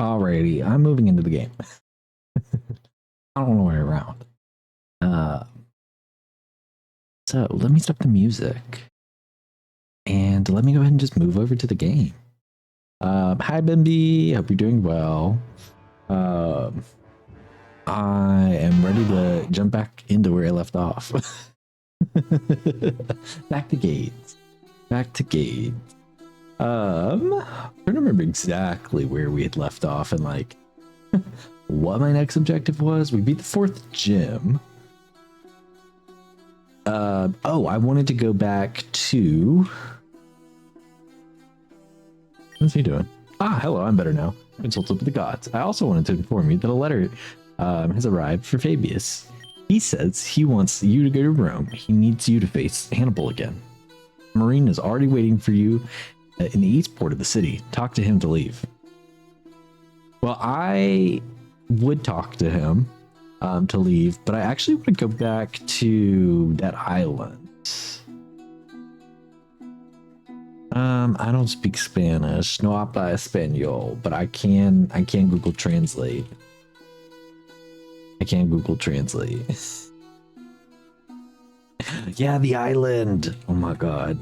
Alrighty, I'm moving into the game. I don't want to way around. So let me stop the music. And let me go ahead and just move over to the game. Hi, Bimby. Hope you're doing well. I am ready to jump back into where I left off. Back to Gates. Back to Gates. I don't remember exactly where we had left off and like what my next objective was. We beat the 4th gym. Oh, I wanted to go back to... What's he doing? Ah, hello, I'm better now. Consulted with the gods. I also wanted to inform you that a letter has arrived for Fabius. He says he wants you to go to Rome. He needs you to face Hannibal again. Marine is already waiting for you in the east port of the city. Talk to him to leave. Well, I would talk to him to leave, but I actually want to go back to that island. I don't speak Spanish. No habla español, but I can Google Translate. I can Google Translate. Yeah, the island. Oh my god.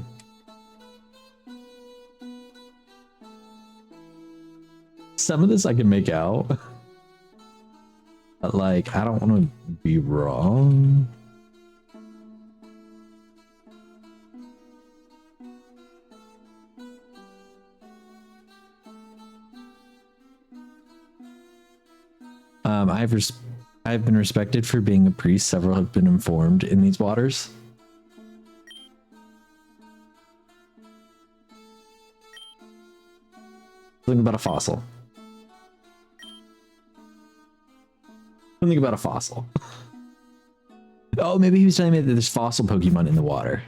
Some of this I can make out. But like, I don't want to be wrong. I've been respected for being a priest. Several have been informed in these waters. Something about a fossil. Something about a fossil. Oh, maybe he was telling me that there's fossil Pokemon in the water.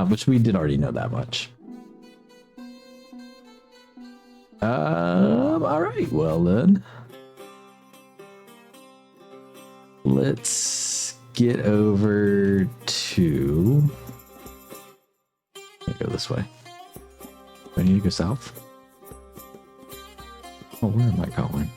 Which we did already know that much. Alright, well then. Let's get over to... Go this way. Do I need to go south? Oh, where am I going?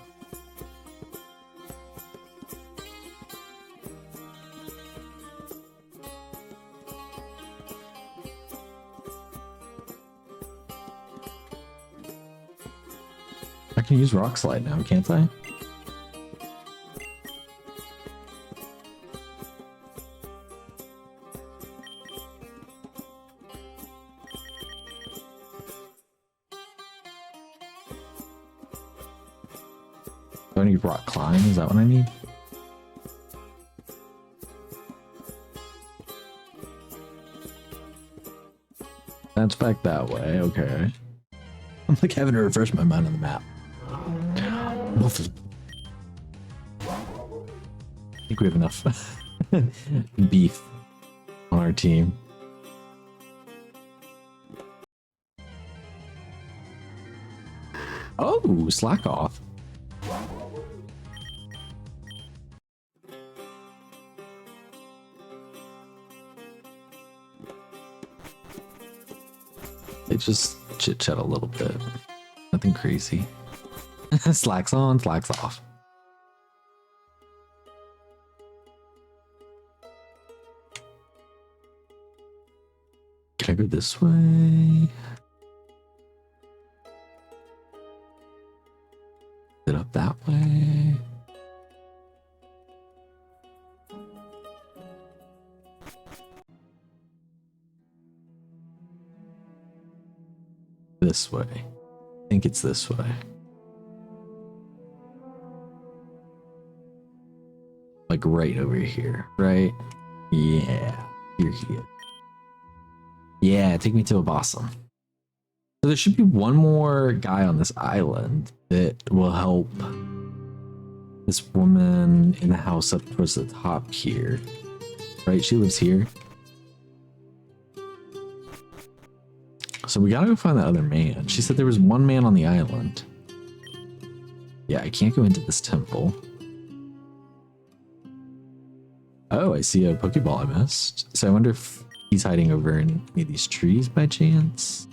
I can use Rock Slide now, can't I? Do I need Rock Climb? Is that what I need? That's back that way, okay. I'm like having to refresh my mind on the map. I think we have enough beef on our team. Oh, slack off. They just chit chat a little bit. Nothing crazy. Slacks on, slacks off. Can I go this way? Is it up that way? This way. I think it's this way. Like right over here, right? Yeah, you're here. Yeah, take me to a bossum. So there should be one more guy on this island that will help this woman in the house up towards the top here. Right, she lives here. So we gotta go find that other man. She said there was one man on the island. Yeah, I can't go into this temple. Oh, I see a Pokeball I missed. So I wonder if he's hiding over in any of these trees by chance.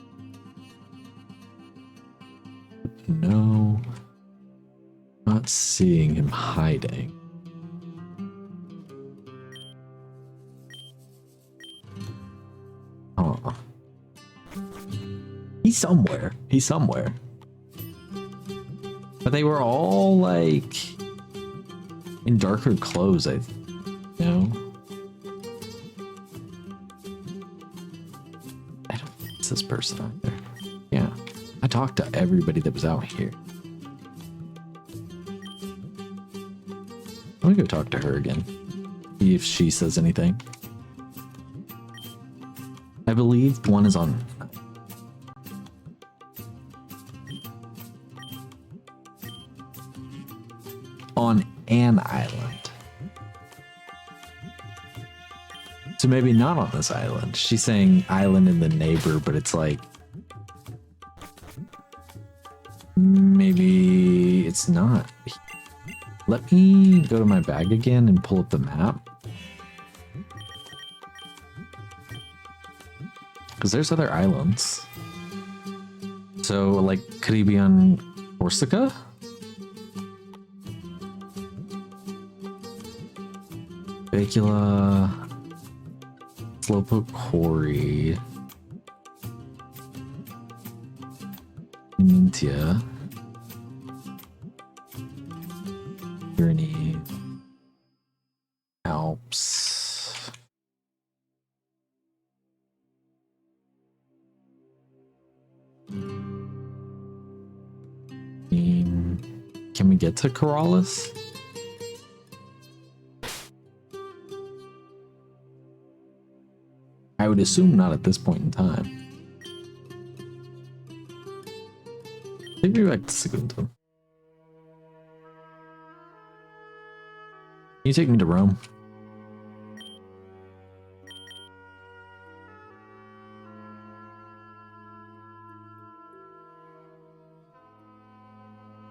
No. not seeing him hiding. Huh. He's somewhere. He's somewhere. But they were all like in darker clothes, I know. I don't think it's this person either. Yeah. I talked to everybody that was out here. I'm gonna go talk to her again. See if she says anything. I believe one is on an island. So maybe not on this island. She's saying island in the neighbor, but it's like maybe it's not. Let me go to my bag again and pull up the map. Because there's other islands. So, like, could he be on Corsica? Bacula, Slowpoke Quarry, Mintia, Journey, Alps. Can we get to Corrales? I would assume not at this point in time. Take me back to Segundo. Can you take me to Rome?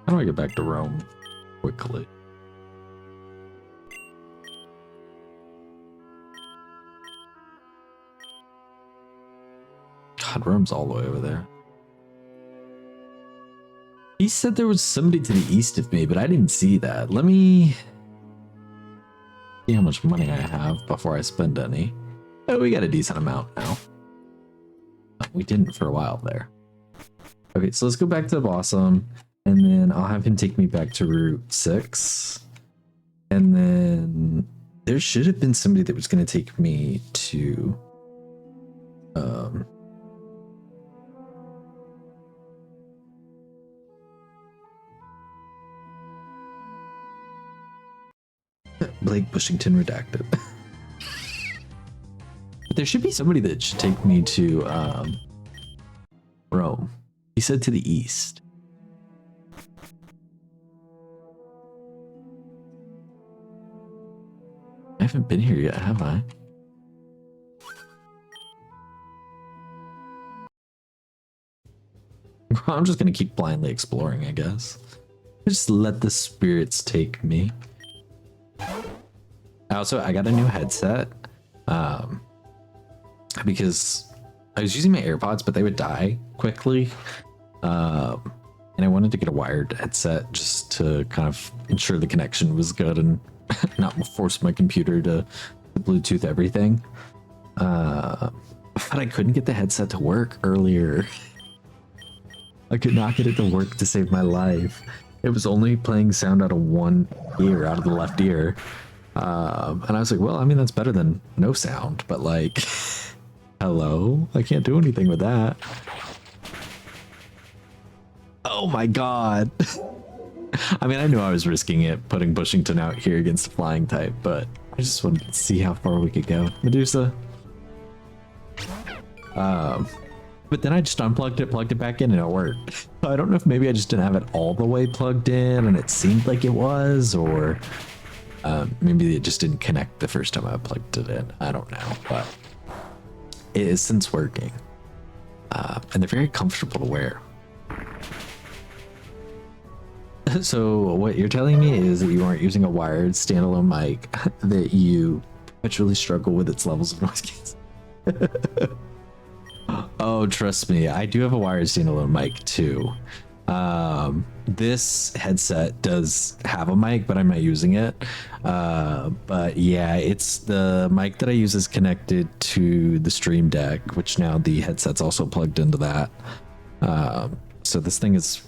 How do I get back to Rome quickly? God, Rome's all the way over there. He said there was somebody to the east of me, but I didn't see that. Let me see how much money I have before I spend any. Oh, we got a decent amount now. We didn't for a while there. Okay, so let's go back to Blossom, and then I'll have him take me back to Route 6. And then there should have been somebody that was going to take me to... Blake Bushington redacted. But there should be somebody that should take me to Rome. He said to the east. I haven't been here yet, have I? I'm just gonna keep blindly exploring, I guess. Just let the spirits take me. Also, I got a new headset because I was using my AirPods, but they would die quickly. And I wanted to get a wired headset just to kind of ensure the connection was good and not force my computer to Bluetooth everything. But I couldn't get the headset to work earlier. I could not get it to work to save my life. It was only playing sound out of one ear, out of the left ear. And I was like, well, I mean, that's better than no sound, but like, hello? I can't do anything with that. Oh my god. I mean, I knew I was risking it, putting Bushington out here against the flying type, but I just wanted to see how far we could go. Medusa. But then I just unplugged it, plugged it back in, and it worked. So I don't know if maybe I just didn't have it all the way plugged in, and it seemed like it was, or... maybe it just didn't connect the first time I plugged it in. I don't know, but it is since working. And they're very comfortable to wear. So what you're telling me is that you aren't using a wired standalone mic, that you perpetually struggle with its levels of noise canceling. Oh, trust me, I do have a wired standalone mic too. This headset does have a mic, but I'm not using it. But yeah, it's the mic that I use is connected to the Stream Deck, which now the headset's also plugged into that. So this thing is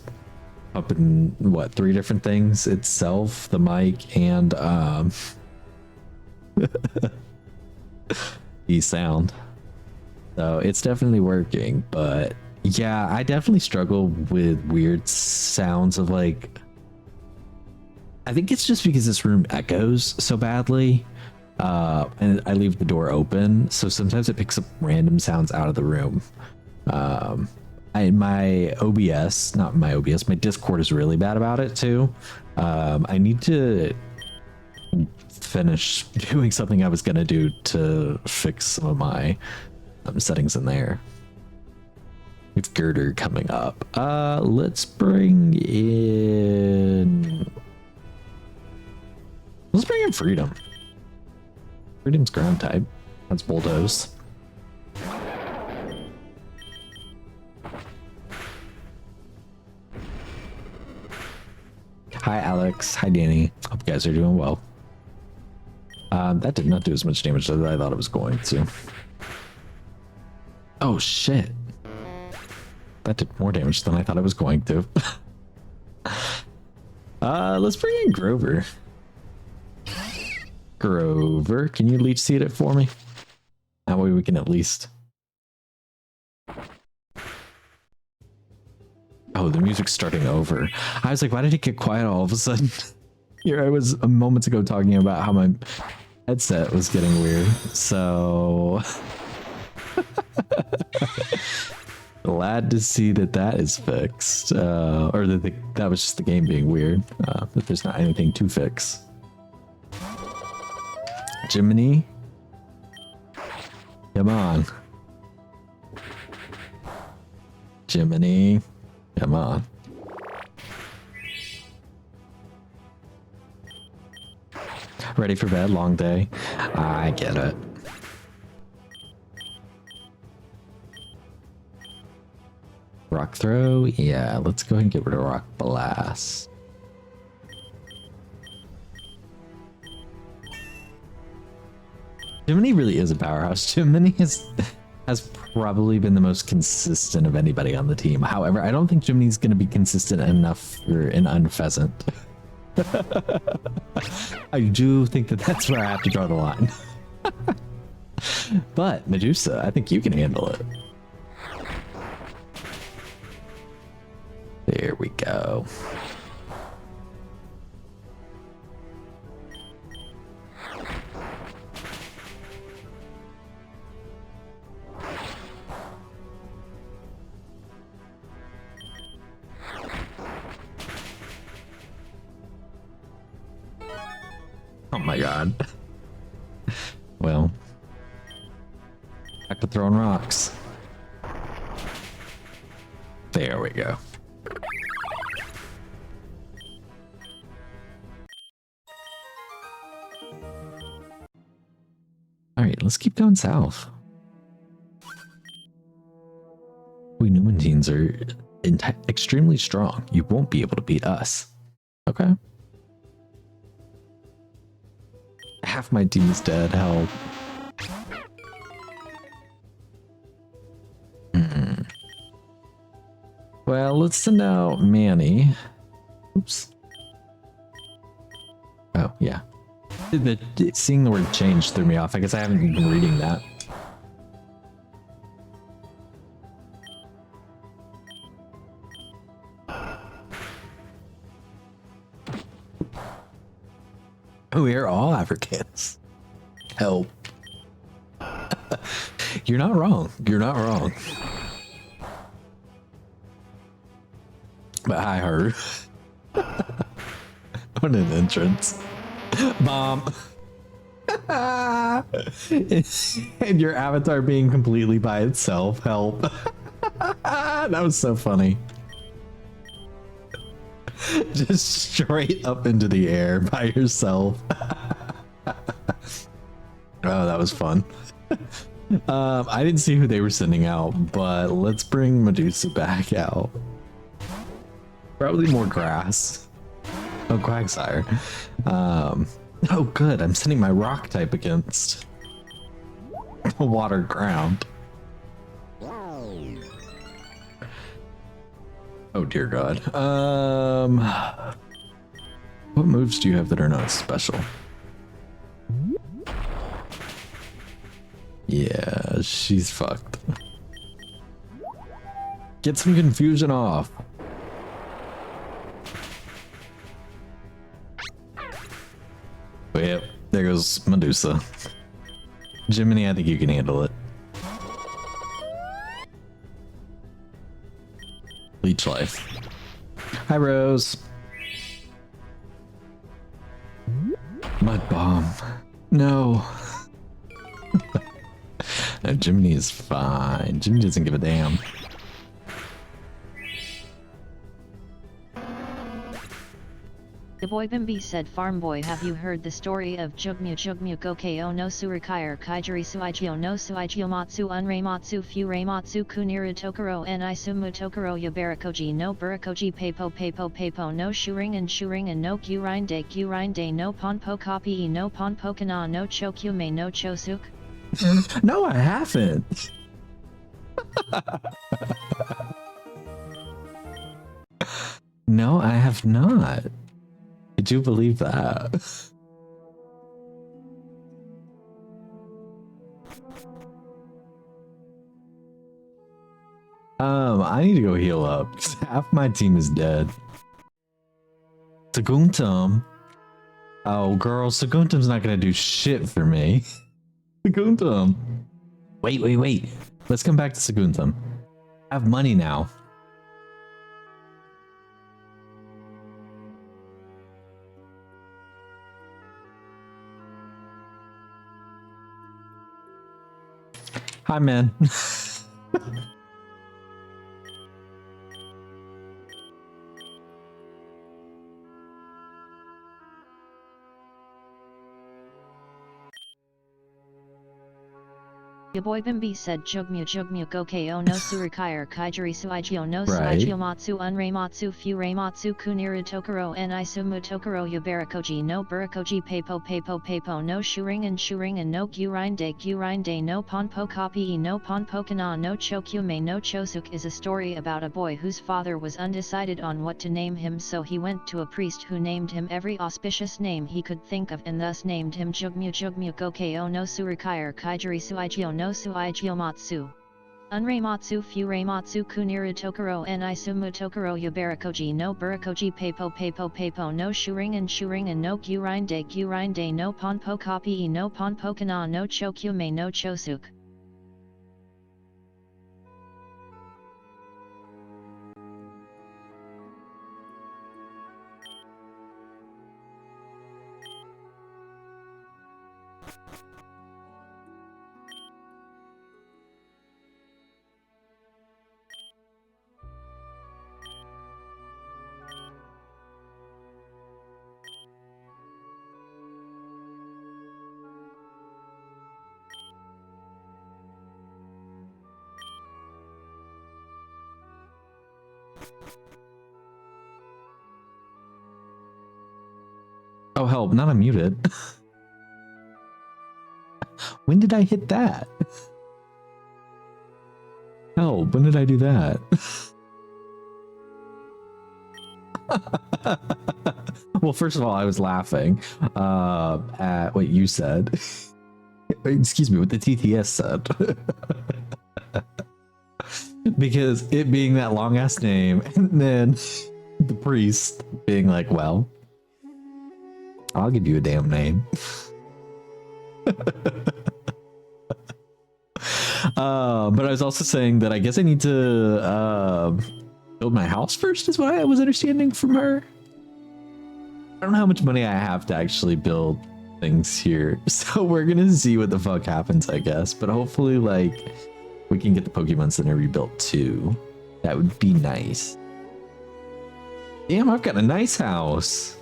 up in what, 3 different things: itself, the mic, and the sound. So it's definitely working, but yeah, I definitely struggle with weird sounds of like, I think it's just because this room echoes so badly. And I leave the door open, so sometimes it picks up random sounds out of the room. My OBS, not my OBS, my Discord is really bad about it too. I need to finish doing something I was gonna do to fix some of my settings in there. With Girder coming up. Let's bring in Freedom. Freedom's ground type. That's Bulldoze. Hi Alex. Hi Danny. Hope you guys are doing well. That did not do as much damage as I thought it was going to. Oh shit. That did more damage than I thought it was going to. Let's bring in Grover. Grover, can you leech seed it for me? That way we can at least... Oh, the music's starting over. I was like, why did it get quiet all of a sudden? Here I was moments ago talking about how my headset was getting weird, so... Glad to see that that is fixed, or that was just the game being weird, that there's not anything to fix. Jiminy, come on. Jiminy, come on. Ready for bed? Long day. I get it. Rock throw? Yeah, let's go ahead and get rid of rock blast. Jiminy really is a powerhouse. Jiminy has probably been the most consistent of anybody on the team. However, I don't think Jiminy's going to be consistent enough for an unpheasant. I do think that that's where I have to draw the line. But Medusa, I think you can handle it. There we go. Oh my god. Well, back to throwing rocks. There we go. All right, let's keep going south. We Numantines are extremely strong. You won't be able to beat us. Okay. Half my team is dead. Help. Well, let's send out Manny. Oops. Oh, yeah. Seeing the word change threw me off. I guess I haven't been reading that. We are all Africans. Help. You're not wrong. You're not wrong. But hi, her. What an entrance. Bomb. And your avatar being completely by itself. Help. That was so funny. Just straight up into the air by yourself. Oh, that was fun. I didn't see who they were sending out, but let's bring Medusa back out. Probably more grass. Oh, Quagsire. Oh, good. I'm sending my rock type against a water ground. Oh, dear God. What moves do you have that are not special? Yeah, she's fucked. Get some confusion off. Yep, there goes Medusa. Jiminy, I think you can handle it. Leech life. Hi, Rose. Mud bomb. No. No, Jiminy is fine. Jiminy doesn't give a damn. The boy Bimbi said, Farm boy, have you heard the story of Jugmu Gokeo no Surikire Kaijiri Suigio no Suigio Matsu Unrei Matsu Furei Matsu Kuniru Tokoro and Isumu Tokoro Yabarakoji no Burakoji Pepo no Shuring and no Gurinde no Ponpo Kapi no Ponpo Kana no Chokyume no Chosuk? No, I haven't. No, I have not. I do believe that. I need to go heal up because half my team is dead. Saguntum. Oh, girl, Saguntum's not gonna do shit for me. Saguntum. Wait. Let's come back to Saguntum. I have money now. Hi, man. Yaboy Bimbi said, Jugmu Gokeo no Surikire Kaijiri Suigio no Suigio Matsu Unrei Matsu Furei Matsu Kuniru Tokoro and Isumu Tokoro Yabarakoji no Burakoji Pepo no Shuring and no Gurinde no Ponpo Kapi no Ponpo Kana no Chokyume no Chosuk is a story about a boy whose father was undecided on what to name him, so he went to a priest who named him every auspicious name he could think of and thus named him Jugmu Gokeo no Surikire Kaijiri Suigio no Suigio Matsu. Unrei Matsu Furei Matsu Kuniru Tokoro and Isumu Tokoro Yabarakoji no Burakoji Pepo no Shuring and no Gurinde no Ponpo Kapi no Ponpo Kana no Chokyume no Chosuk. Oh, help, not unmuted. When did I hit that? Help, when did I do that? Well, first of all, I was laughing at what you said. Excuse me, what the TTS said. Because it being that long ass name, and then the priest being like, well, I'll give you a damn name. But I was also saying that I guess I need to build my house first, is what I was understanding from her. I don't know how much money I have to actually build things here, so we're gonna see what the fuck happens, I guess. But hopefully, like, we can get the Pokemon Center rebuilt too. That would be nice. Damn, I've got a nice house.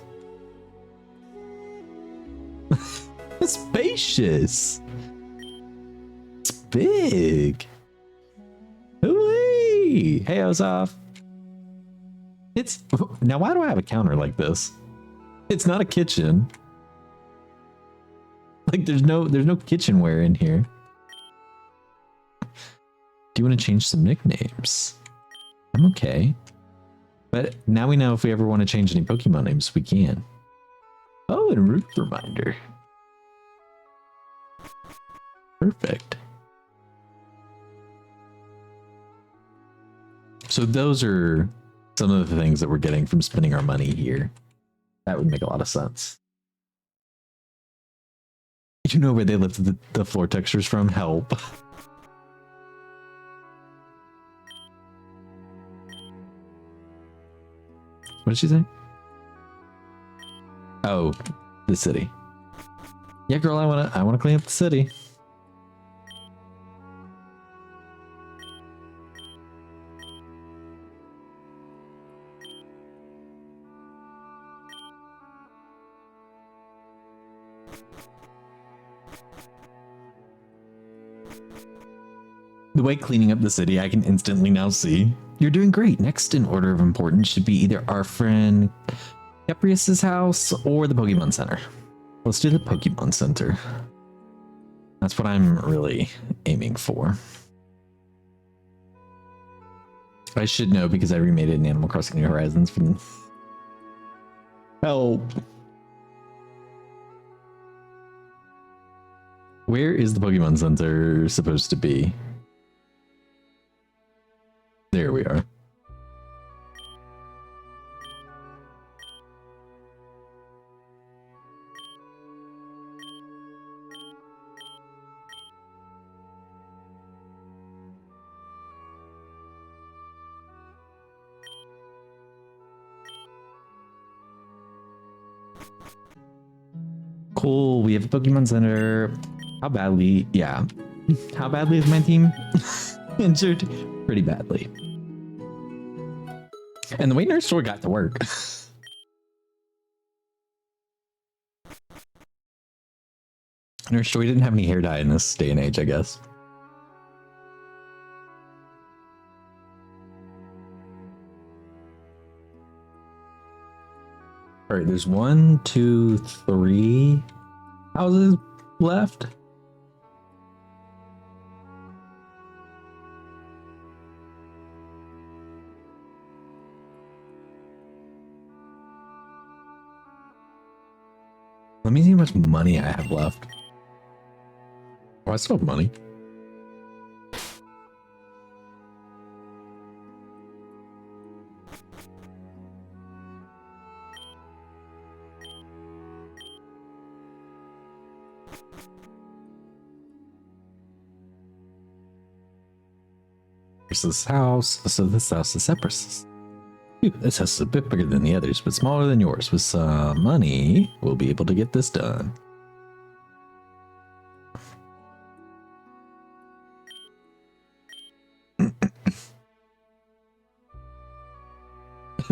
It's spacious. It's big. Hooey! Hey, Ozaf. It's now, why do I have a counter like this? It's not a kitchen. Like there's no kitchenware in here. Do you want to change some nicknames? I'm okay. But now we know if we ever want to change any Pokemon names, we can. Oh, and a route reminder. Perfect. So those are some of the things that we're getting from spending our money here. That would make a lot of sense. You know where they lifted the floor textures from? Help. What did she say? Oh, the city. Yeah, girl, I wanna clean up the city. The way cleaning up the city, I can instantly now see. You're doing great. Next in order of importance should be either our friend Caprius's house or the Pokemon Center. Let's do the Pokemon Center. That's what I'm really aiming for. I should know because I remade it in Animal Crossing New Horizons. Help. Where is the Pokemon Center supposed to be? There we are. Cool, we have a Pokemon Center. How badly? Yeah. How badly is my team injured? Pretty badly. And the Wait Nurse store got to work. Nurse store didn't have any hair dye in this day and age, I guess. All right, there's 1, 2, 3 houses left. Let me see how much money I have left. Oh, I still have money. Here's this house. So this house is separate. This house is a bit bigger than the others, but smaller than yours. With some money, we'll be able to get this done.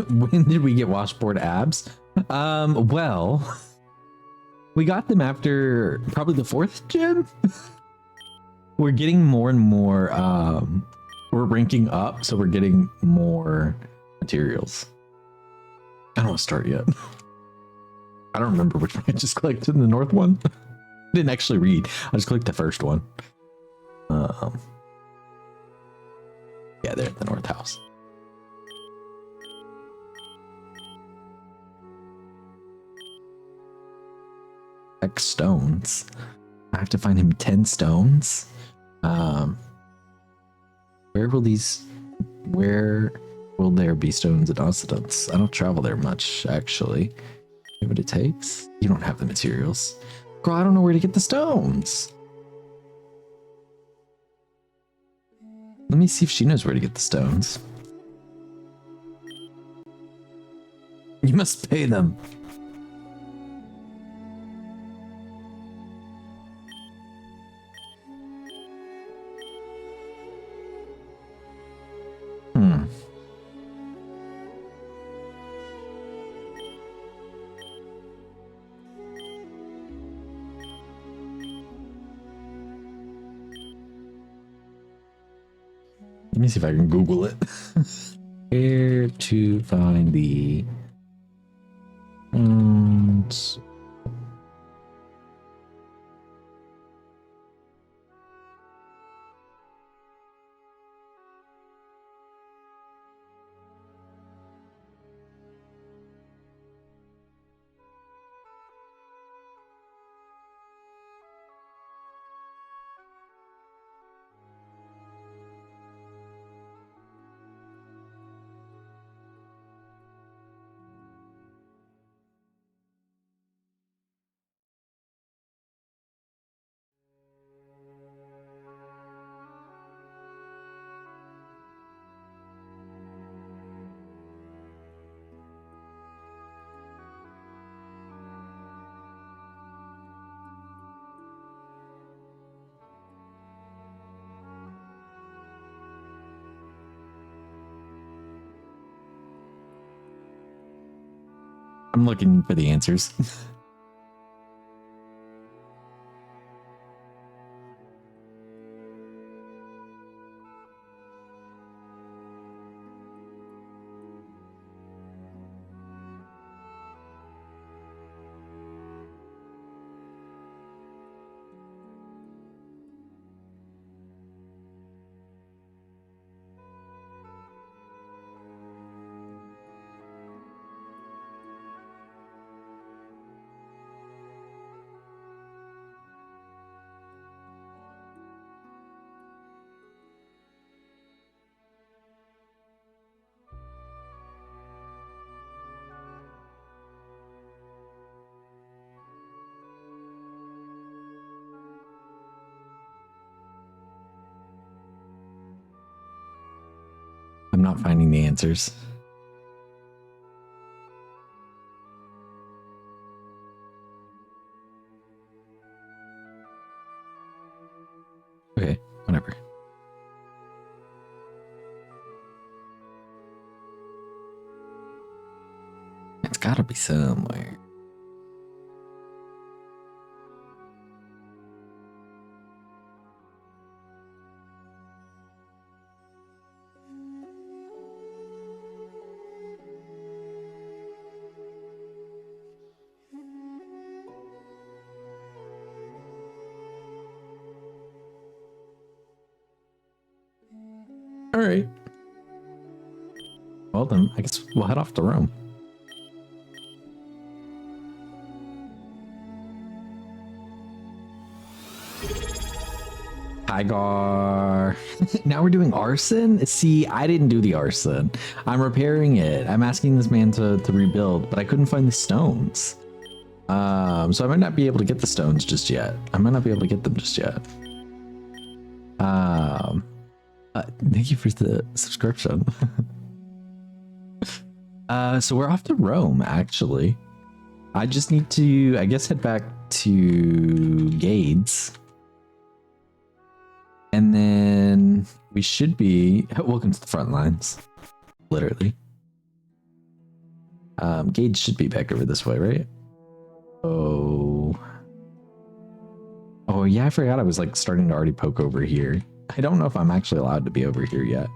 When did we get washboard abs? Well, we got them after probably the 4th gym. We're getting more and more, we're ranking up, so we're getting more materials. I don't want to start yet. I don't remember which one I just clicked. In the north one. I didn't actually read. I just clicked the first one. Yeah, they're at the north house. X stones. I have to find him 10 stones. Where will there be stones and Occidents? I don't travel there much, actually. See what it takes? You don't have the materials. Girl, I don't know where to get the stones. Let me see if she knows where to get the stones. You must pay them. Let me see if I can Google it. Where to find the I'm looking for the answers. I'm not finding the answers. Okay, whatever. It's gotta be somewhere. All right. Well then, I guess we'll head off to Rome. Hygar. Now we're doing arson? See, I didn't do the arson. I'm repairing it. I'm asking this man to rebuild, but I couldn't find the stones. So I might not be able to get the stones just yet. I might not be able to get them just yet. Thank you for the subscription. So we're off to Rome, actually. I just need to, I guess, head back to Gades. And then we should be, welcome to the front lines, literally. Gades should be back over this way, right? Oh yeah, I forgot I was like starting to already poke over here. I don't know if I'm actually allowed to be over here yet.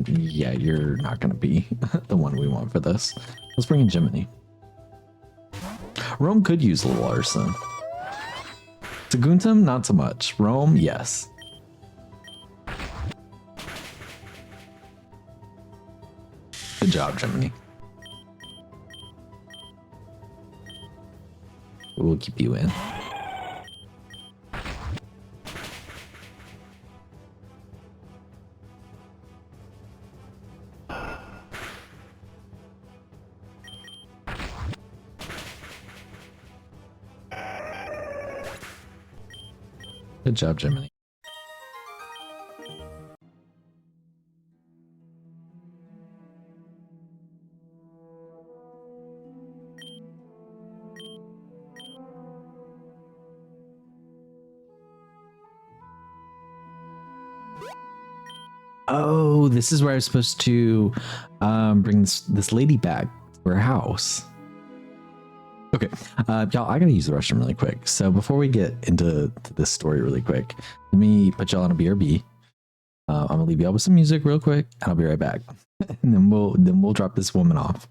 Yeah, you're not gonna be the one we want for this. Let's bring in Jiminy. Rome could use a little arson. Saguntum, not so much. Rome, yes. Good job, Jiminy. We'll keep you in. Good job, Jiminy. Oh, this is where I was supposed to bring this lady back to her house. Okay, y'all, I gotta use the restroom really quick. So before we get into this story really quick, let me put y'all on a BRB. I'm gonna leave y'all with some music real quick, and I'll be right back. And then we'll drop this woman off.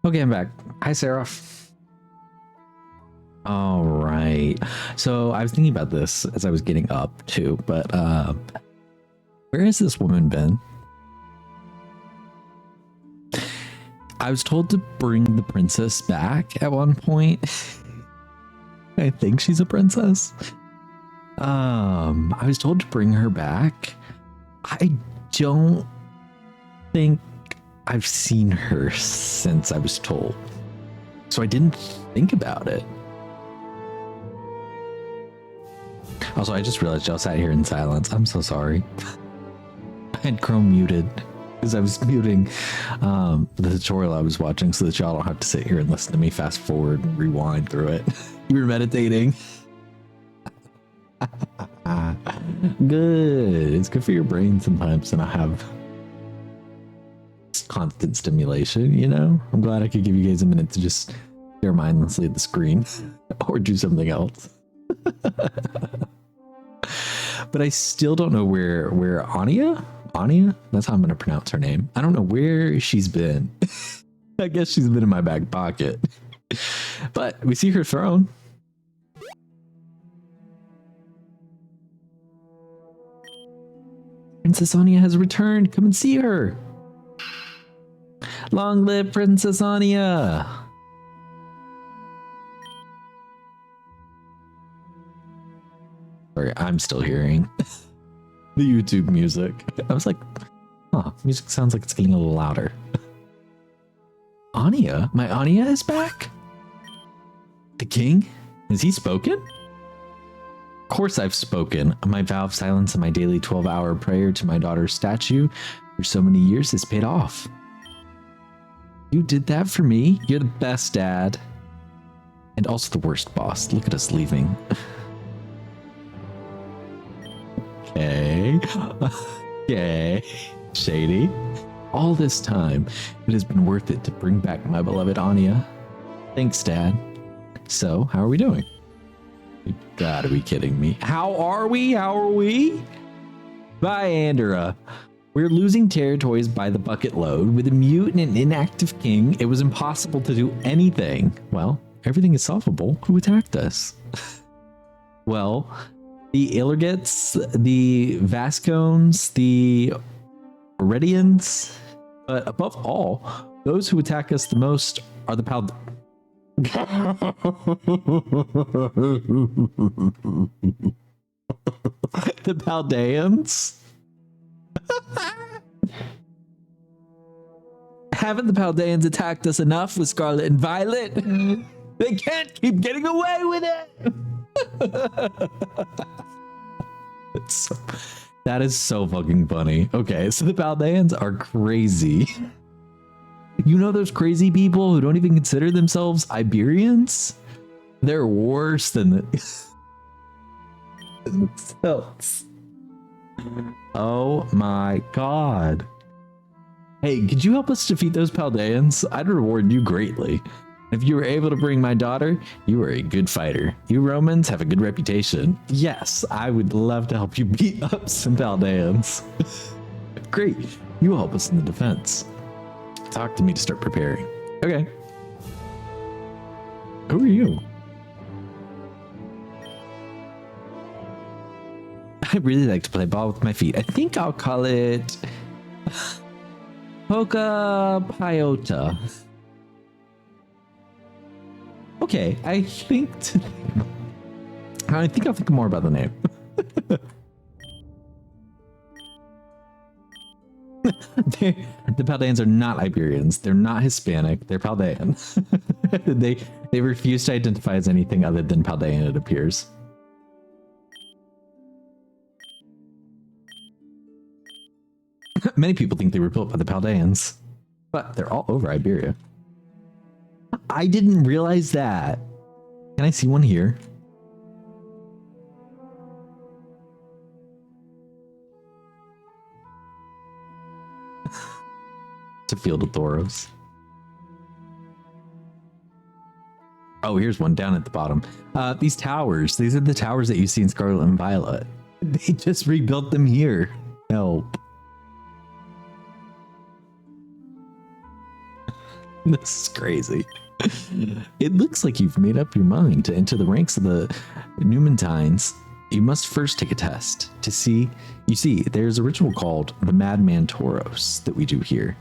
Okay, I'm back. Hi, Sarah. All right. So I was thinking about this as I was getting up too, but where has this woman been? I was told to bring the princess back at one point. I think she's a princess. I was told to bring her back. I don't think I've seen her since I was told. So I didn't think about it. Also, I just realized y'all sat here in silence. I'm so sorry. I had Chrome muted because I was muting the tutorial I was watching so that y'all don't have to sit here and listen to me fast forward and rewind through it. You were meditating. Good. It's good for your brain sometimes to not have constant stimulation, you know? I'm glad I could give you guys a minute to just stare mindlessly at the screen or do something else. But I still don't know where Anya? That's how I'm going to pronounce her name. I don't know where she's been. I guess she's been in my back pocket. But we see her throne. Princess Anya has returned. Come and see her. Long live Princess Anya. Sorry, I'm still hearing the YouTube music. I was like, huh, music sounds like it's getting a little louder. Anya? My Anya is back? The king? Has he spoken? Of course I've spoken. My vow of silence and my daily 12-hour prayer to my daughter's statue for so many years has paid off. You did that for me? You're the best, Dad. And also the worst, boss. Look at us leaving. Okay. Okay. Shady. All this time, it has been worth it to bring back my beloved Anya. Thanks, Dad. So, how are we doing? You gotta be kidding me. How are we? Bye, Andorra. We're losing territories by the bucket load. With a mute and an inactive king, it was impossible to do anything. Well, everything is solvable. Who attacked us? Well, the Illergets, the Vascones, the Oredians, but above all, those who attack us the most are the the Paldeans. Haven't the Paldeans attacked us enough with Scarlet and Violet? They can't keep getting away with it. That is so fucking funny. Okay, so the Paldeans are crazy. You know those crazy people who don't even consider themselves Iberians? They're worse than themselves. Oh my god. Hey, could you help us defeat those Paldeans? I'd reward you greatly. If you were able to bring my daughter, you were a good fighter. You Romans have a good reputation. Yes, I would love to help you beat up some Paldeans. Great, you help us in the defense. Talk to me to start preparing. Okay. Who are you? I really like to play ball with my feet. I think I'll call it Poca Piota. Okay, I think I'll think more about the name. The Paldeans are not Iberians. They're not Hispanic. They're Paldean. They refuse to identify as anything other than Paldean, it appears. Many people think they were built by the Paldeans, but they're all over Iberia. I didn't realize that. Can I see one here? It's a field of Thoros. Oh, here's one down at the bottom. These towers. These are the towers that you see in Scarlet and Violet. They just rebuilt them here. Help. This is crazy. It looks like you've made up your mind to enter the ranks of the Numantines. You must first take a test to see. You see, there's a ritual called the Madman Tauros that we do here.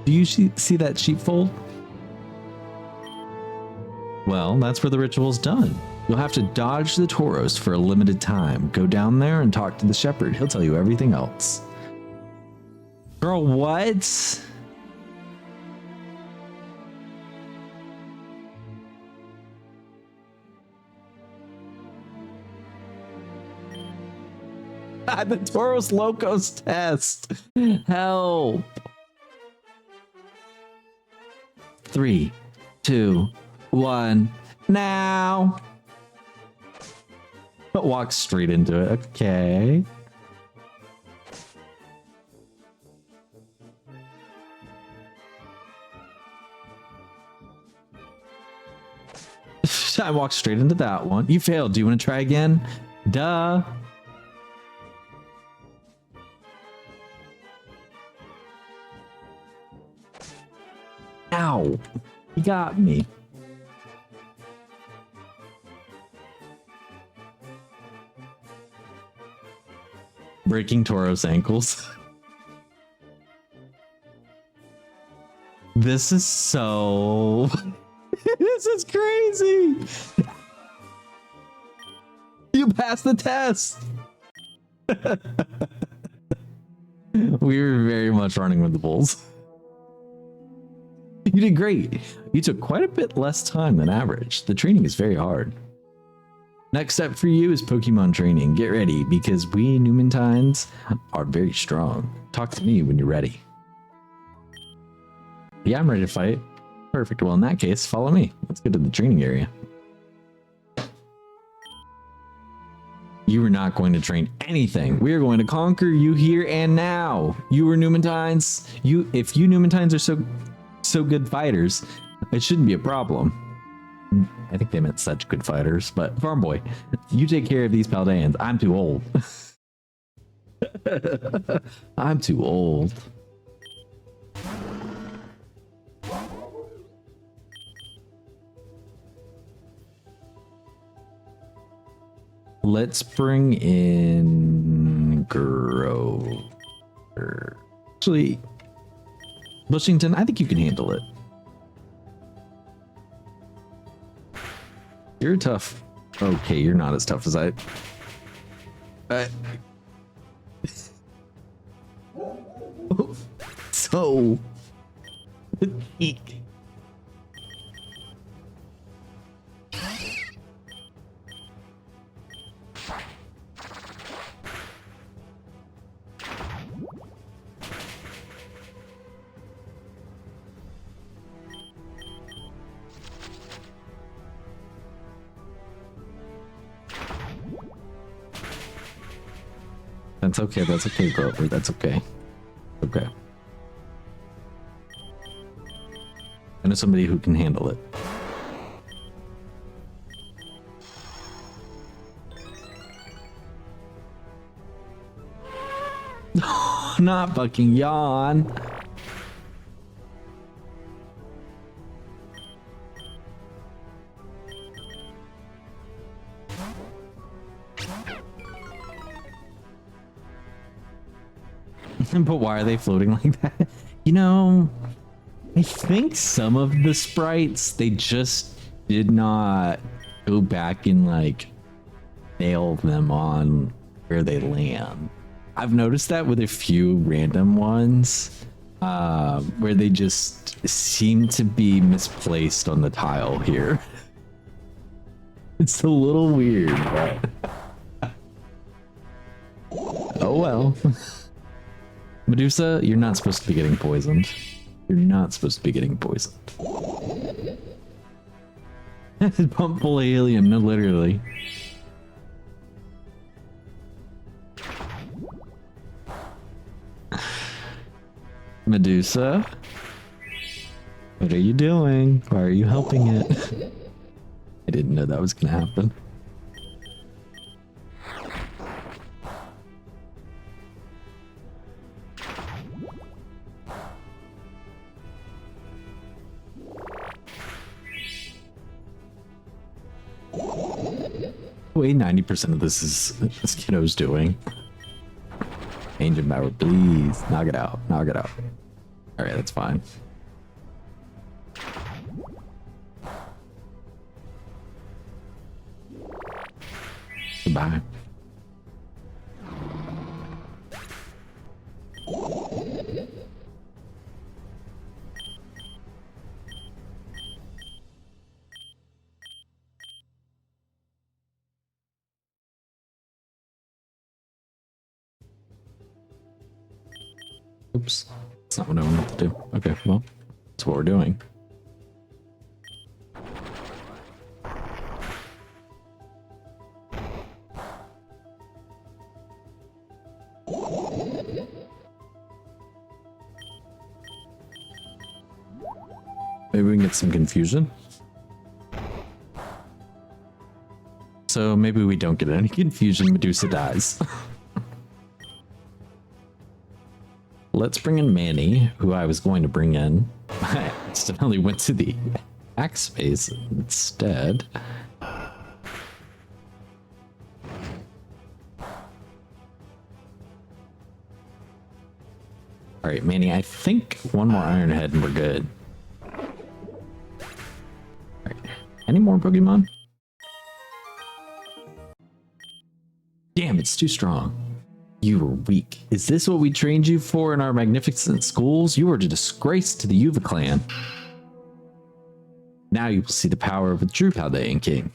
Do you see that sheepfold? Well, that's where the ritual's done. You'll have to dodge the Tauros for a limited time. Go down there and talk to the shepherd. He'll tell you everything else. Girl, what? The Tauros Locos test. Help. 3, 2, 1. Now. But walk straight into it. Okay. I walked straight into that one. You failed. Do you want to try again? Duh. Ow. He got me. Breaking Tauros ankles. This is so... This is crazy. You passed the test. We were very much running with the bulls. You did great. You took quite a bit less time than average. The training is very hard. Next step for you is Pokemon training. Get ready, because we Numantines are very strong. Talk to me when you're ready. Yeah, I'm ready to fight. Perfect. Well, in that case, follow me. Let's get to the training area. You are not going to train anything. We are going to conquer you here and now. You are Numantines. If you Numantines are so good fighters, it shouldn't be a problem. I think they meant such good fighters, but Farm Boy, you take care of these Paldeans. I'm too old. I'm too old. Let's bring in Grover. Actually, Bushington, I think you can handle it. You're tough. Okay, you're not as tough as I... So... That's okay, Grover. That's okay. Okay. I know somebody who can handle it. Not fucking yawn. But why are they floating like that? You know, I think some of the sprites, they just did not go back and like nail them on where they land. I've noticed that with a few random ones where they just seem to be misplaced on the tile here. It's a little weird, but oh well. Medusa, you're not supposed to be getting poisoned. You're not supposed to be getting poisoned. Pump full of helium, no, literally. Medusa? What are you doing? Why are you helping it? I didn't know that was gonna happen. Wait, 90% of this is this kiddo's doing. Ancient power, please. Knock it out. Knock it out. Alright, that's fine. Goodbye. Oops. That's not what I wanted to do. Okay, well, that's what we're doing. Maybe we can get some confusion. So maybe we don't get any confusion. Medusa dies. Let's bring in Manny, who I was going to bring in. I accidentally went to the axe space instead. All right, Manny, I think one more Iron Head and we're good. All right. Any more Pokemon? Damn, it's too strong. You were weak. Is this what we trained you for in our magnificent schools? You were a disgrace to the Yuva clan. Now you will see the power of a true Paldean king.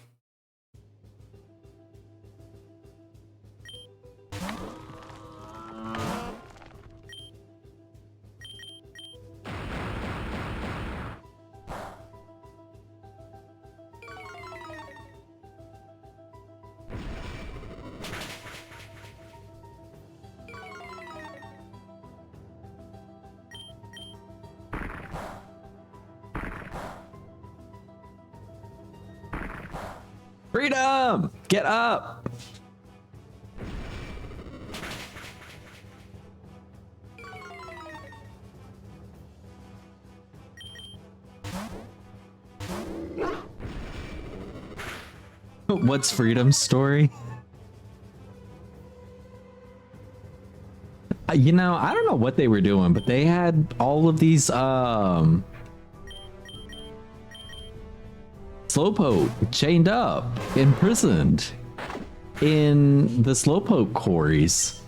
Freedom! Get up! What's Freedom's story? You know, I don't know what they were doing, but they had all of these Slowpoke chained up, imprisoned in the Slowpoke quarries,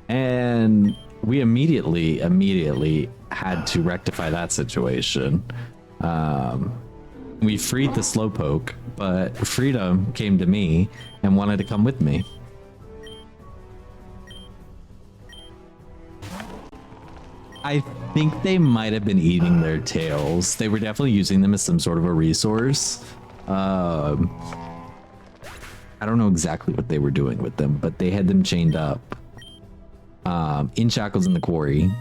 and we immediately had to rectify that situation. We freed the Slowpoke, but Freedom came to me and wanted to come with me. I think they might have been eating their tails. They were definitely using them as some sort of a resource. I don't know exactly what they were doing with them, but they had them chained up. In shackles in the quarry.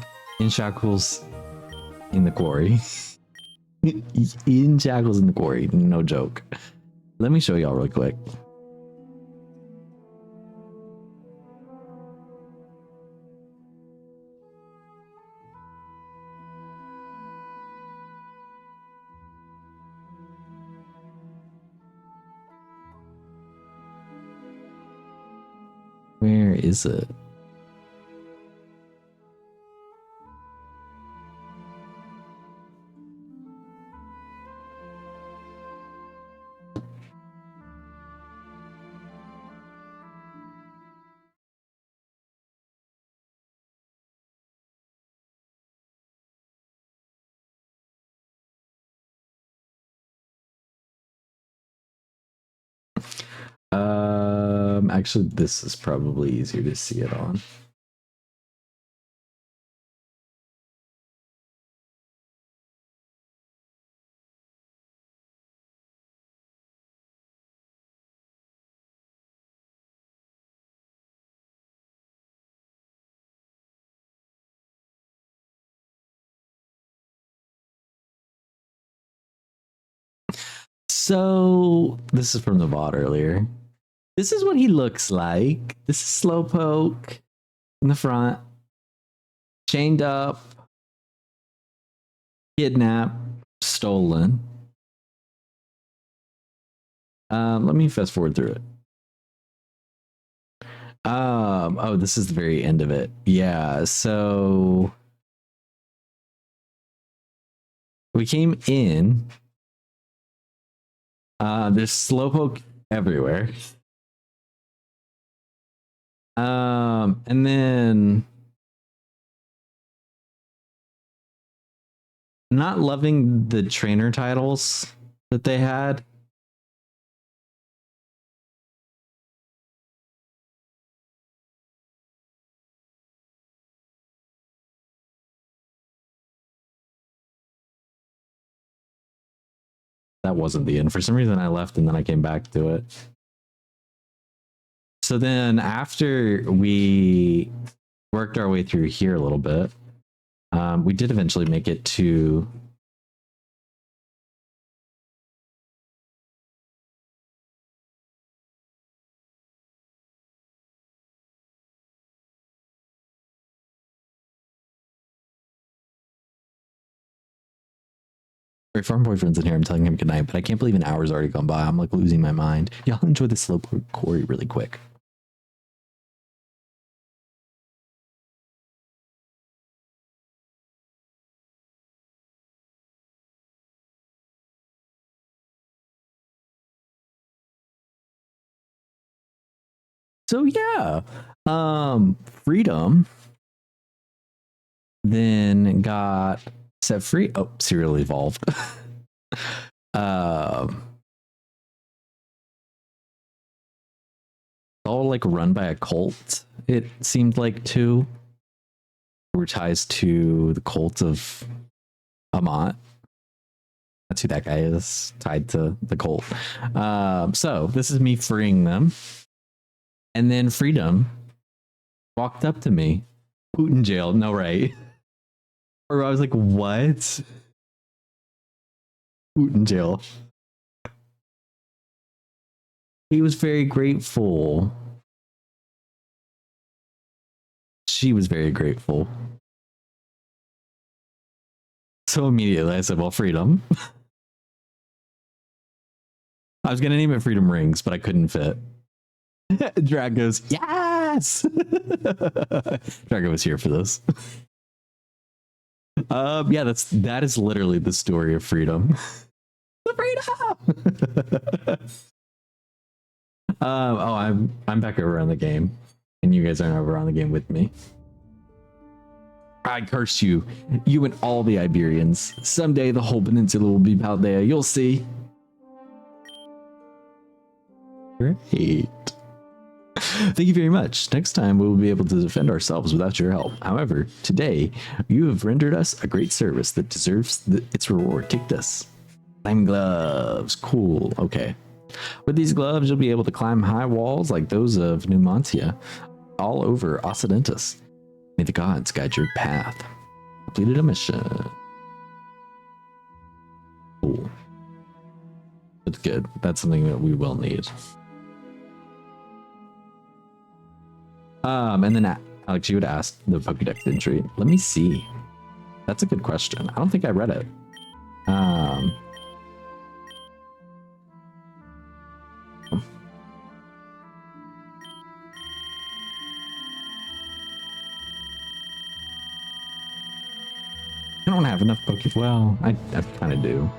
In shackles in the quarry. In shackles in the quarry. No joke. Let me show y'all real quick. Where is it? Actually, this is probably easier to see it on. So this is from the bot earlier. This is what he looks like. This is Slowpoke in the front, chained up, kidnapped, stolen. Let me fast forward through it. Oh, this is the very end of it. Yeah, so we came in. There's slowpoke everywhere. And then not loving the trainer titles that they had. That wasn't the end. For some reason I left and then I came back to it. So then after we worked our way through here a little bit, we did eventually make it to Farm Boyfriend's in here. I'm telling him goodnight, but I can't believe an hour's already gone by. I'm like losing my mind. Y'all enjoy the slowpoke quarry really quick. So yeah, Freedom then got set free. Oh, serial evolved. All like run by a cult. It seemed like too. Were ties to the cult of Amat. That's who that guy is, tied to the cult. So this is me freeing them. And then Freedom walked up to me. Putin jail, no right. Or I was like, what? Putin jail. He was very grateful. She was very grateful. So immediately I said, well, Freedom. I was going to name it Freedom Rings, but I couldn't fit. Drag goes, yes! Drago was here for this. Yeah, that is literally the story of Freedom. Freedom! Oh, I'm back over on the game, and you guys aren't over on the game with me. I curse you, you and all the Iberians. Someday the whole peninsula will be Paldea. You'll see. Great. Thank you very much. Next time we will be able to defend ourselves without your help. However, today you have rendered us a great service that deserves its reward. Take this. Climb gloves. Cool. Okay. With these gloves, you'll be able to climb high walls like those of Numantia all over Occidentus. May the gods guide your path. Completed a mission. Cool. That's good. That's something that we will need. And then Alex, you would ask the Pokédex entry. Let me see. That's a good question. I don't think I read it. I don't have enough Poké. Well, I kind of do.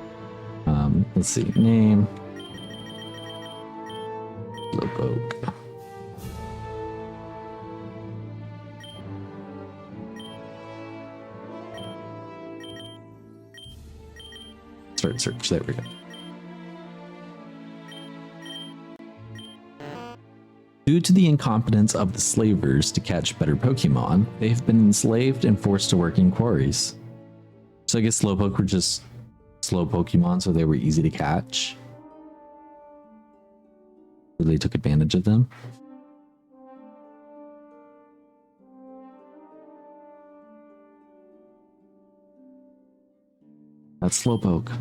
Let's see. Name. Slowpoke. Start search. There we go. Due to the incompetence of the slavers to catch better Pokemon, they have been enslaved and forced to work in quarries. So I guess Slowpoke were just slow Pokemon, so they were easy to catch. Really took advantage of them. That's Slowpoke.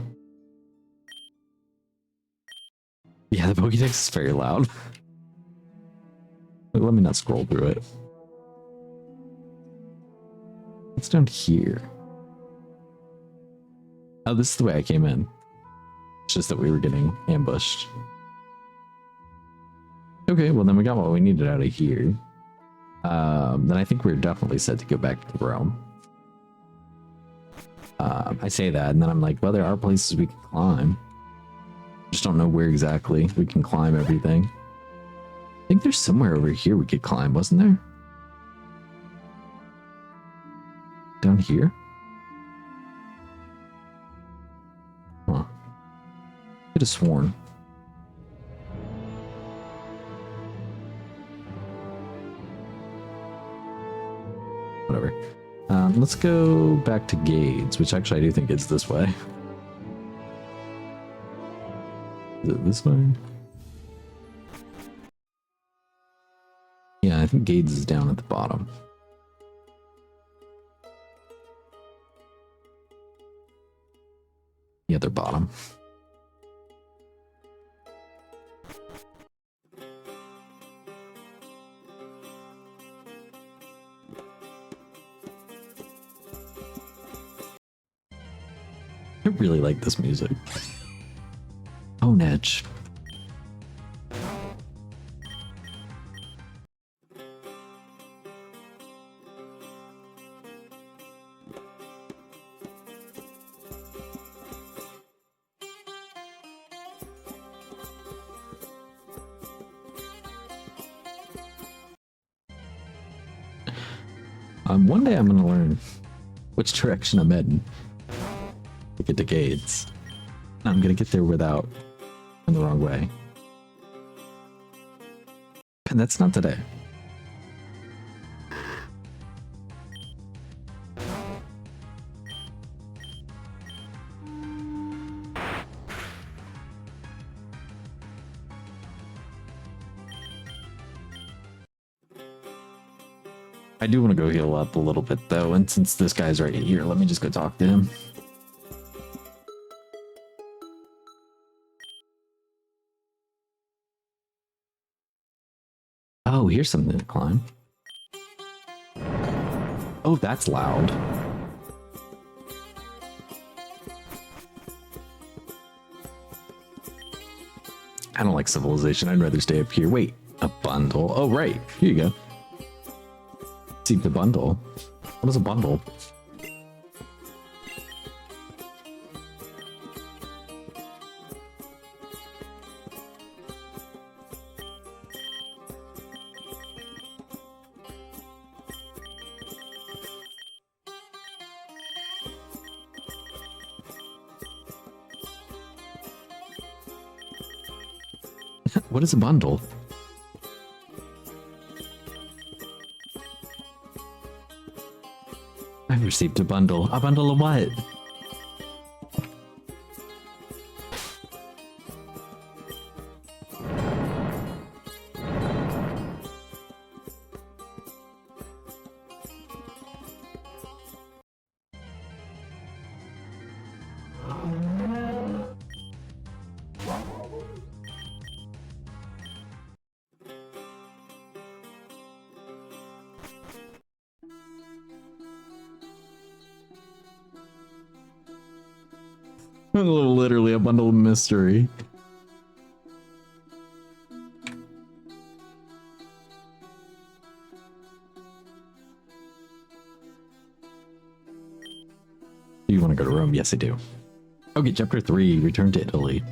Yeah, the Pokédex is very loud. Let me not scroll through it. What's down here? Oh, this is the way I came in. It's just that we were getting ambushed. Okay, well then we got what we needed out of here. then I think we're definitely set to go back to Rome. I say that, and then I'm like, well, there are places we can climb. Just don't know where exactly we can climb everything. I think there's somewhere over here we could climb, wasn't there? Down here? Huh. Could have sworn. Whatever. Let's go back to Gades, which actually I do think it's this way. Is it this way? Yeah, I think Gades is down at the bottom. The other bottom. I really like this music. Oh, Nedge. One day I'm gonna learn which direction I'm heading to get to Gades. I'm gonna get there without in the wrong way. And that's not today. I do want to go heal up a little bit though, and since this guy's right here, let me just go talk to him. Oh, here's something to climb. Oh, that's loud. I don't like civilization. I'd rather stay up here. Wait, a bundle. Oh, right. Here you go. See the bundle. What is a bundle? What is a bundle? I've received a bundle. A bundle of what? Literally a bundle of mystery. Do you want to go to Rome? Yes, I do. Okay, chapter 3, Return to Italy.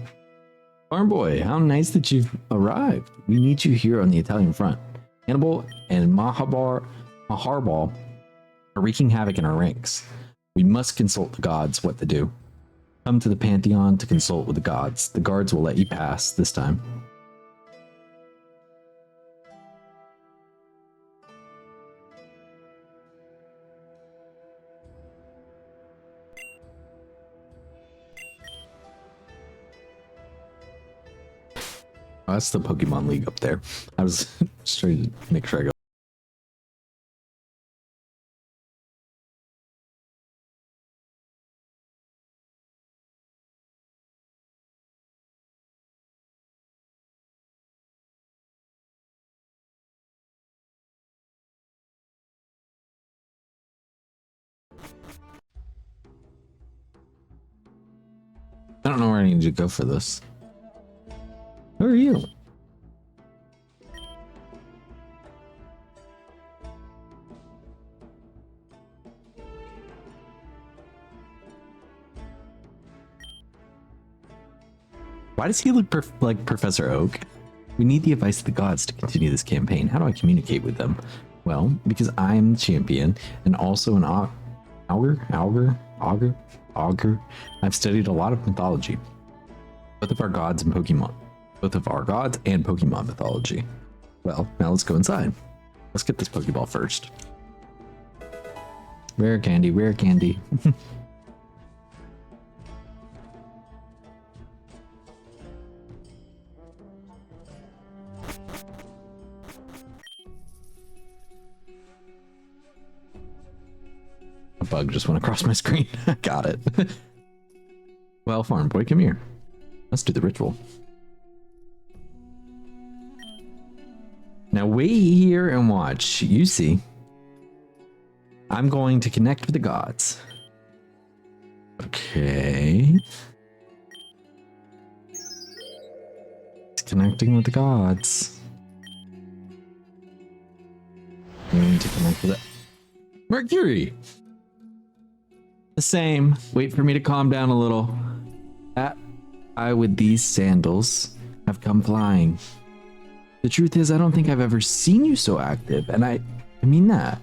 Farm boy, how nice that you've arrived. We need you here on the Italian front. Hannibal and Maharbal are wreaking havoc in our ranks. We must consult the gods what to do. Come to the Pantheon to consult with the gods. The guards will let you pass this time. Oh, that's the Pokemon League up there. I was just trying to make sure I go. I don't know where I need to go for this. Who are you? Why does he look like Professor Oak? We need the advice of the gods to continue this campaign. How do I communicate with them? Well, because I'm the champion and also an augur. I've studied a lot of mythology. Both of our gods and Pokemon mythology. Well, now let's go inside. Let's get this Pokeball first. Rare candy, rare candy. A bug just went across my screen. Got it. Well, farm boy, come here. Let's do the ritual. Now wait here and watch. You see. I'm going to connect with the gods. Okay. It's connecting with the gods. I'm going to connect with it. Mercury! The same. Wait for me to calm down a little. I with these sandals have come flying. The truth is, I don't think I've ever seen you so active, and I mean that.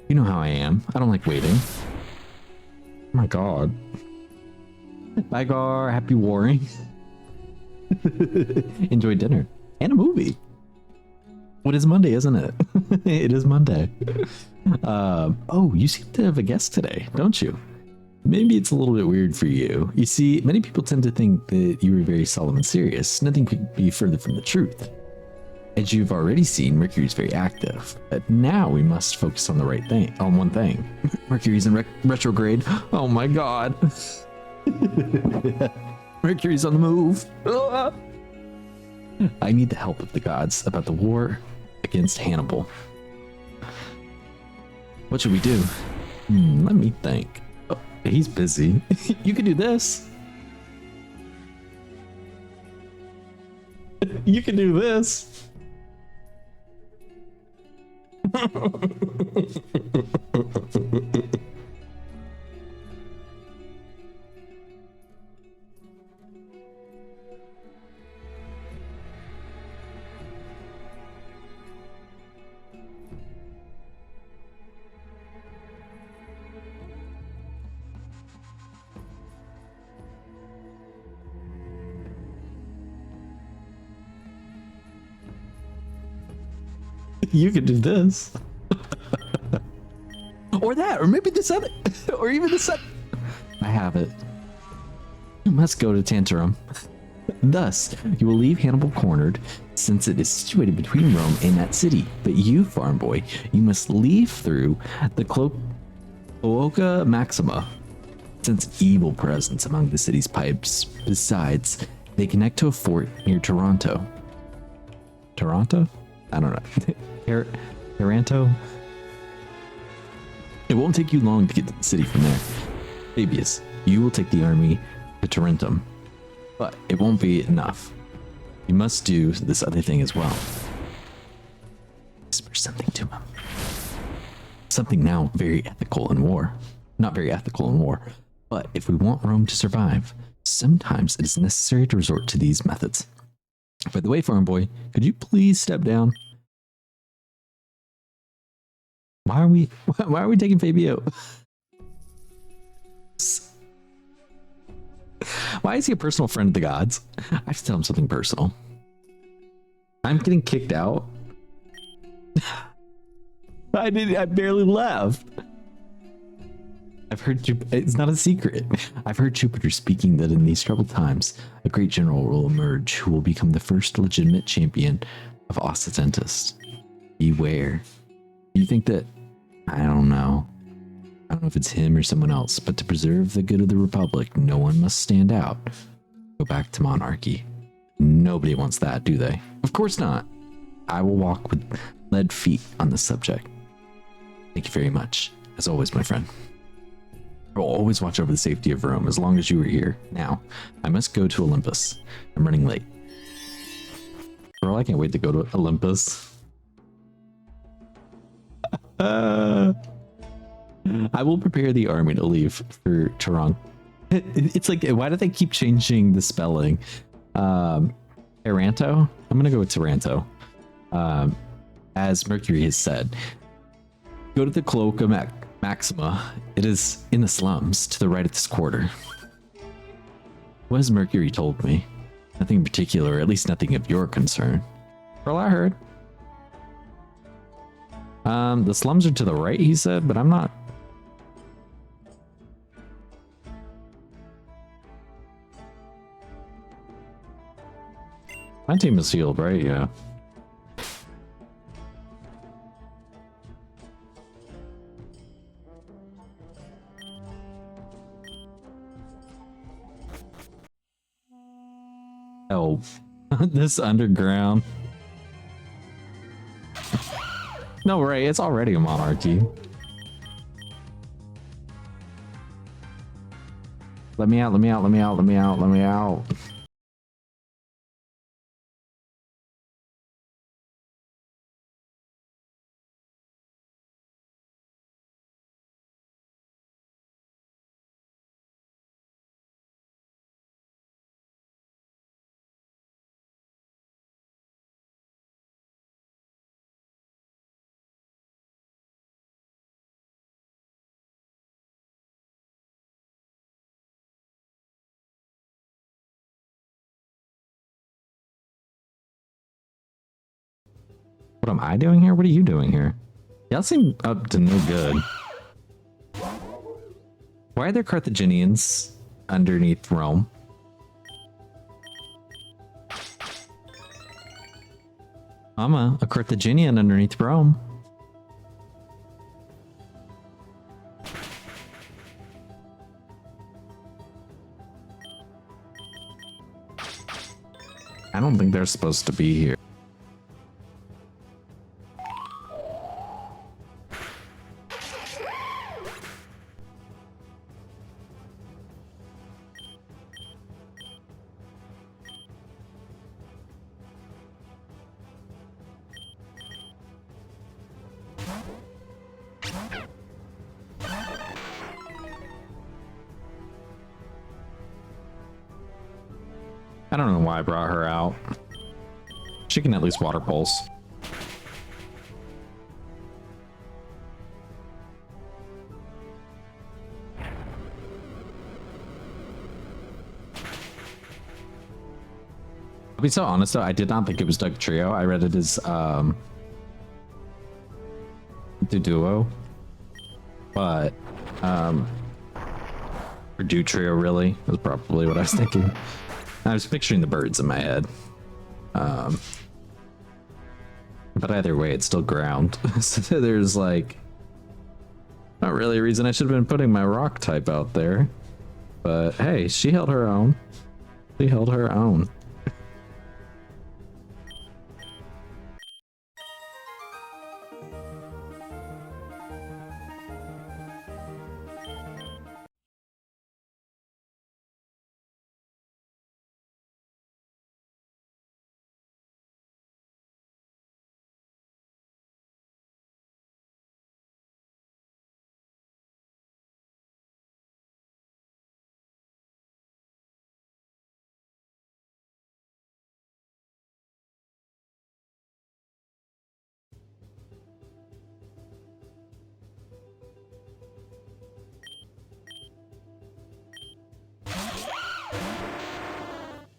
You know how I am. I don't like waiting. Oh my god. Bye, Gar. Happy warring. Enjoy dinner. And a movie. What is Monday, isn't it? It is Monday. Oh, you seem to have a guest today, don't you? Maybe it's a little bit weird for you. You see, many people tend to think that you were very solemn and serious. Nothing could be further from the truth. As you've already seen, Mercury's very active. But now we must focus on one thing. Mercury's in retrograde. Oh my god. Mercury's on the move. I need the help of the gods about the war against Hannibal. What should we do? Let me think. Oh, he's busy. You can do this. You can do this. You could do this. Or that, or maybe this other, or even this other. I have it. You must go to Tantarum. Thus, you will leave Hannibal cornered, since it is situated between Rome and that city. But you, farm boy, you must leave through the Cloaca Maxima, since evil presence among the city's pipes. Besides, they connect to a fort near Toronto. Toronto? I don't know. Taranto? It won't take you long to get to the city from there. Fabius, you will take the army to Tarentum, but it won't be enough. You must do this other thing as well. Whisper something to him. Something now very ethical in war. Not very ethical in war, but if we want Rome to survive, sometimes it is necessary to resort to these methods. By the way, farm boy, could you please step down? Why are we taking Fabio? Why is he a personal friend of the gods? I have to tell him something personal. I'm getting kicked out. I barely left. I've heard it's not a secret. I've heard Jupiter speaking that in these troubled times, a great general will emerge who will become the first legitimate champion of Occidentus. Beware. Do you think that, I don't know if it's him or someone else, but to preserve the good of the Republic, no one must stand out. Go back to monarchy. Nobody wants that, do they? Of course not. I will walk with lead feet on the subject. Thank you very much. As always, my friend. I will always watch over the safety of Rome as long as you are here. Now, I must go to Olympus. I'm running late. Girl, I can't wait to go to Olympus. I will prepare the army to leave for Toronto. It's like, why do they keep changing the spelling? Taranto? I'm gonna go with Taranto. As Mercury has said, go to the Cloaca Maxima. It is in the slums to the right of this quarter. What has Mercury told me? Nothing in particular, at least nothing of your concern. Well, I heard. The slums are to the right, he said, but I'm not. My team is healed, right? Yeah. Oh, this underground. No, right, it's already a monarchy. Let me out, let me out, let me out, let me out, let me out. What am I doing here? What are you doing here? Y'all seem up to no good. Why are there Carthaginians underneath Rome? I'm a Carthaginian underneath Rome. I don't think they're supposed to be here. I don't know why I brought her out. She can at least water pulse. I'll be so honest though, I did not think it was Doug Trio. I read it as the duo. But or do trio really was probably what I was thinking. I was picturing the birds in my head. But either way, it's still ground. So there's like not really a reason I should have been putting my rock type out there. But hey, she held her own. She held her own.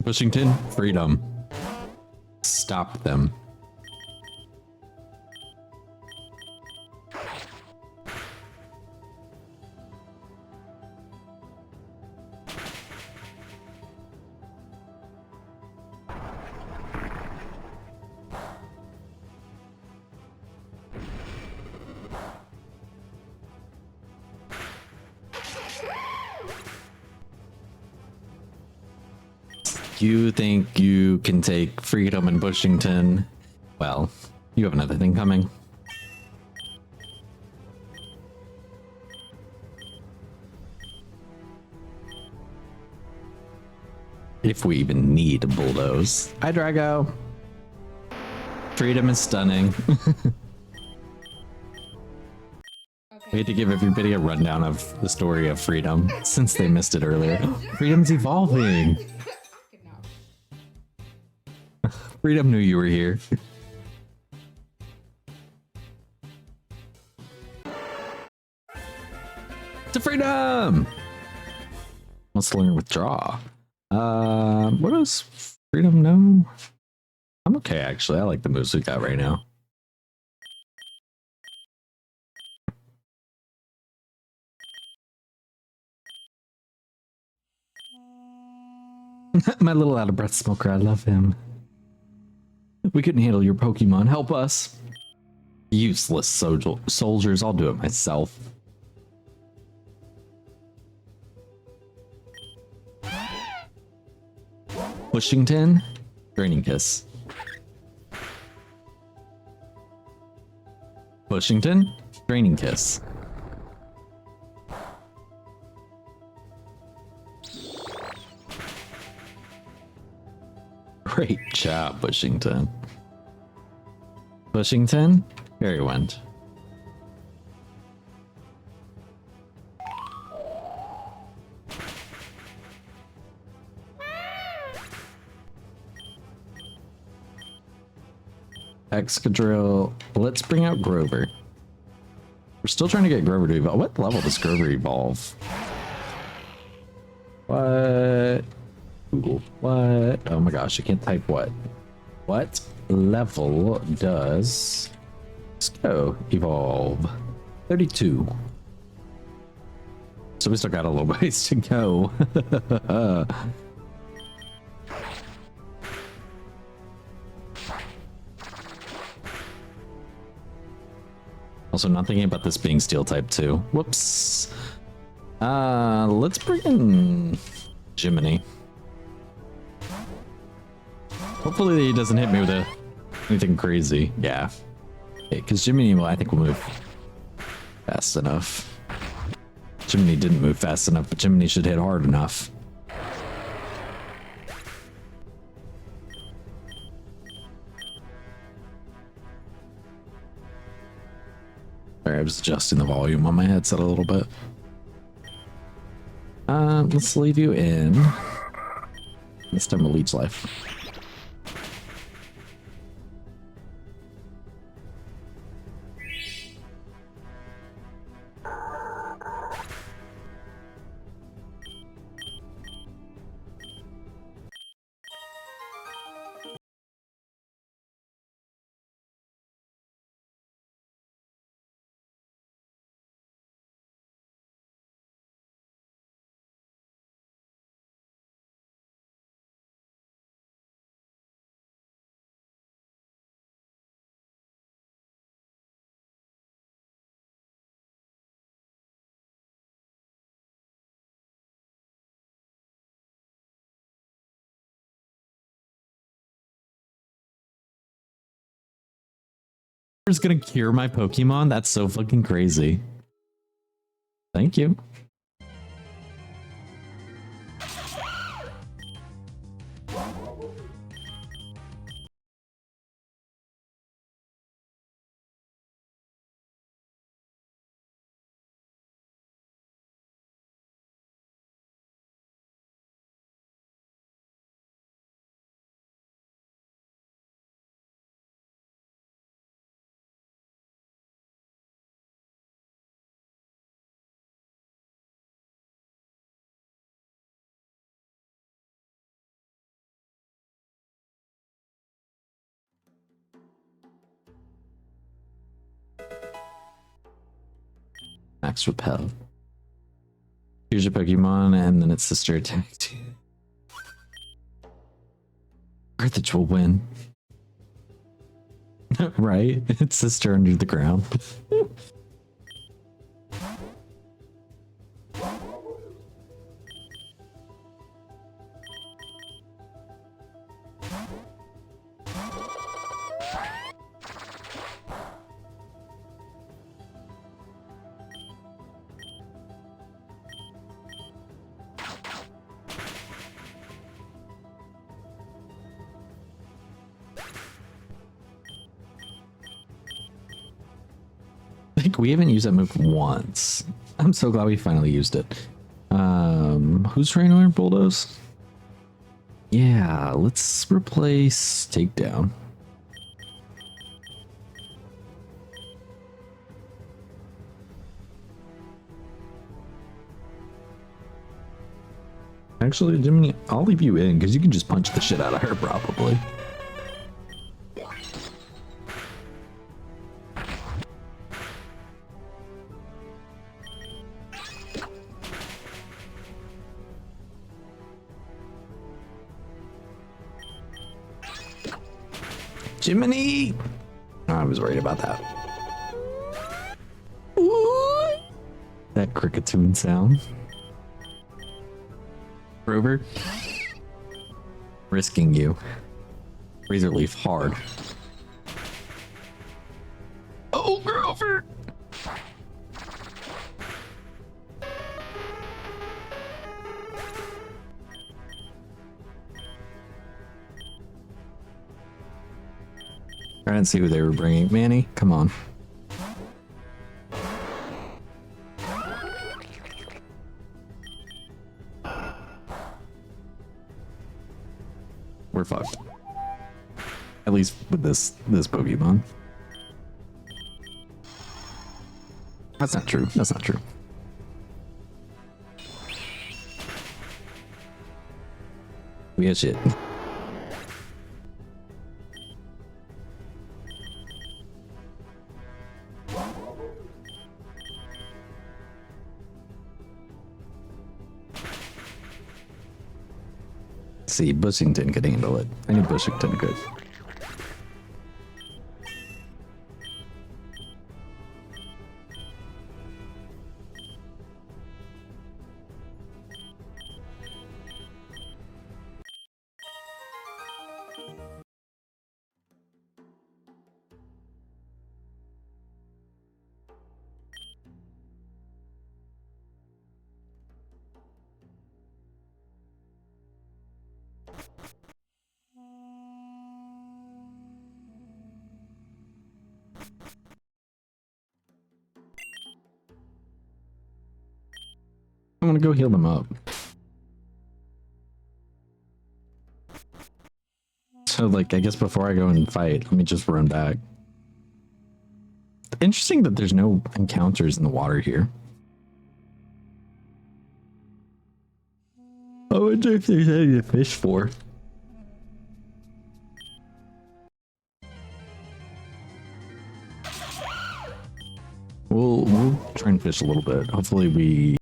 Bushington, freedom. Stop them. You think you can take freedom in Bushington? Well, you have another thing coming. If we even need a bulldoze. Hi, Drago. Freedom is stunning. Okay. hate to give everybody a rundown of the story of Freedom since they missed it earlier. Freedom's evolving. Freedom knew you were here. To Freedom! Let's learn withdraw. What does Freedom know? I'm okay, actually. I like the moves we got right now. My little out of breath smoker, I love him. We couldn't handle your Pokemon. Help us. Useless soldiers. I'll do it myself. Bushington. Draining Kiss. Bushington. Draining Kiss. Great job, Bushington. Bushington, Fairy Wind. Excadrill. Let's bring out Grover. We're still trying to get Grover to evolve. What level does Grover evolve? What? Google. What? Oh my gosh, I can't type what. What level does Sco evolve? 32. So we still got a little ways to go. Also not thinking about this being steel type too. Whoops. Let's bring in Jiminy. Hopefully he doesn't hit me with anything crazy. Yeah. Because Jiminy, I think, will move fast enough. Jiminy didn't move fast enough, but Jiminy should hit hard enough. Sorry, I was adjusting the volume on my headset a little bit. Let's leave you in. This time we'll leech life. Is gonna cure my Pokemon? That's so fucking crazy. Thank you. Max Repel. Here's your Pokemon, and then its sister attacked you. Carthage will win. Right? Its sister under the ground. I think we haven't used that move once. I'm so glad we finally used it. Who's trying to learn bulldoze? Yeah, let's replace takedown. Actually, Jimmy, I'll leave you in because you can just punch the shit out of her probably. Jiminy! I was worried about that. Ooh. That cricketune sound. Grover, risking you. Razor leaf hard. Oh, Grover! I didn't see who they were bringing. Manny, come on. We're fucked. At least with this Pokemon. That's not true. That's not true. We had shit. See, Bushington could handle it. I knew Bushington could. I want to go heal them up. So, like, I guess before I go and fight, let me just run back. Interesting that there's no encounters in the water here. I wonder if there's any to fish for. We'll try and fish a little bit. Hopefully we...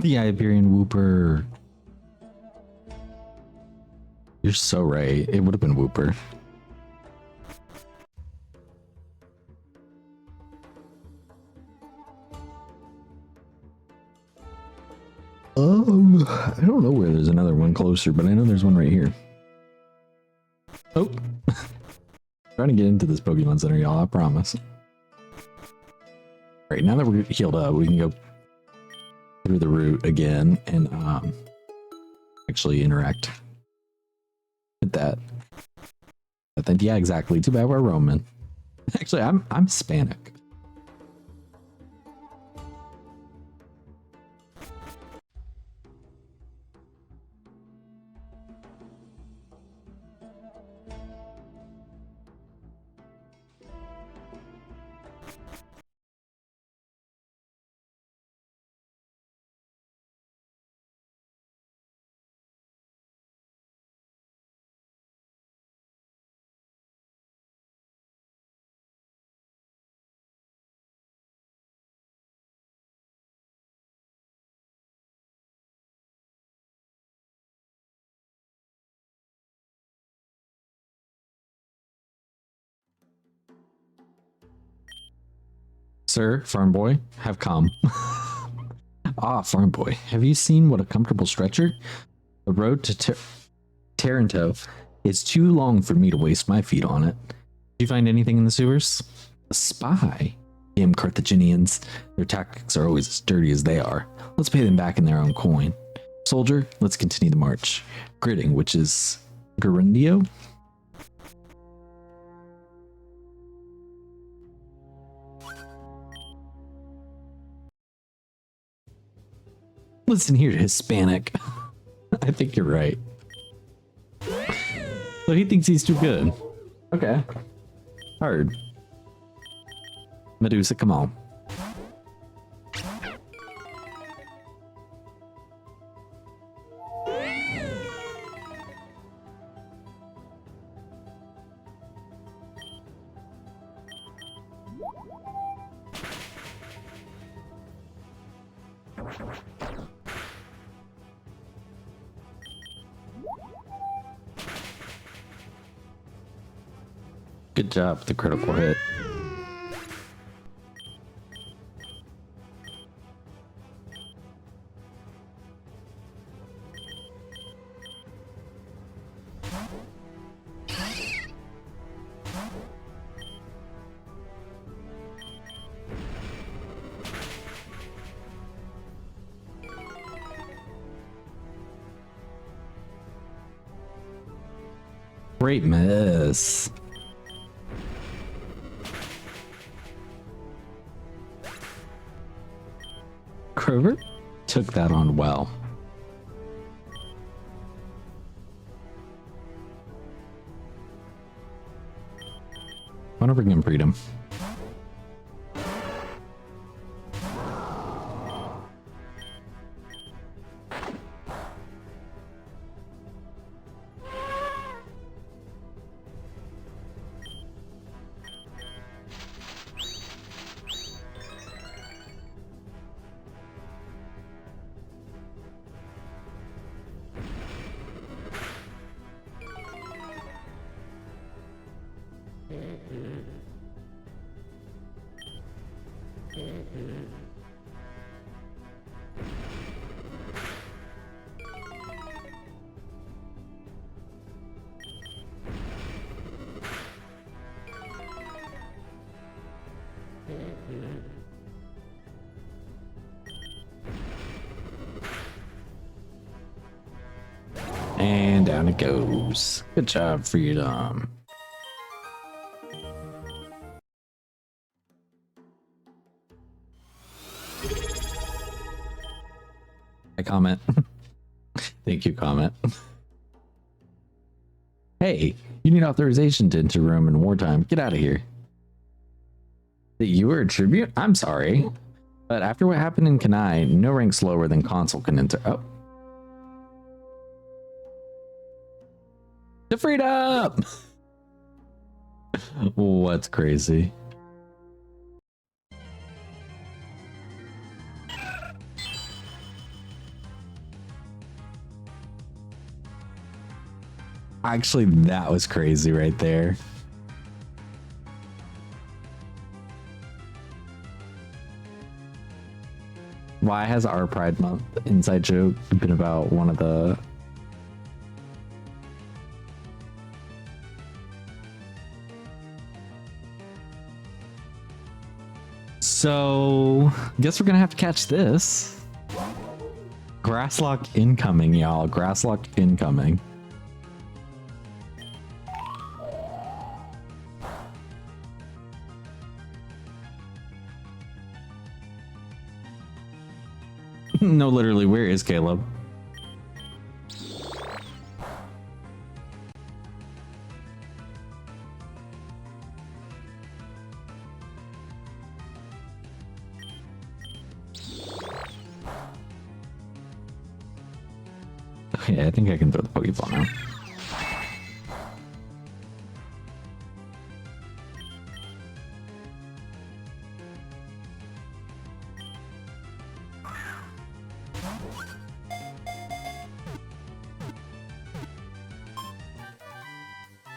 The Iberian Whooper. You're so right. It would have been Whooper. I don't know where there's another one closer, but I know there's one right here. Oh. trying to get into this Pokemon Center, y'all. I promise. All right, now that we're healed up, we can go through the route again and actually interact with that. But then, yeah, exactly. Too bad we're Roman. Actually, I'm Hispanic. Sir, farm boy, have come. Ah, farm boy, have you seen what a comfortable stretcher? The road to Taranto is too long for me to waste my feet on it. Did you find anything in the sewers? A spy? Damn Carthaginians. Their tactics are always as dirty as they are. Let's pay them back in their own coin. Soldier, let's continue the march. Gritting, which is Gerundio? Listen here, Hispanic. I think you're right. So he thinks he's too good. Okay. Hard. Medusa, come on. Good job with the critical hit. Great miss. Crover took that on well. I want to bring in freedom. And down it goes. Good job, freedom. I comment. Thank you, comment. Hey, you need authorization to enter Rome in wartime. Get out of here. That you were a tribute? I'm sorry. But after what happened in Kanai, no ranks lower than consul can enter. Oh. The freedom! What's crazy? Actually, that was crazy right there. Why has our Pride Month inside joke been about one of the... So, guess we're gonna have to catch this. Grasslock incoming, y'all. Grasslock incoming. No, literally, where is Caleb? Okay, I think I can throw the Pokeball now.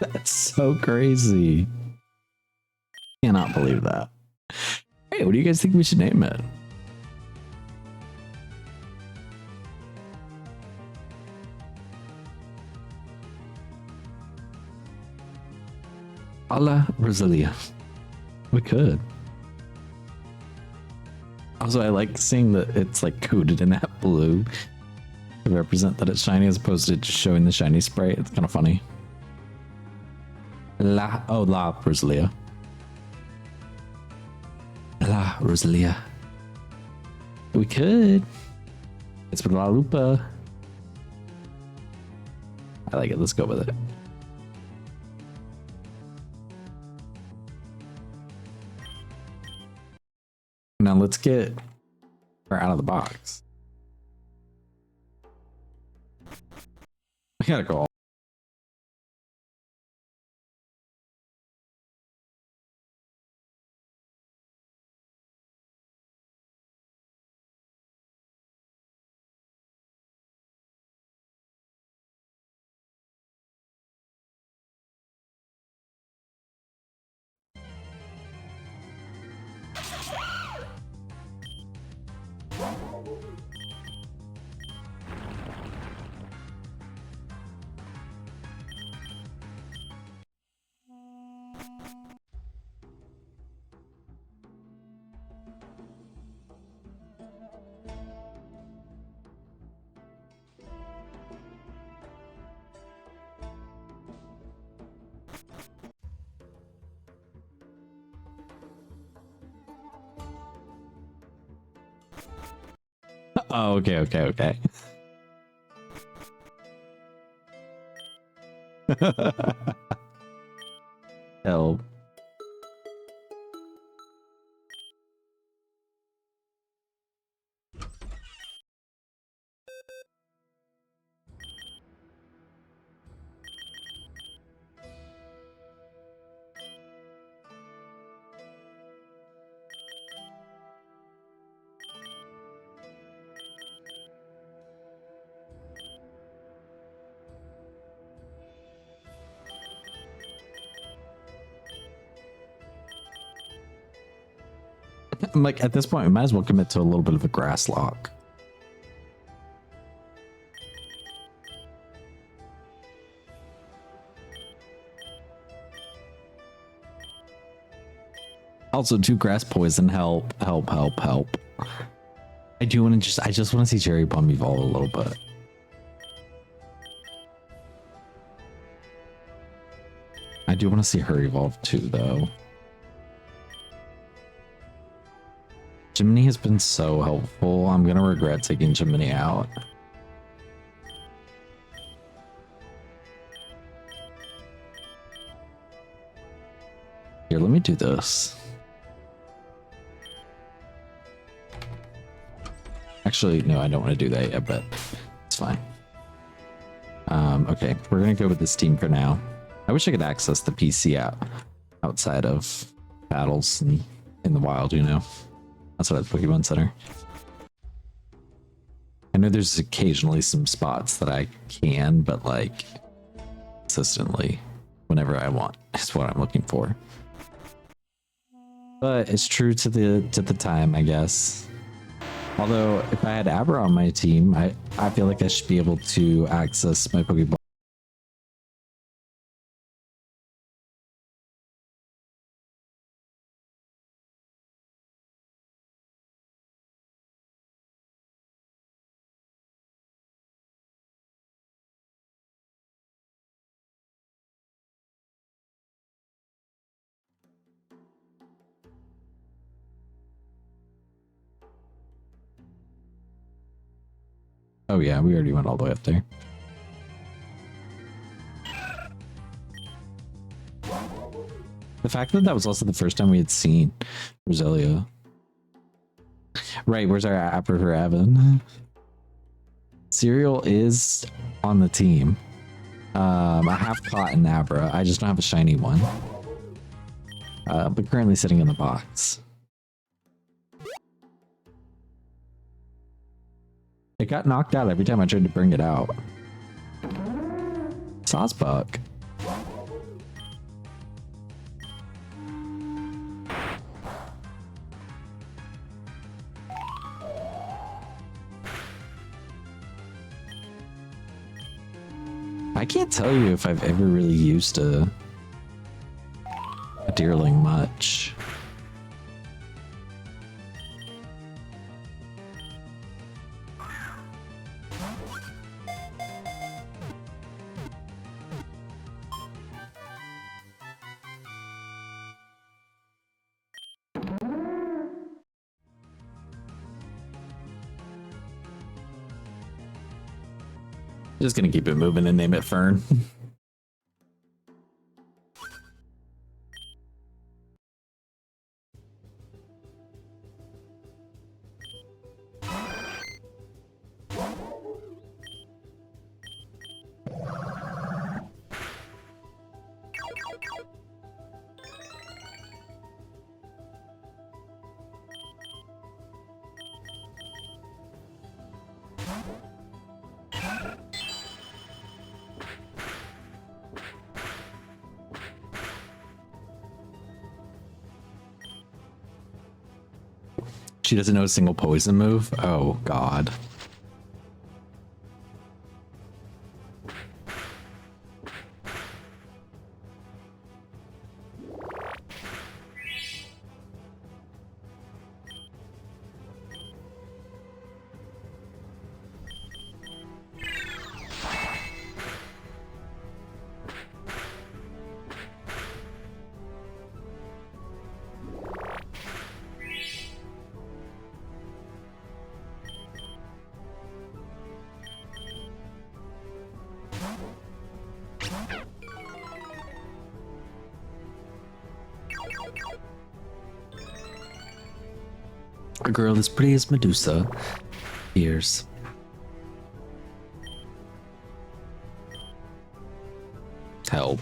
That's so crazy. Cannot believe that. Hey, what do you guys think we should name it? A la Rosalia. We could. Also, I like seeing that it's like coated in that blue to represent that it's shiny as opposed to just showing the shiny sprite. It's kind of funny. La Rosalia. La Rosalia. We could. It's with La Lupa. I like it. Let's go with it. Now let's get her out of the box. I gotta go. Oh, okay. Help. I'm like, at this point, we might as well commit to a little bit of a grass lock. Also, 2 grass poison. Help. I do want to I just want to see Cherry Bomb evolve a little bit. I do want to see her evolve too, though. Jiminy has been so helpful. I'm gonna regret taking Jiminy out. Here, let me do this. Actually, no, I don't want to do that yet, but it's fine. Okay, we're gonna go with this team for now. I wish I could access the PC outside of battles and in the wild, you know. That's what at Pokemon Center. I know there's occasionally some spots that I can, but like consistently, whenever I want, is what I'm looking for. But it's true to the time, I guess. Although if I had Abra on my team, I feel like I should be able to access my Pokeball Oh yeah, we already went all the way up there. The fact that that was also the first time we had seen Roselia. Right, where's our Apper for Evan? Cereal is on the team. I have caught an Abra. I just don't have a shiny one. But currently sitting in the box. It got knocked out every time I tried to bring it out. Sawsbuck. I can't tell you if I've ever really used a Deerling much. Just gonna keep it moving and name it Fern. She doesn't know a single poison move? Oh, God. A girl as pretty as Medusa. Ears. Help.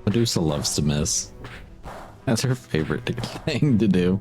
Medusa loves to miss. That's her favorite thing to do.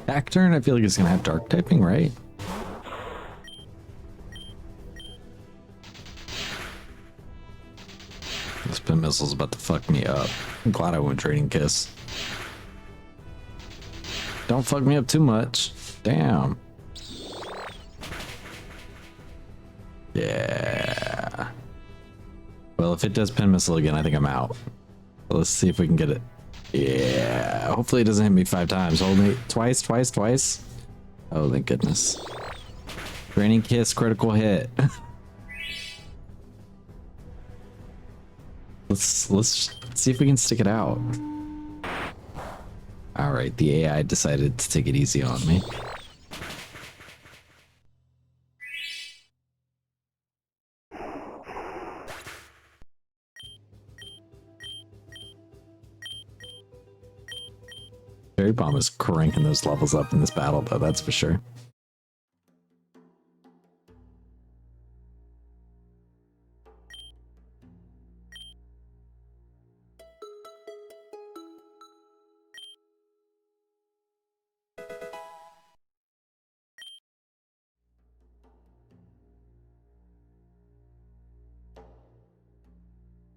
Back turn, I feel like it's gonna have dark typing, right? This pin missile's about to fuck me up. I'm glad I went Trading Kiss. Don't fuck me up too much. Damn. Yeah. Well, if it does pin missile again, I think I'm out. Let's see if we can get it. Yeah, hopefully it doesn't hit me 5 times. Hold me twice. Oh, thank goodness. Draining Kiss, critical hit. let's see if we can stick it out. All right, the AI decided to take it easy on me. Cherry Bomb is cranking those levels up in this battle, though, that's for sure.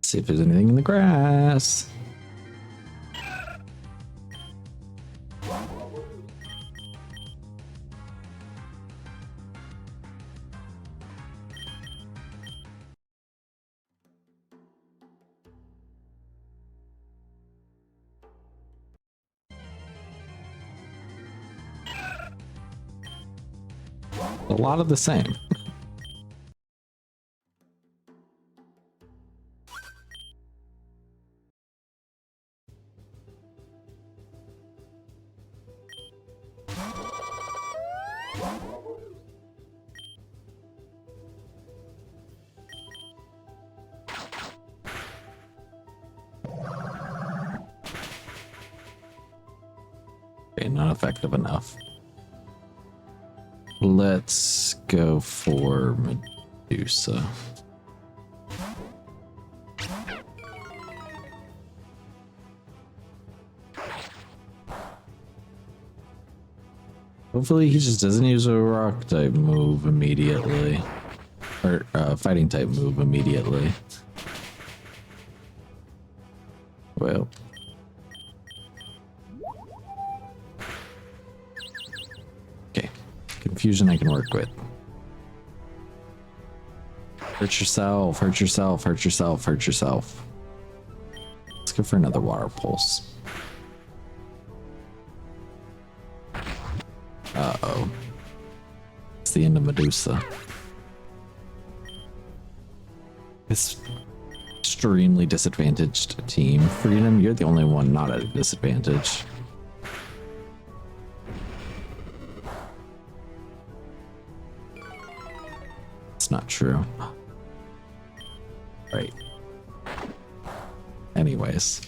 See if there's anything in the grass. A lot of the same. Okay, not effective enough. Let's go for Medusa. Hopefully he just doesn't use a rock type move immediately. Or fighting type move immediately. Well. Okay. Confusion I can work with. Hurt yourself, hurt yourself, hurt yourself, hurt yourself. Let's go for another water pulse. Uh-oh. It's the end of Medusa. This extremely disadvantaged team. Freedom, you're the only one not at a disadvantage. It's not true. Right. Anyways.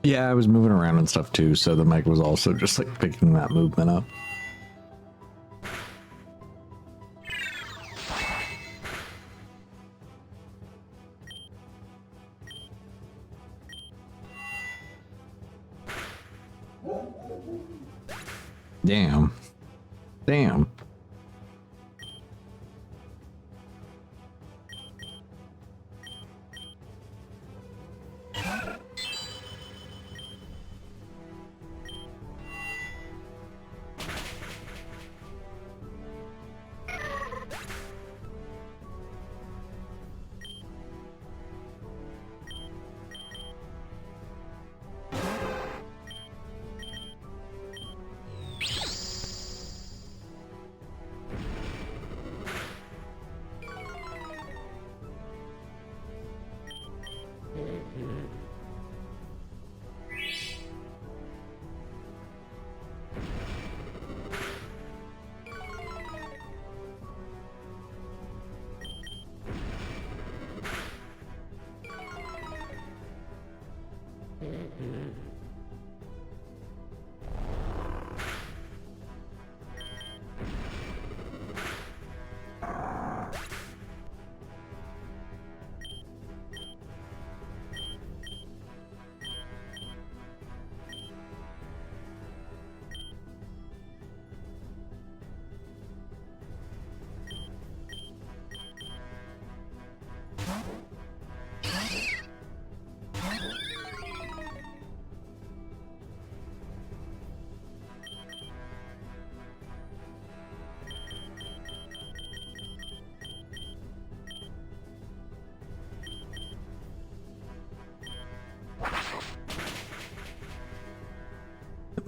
Yeah, I was moving around and stuff too, so the mic was also just like picking that movement up. Damn. Damn.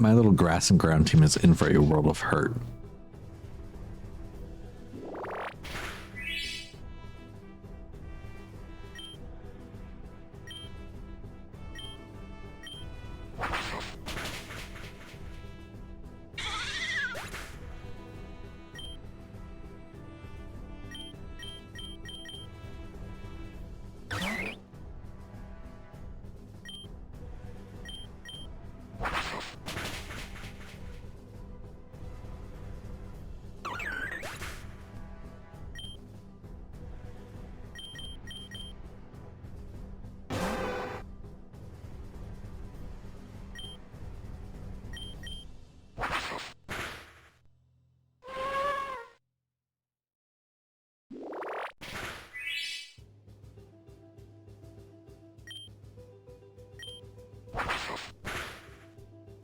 My little grass and ground team is in for a world of hurt.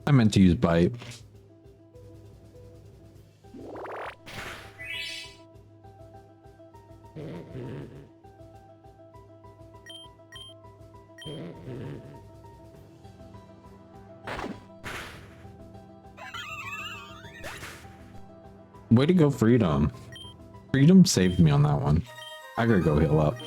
I meant to use bite. Way to go, Freedom. Freedom saved me on that one. I gotta go heal up.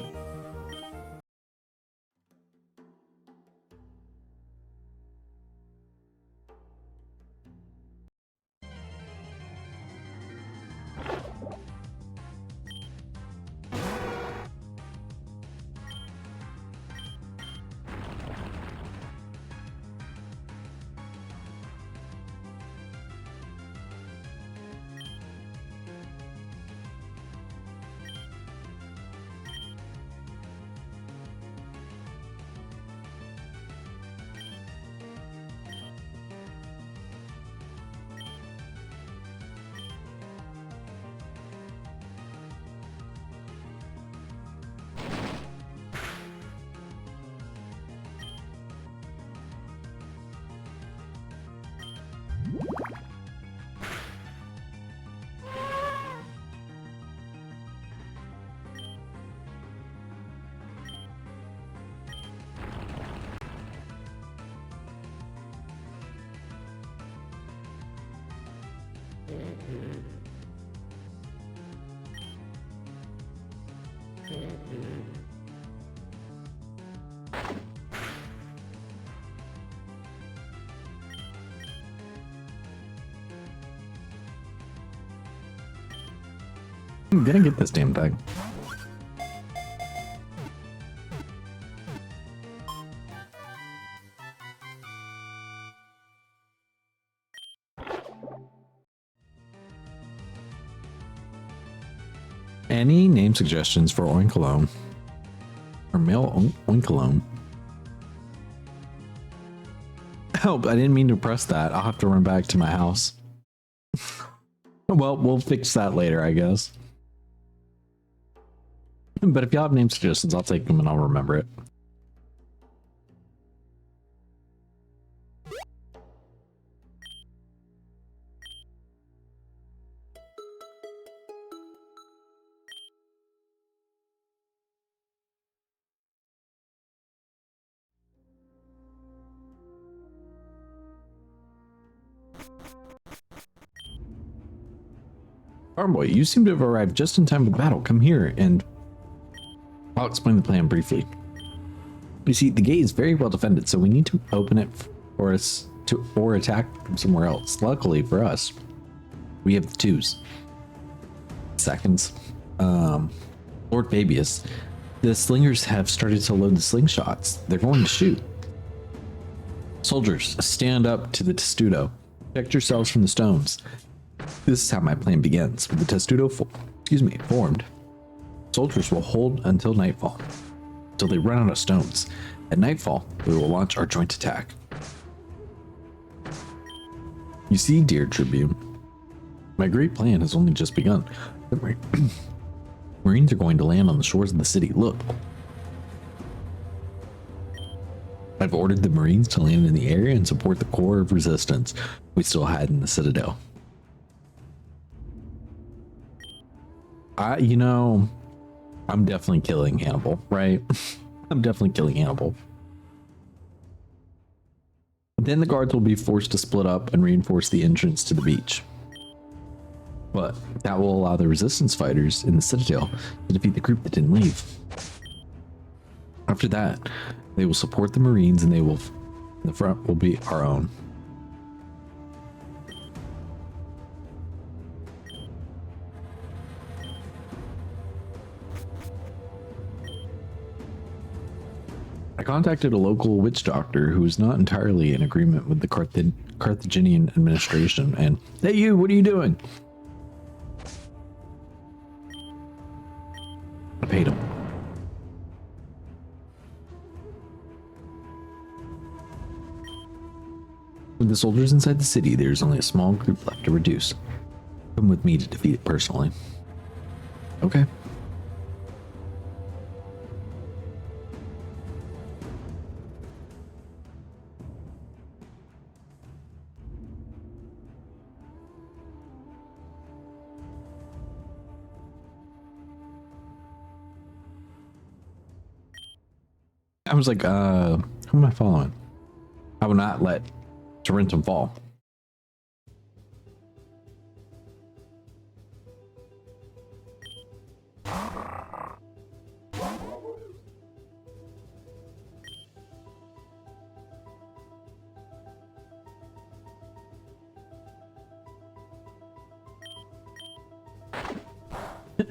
I'm gonna get this damn thing. Any name suggestions for Oinkalone? Or male Oinkalone? Help, I didn't mean to press that. I'll have to run back to my house. Well, we'll fix that later, I guess. But if y'all have name suggestions, I'll take them and I'll remember it. Farm boy, you seem to have arrived just in time for the battle. Come here and I'll explain the plan briefly. You see, the gate is very well defended, so we need to open it for us to or attack from somewhere else. Luckily for us, we have the twos. Seconds. Lord Fabius, the slingers have started to load the slingshots. They're going to shoot. Soldiers, stand up to the testudo. Protect yourselves from the stones. This is how my plan begins. With the testudo formed, soldiers will hold until nightfall, until they run out of stones. At nightfall, we will launch our joint attack. You see, dear Tribune, my great plan has only just begun. The Marines are going to land on the shores of the city. Look. I've ordered the Marines to land in the area and support the core of resistance we still had in the Citadel. I'm definitely killing Hannibal, right? I'm definitely killing Hannibal. Then the guards will be forced to split up and reinforce the entrance to the beach. But that will allow the resistance fighters in the citadel to defeat the group that didn't leave. After that, they will support the Marines and the front will be our own. I contacted a local witch doctor who was not entirely in agreement with the Carthaginian administration and, hey you, what are you doing? I paid him. With the soldiers inside the city, there's only a small group left to reduce. Come with me to defeat it personally. Okay. I was like, who am I following? I will not let Tarentum fall.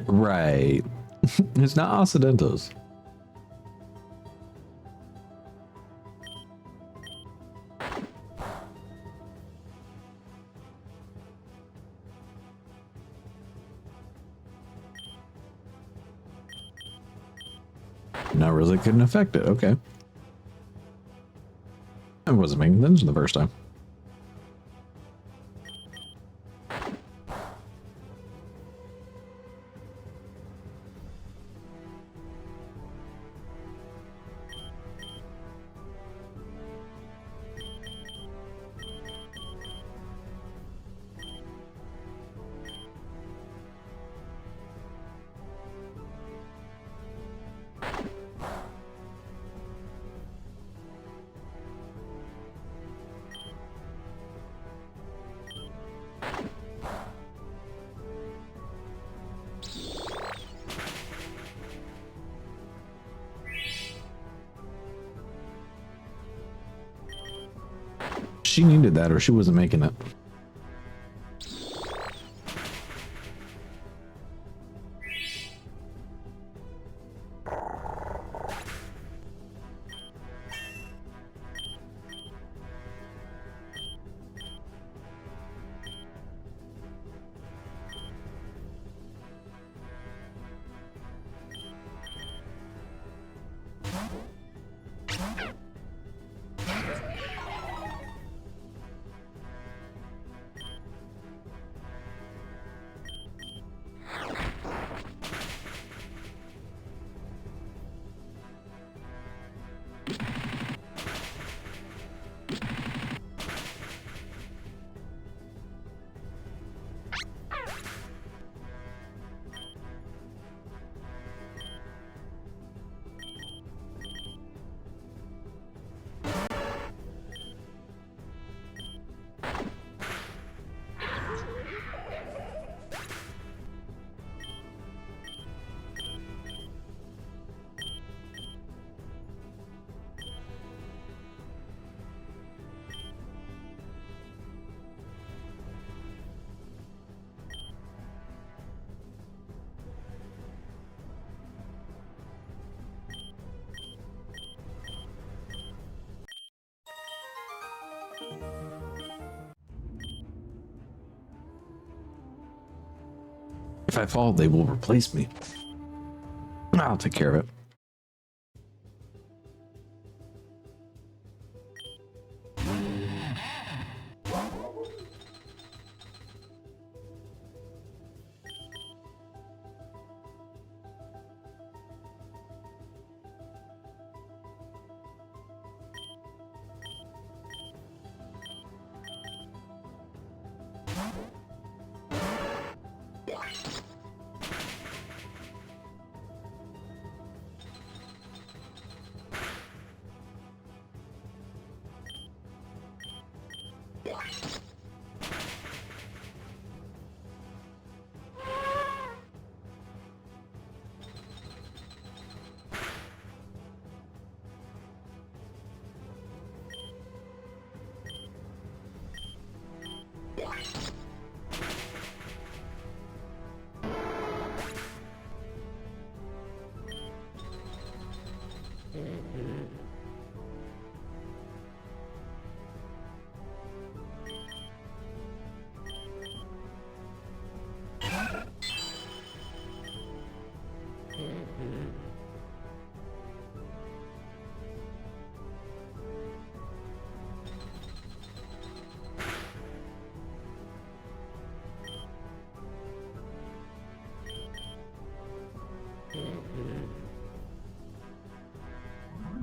Right. It's not Occidentos. Now really couldn't affect it. Okay. I wasn't paying attention the first time. She needed that or she wasn't making it. If I fall, they will replace me. I'll take care of it.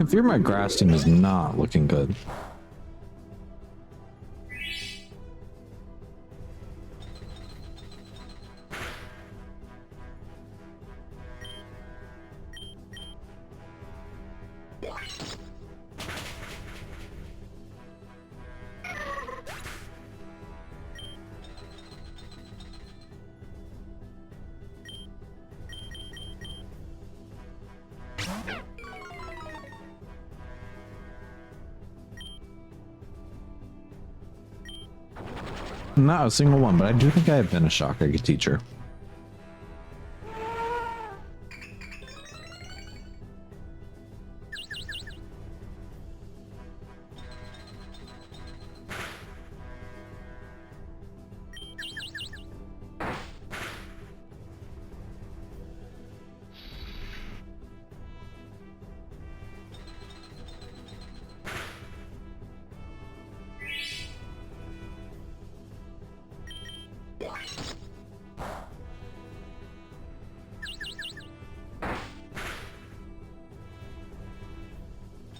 I fear my grass team is not looking good. Not a single one, but I do think I have been a Shocking teacher.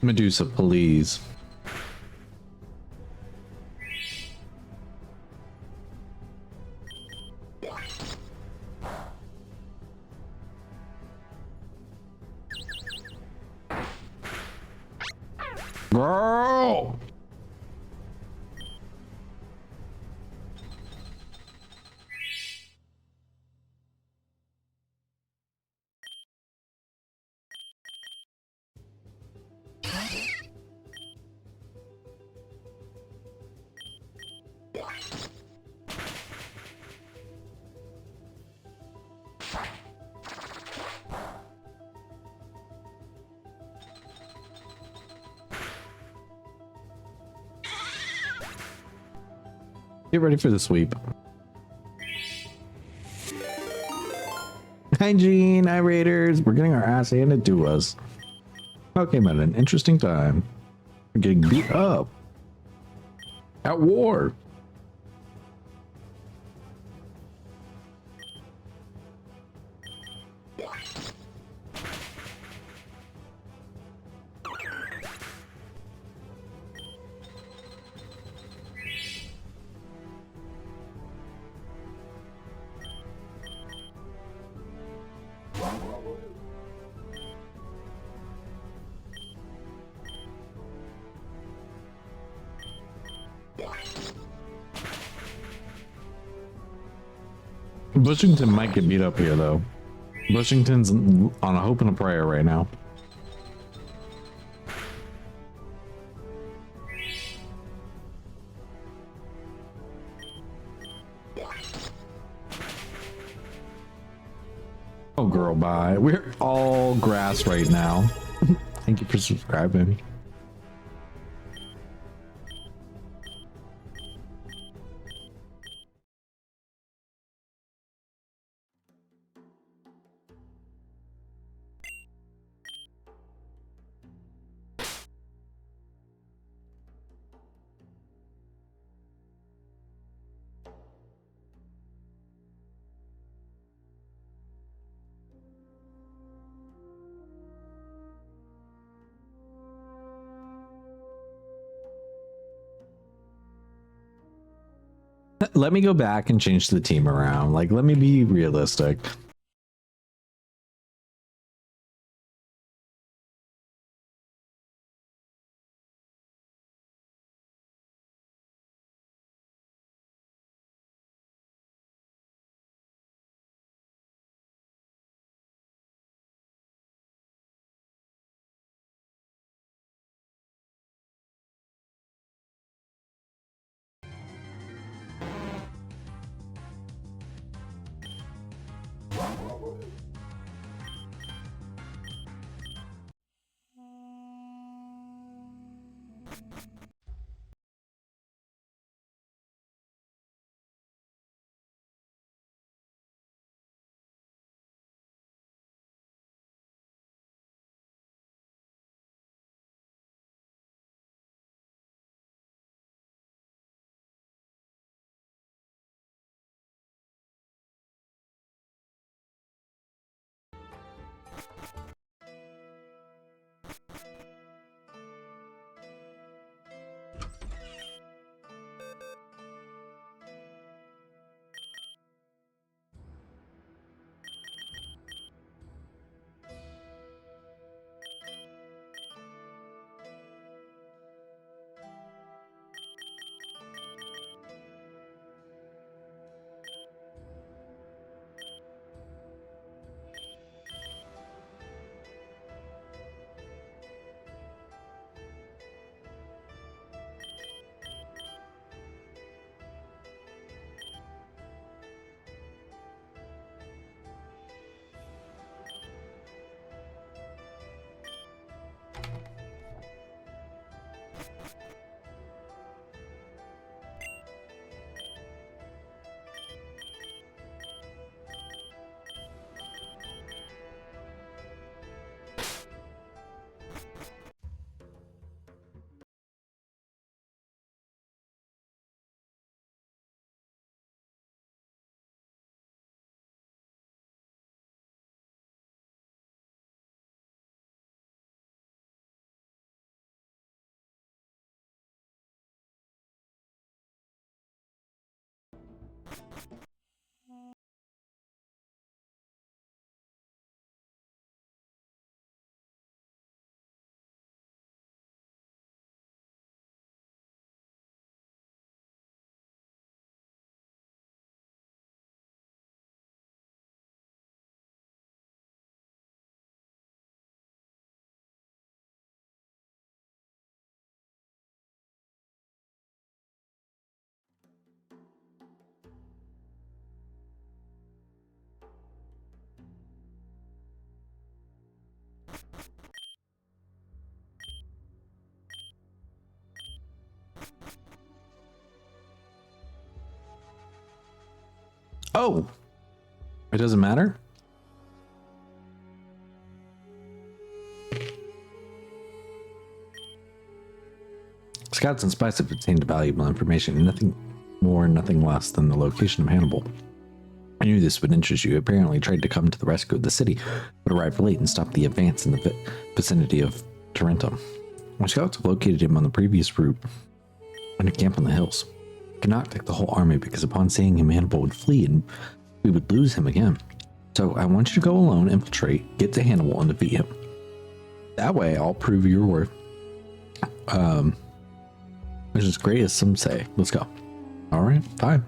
Medusa, please. Girl! Get ready for the sweep. Hi, Gene. Hi, Raiders. We're getting our ass handed to us. Okay, man, an interesting time. We're getting beat up. At war. Bushington might get beat up here, though. Bushington's on a hope and a prayer right now. Oh, girl, bye. We're all grass right now. Thank you for subscribing. Let me go back and change the team around. Like, let me be realistic. Oh, it doesn't matter. Scouts and spies have obtained valuable information, nothing more, nothing less than the location of Hannibal. I knew this would interest you. Apparently tried to come to the rescue of the city, but arrived late and stopped the advance in the vicinity of Tarentum. Our scouts have located him on the previous route in a camp on the hills. I could not take the whole army because upon seeing him, Hannibal would flee and we would lose him again. So I want you to go alone, infiltrate, get to Hannibal, and defeat him. That way, I'll prove your worth. Which is great as some say. Let's go. All right, fine.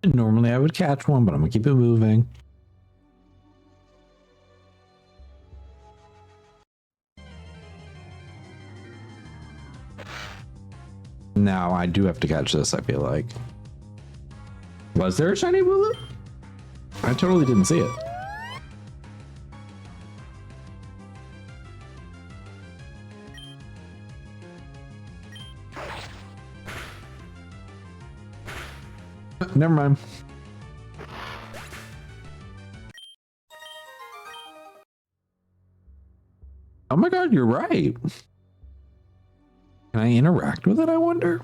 Normally I would catch one, but I'm gonna keep it moving. Now I do have to catch this, I feel like. Was there a shiny Wooloo? I totally didn't see it. Never mind. Oh my god, you're right. Can I interact with it, I wonder?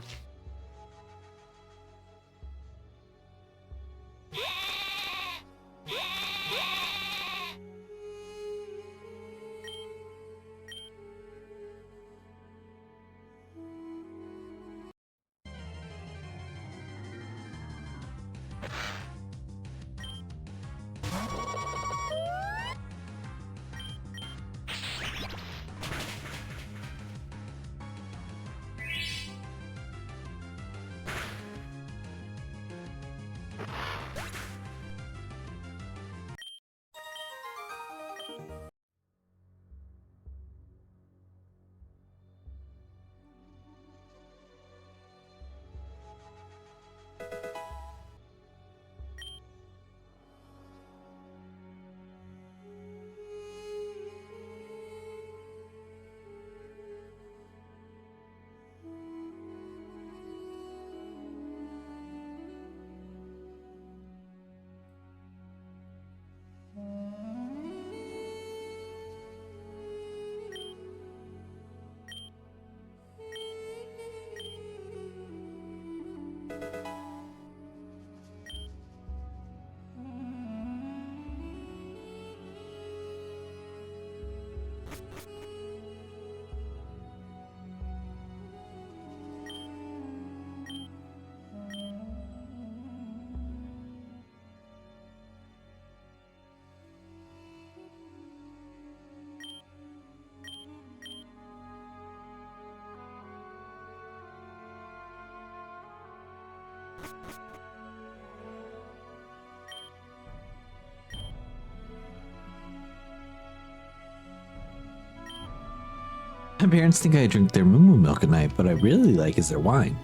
My parents think I drink their moo milk at night, but I really like is their wine.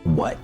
What?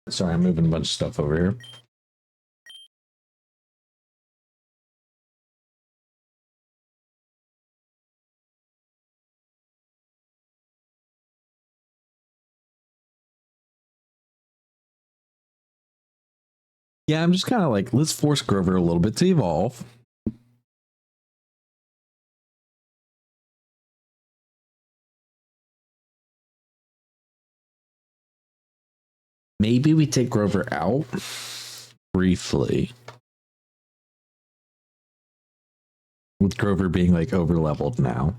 Sorry, I'm moving a bunch of stuff over here. Yeah, I'm just kind of like, let's force Grover a little bit to evolve. Maybe we take Grover out briefly. With Grover being like over leveled now.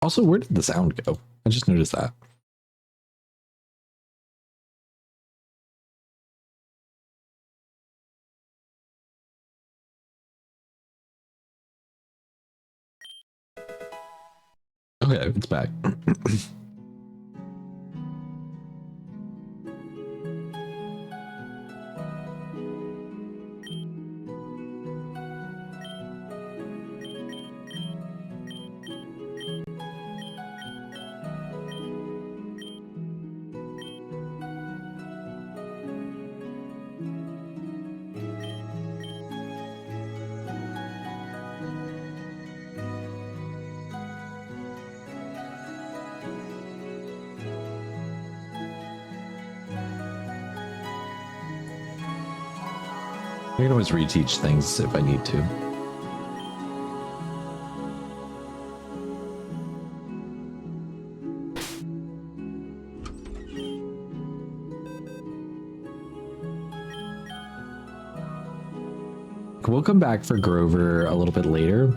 Also, where did the sound go? I just noticed that. Okay, it's back. I can always reteach things if I need to. We'll come back for Grover a little bit later.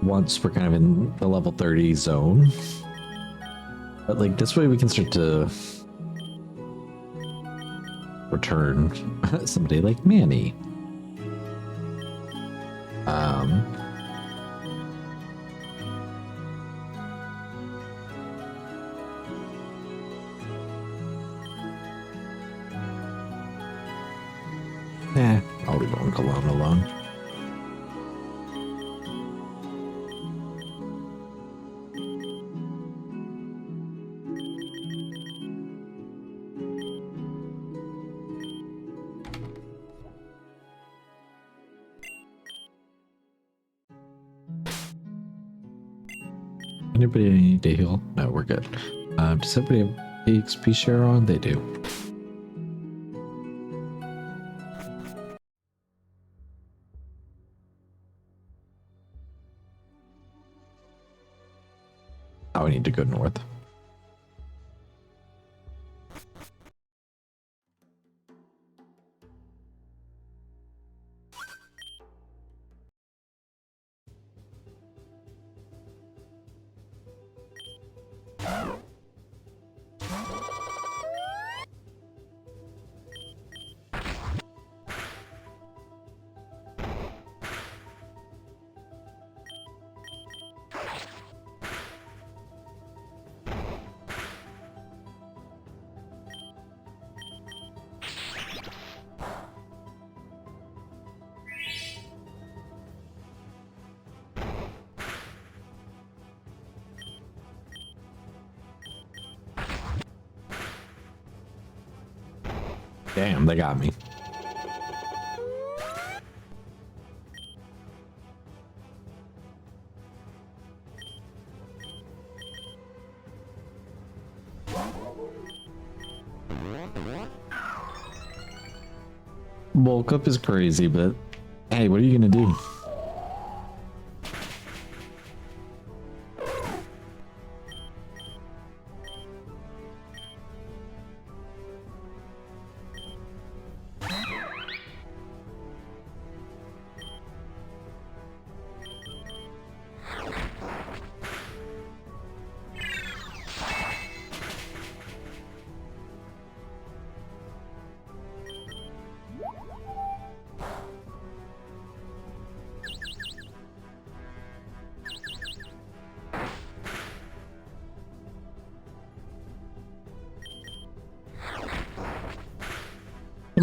Once we're kind of in the level 30 zone. But like this way we can start to return somebody like Manny. I'll leave Uncle alone. Anybody need to heal? No, we're good. Does everybody have XP share on? They do. Oh, I need to go north. Damn, they got me. Bulk up is crazy, but hey, what are you gonna do?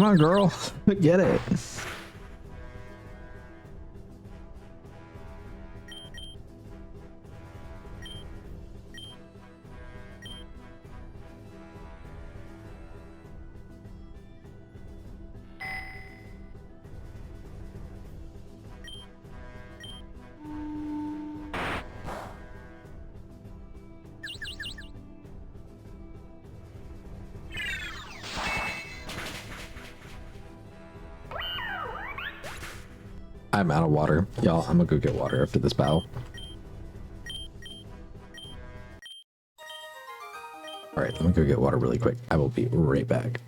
Come on, girl. Get it. I'm out of water. Y'all, I'm gonna go get water after this battle. Alright, let me go get water really quick. I will be right back.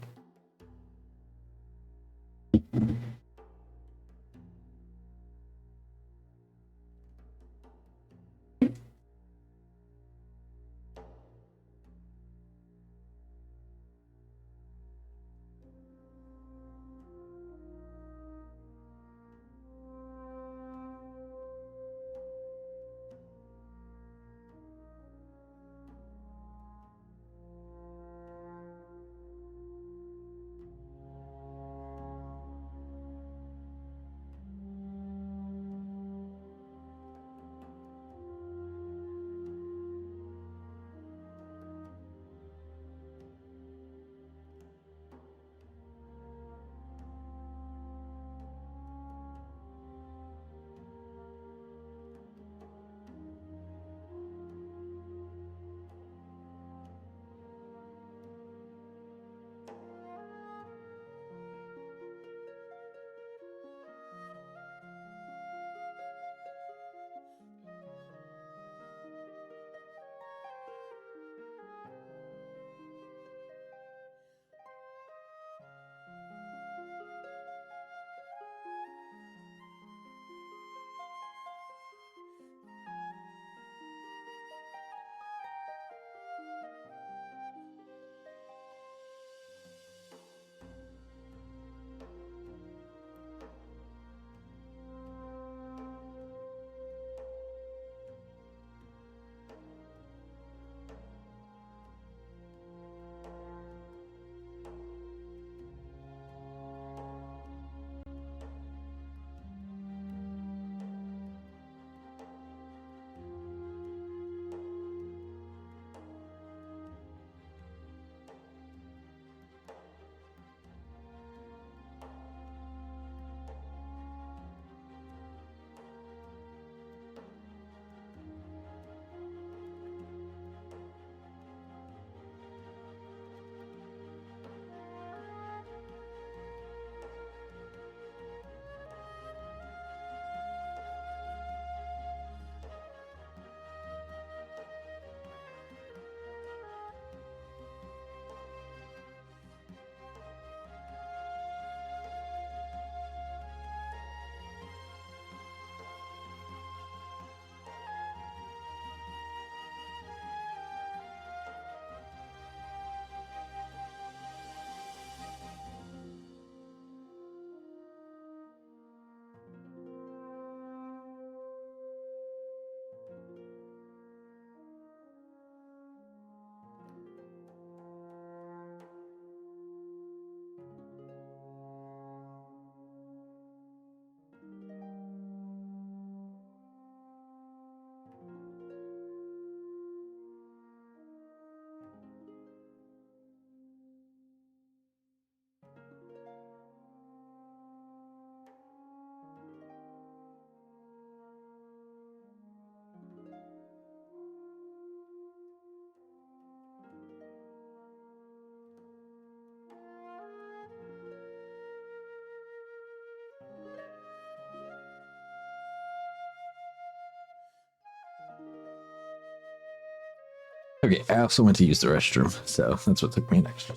Okay, I also went to use the restroom, so that's what took me an extra.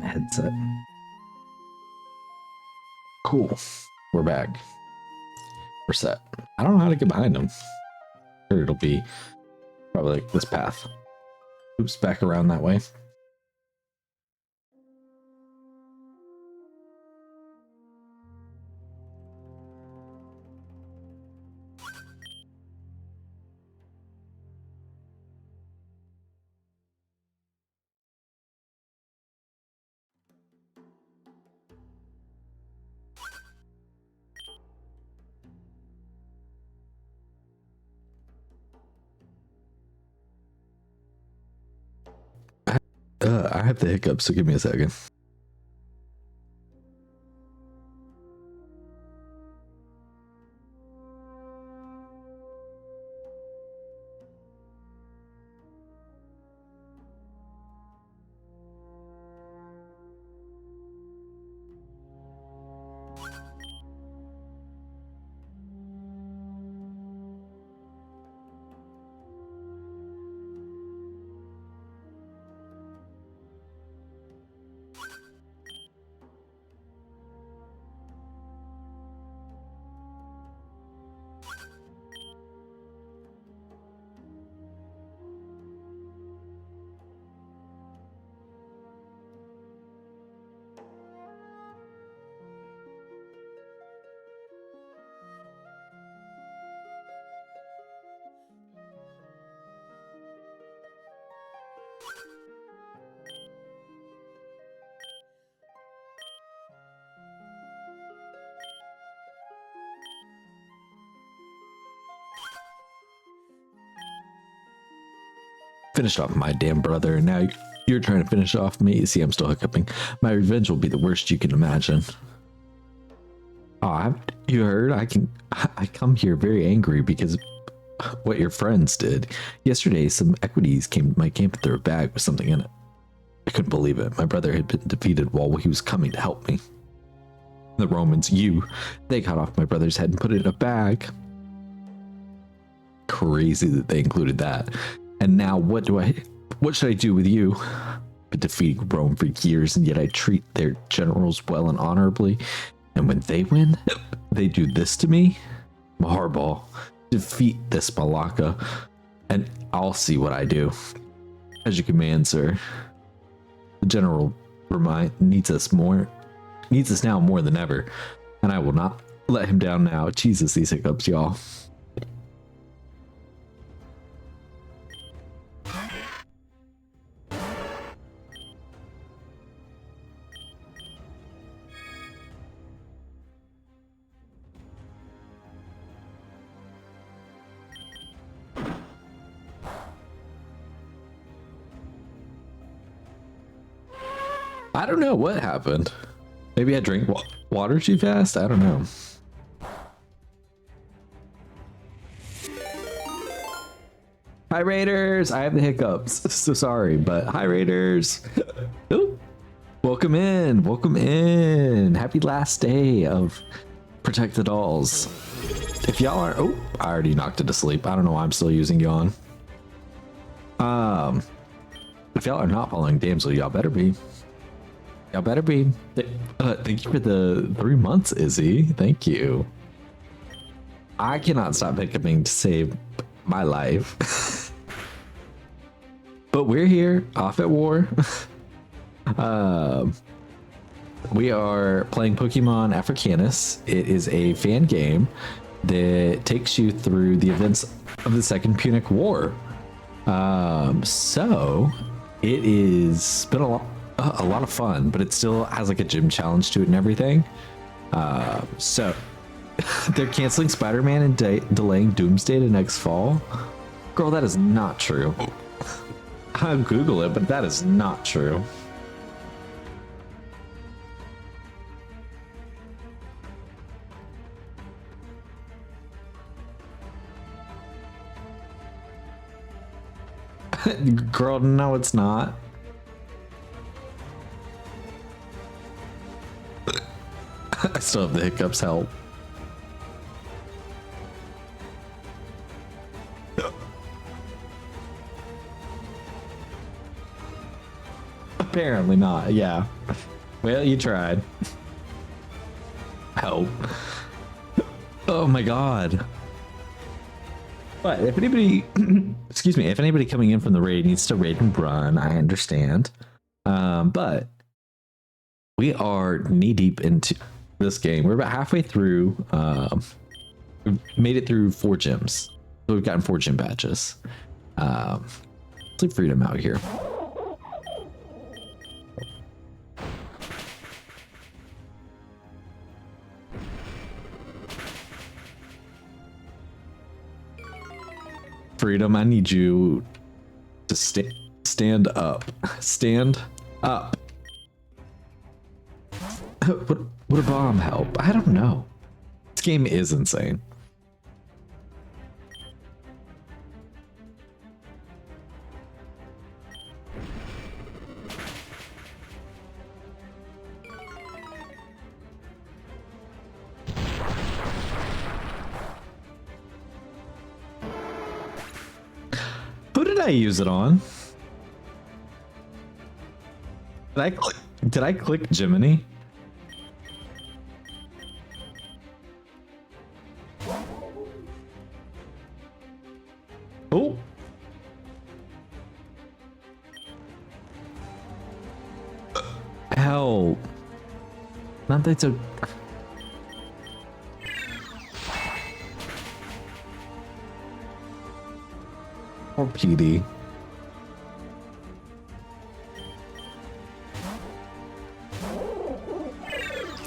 Headset. Cool. We're back. We're set. I don't know how to get behind them. Sure, it'll be probably like this path. Oops, back around that way. I have the hiccups, so give me a second. Finished off my damn brother, and now you're trying to finish off me. See, I'm still hiccuping. My revenge will be the worst you can imagine. Oh, you heard? I come here very angry because what your friends did. Yesterday, some equities came to my camp with their bag with something in it. I couldn't believe it. My brother had been defeated while he was coming to help me. The Romans, they cut off my brother's head and put it in a bag. Crazy that they included that. And now what should I do with you? Been defeating Rome for years, and yet I treat their generals well and honorably. And when they win, they do this to me? Hardball, defeat this Malacca, and I'll see what I do. As you command, sir. The general needs us now more than ever, and I will not let him down now. Jesus, these hiccups, y'all. I don't know what happened. Maybe I drank water too fast? I don't know. Hi, Raiders! I have the hiccups. So sorry, but hi, Raiders! Ooh. Welcome in! Welcome in! Happy last day of Protect the Dolls. If y'all are... Oh, I already knocked it to sleep. I don't know why I'm still using yawn. If y'all are not following Damsel, y'all better be. Y'all better be. Thank you for the 3 months, Izzy. Thank you. I cannot stop hiccuping to save my life. But we're here, off at war. We are playing Pokemon Africanus. It is a fan game that takes you through the events of the Second Punic War. So it is been a lot of fun, but it still has like a gym challenge to it and everything. So they're canceling Spider-Man and delaying Doomsday to next fall. Girl, that is not true. I'll Google it, but that is not true. Girl, no, it's not. I still have the hiccups, help. Apparently not. Yeah. Well, you tried. Help. Oh my god. But if anybody, excuse me, if anybody coming in from the raid needs to raid and run, I understand. But we are knee deep into this game. We're about halfway through. We've made it through 4 gyms. So we've gotten 4 gym badges. Sleep freedom out here. Freedom, I need you to stand up. Stand up. Would a bomb help? I don't know. This game is insane. Who did I use it on? Did I click Jiminy? Oh. Help. Not that so. Or PD.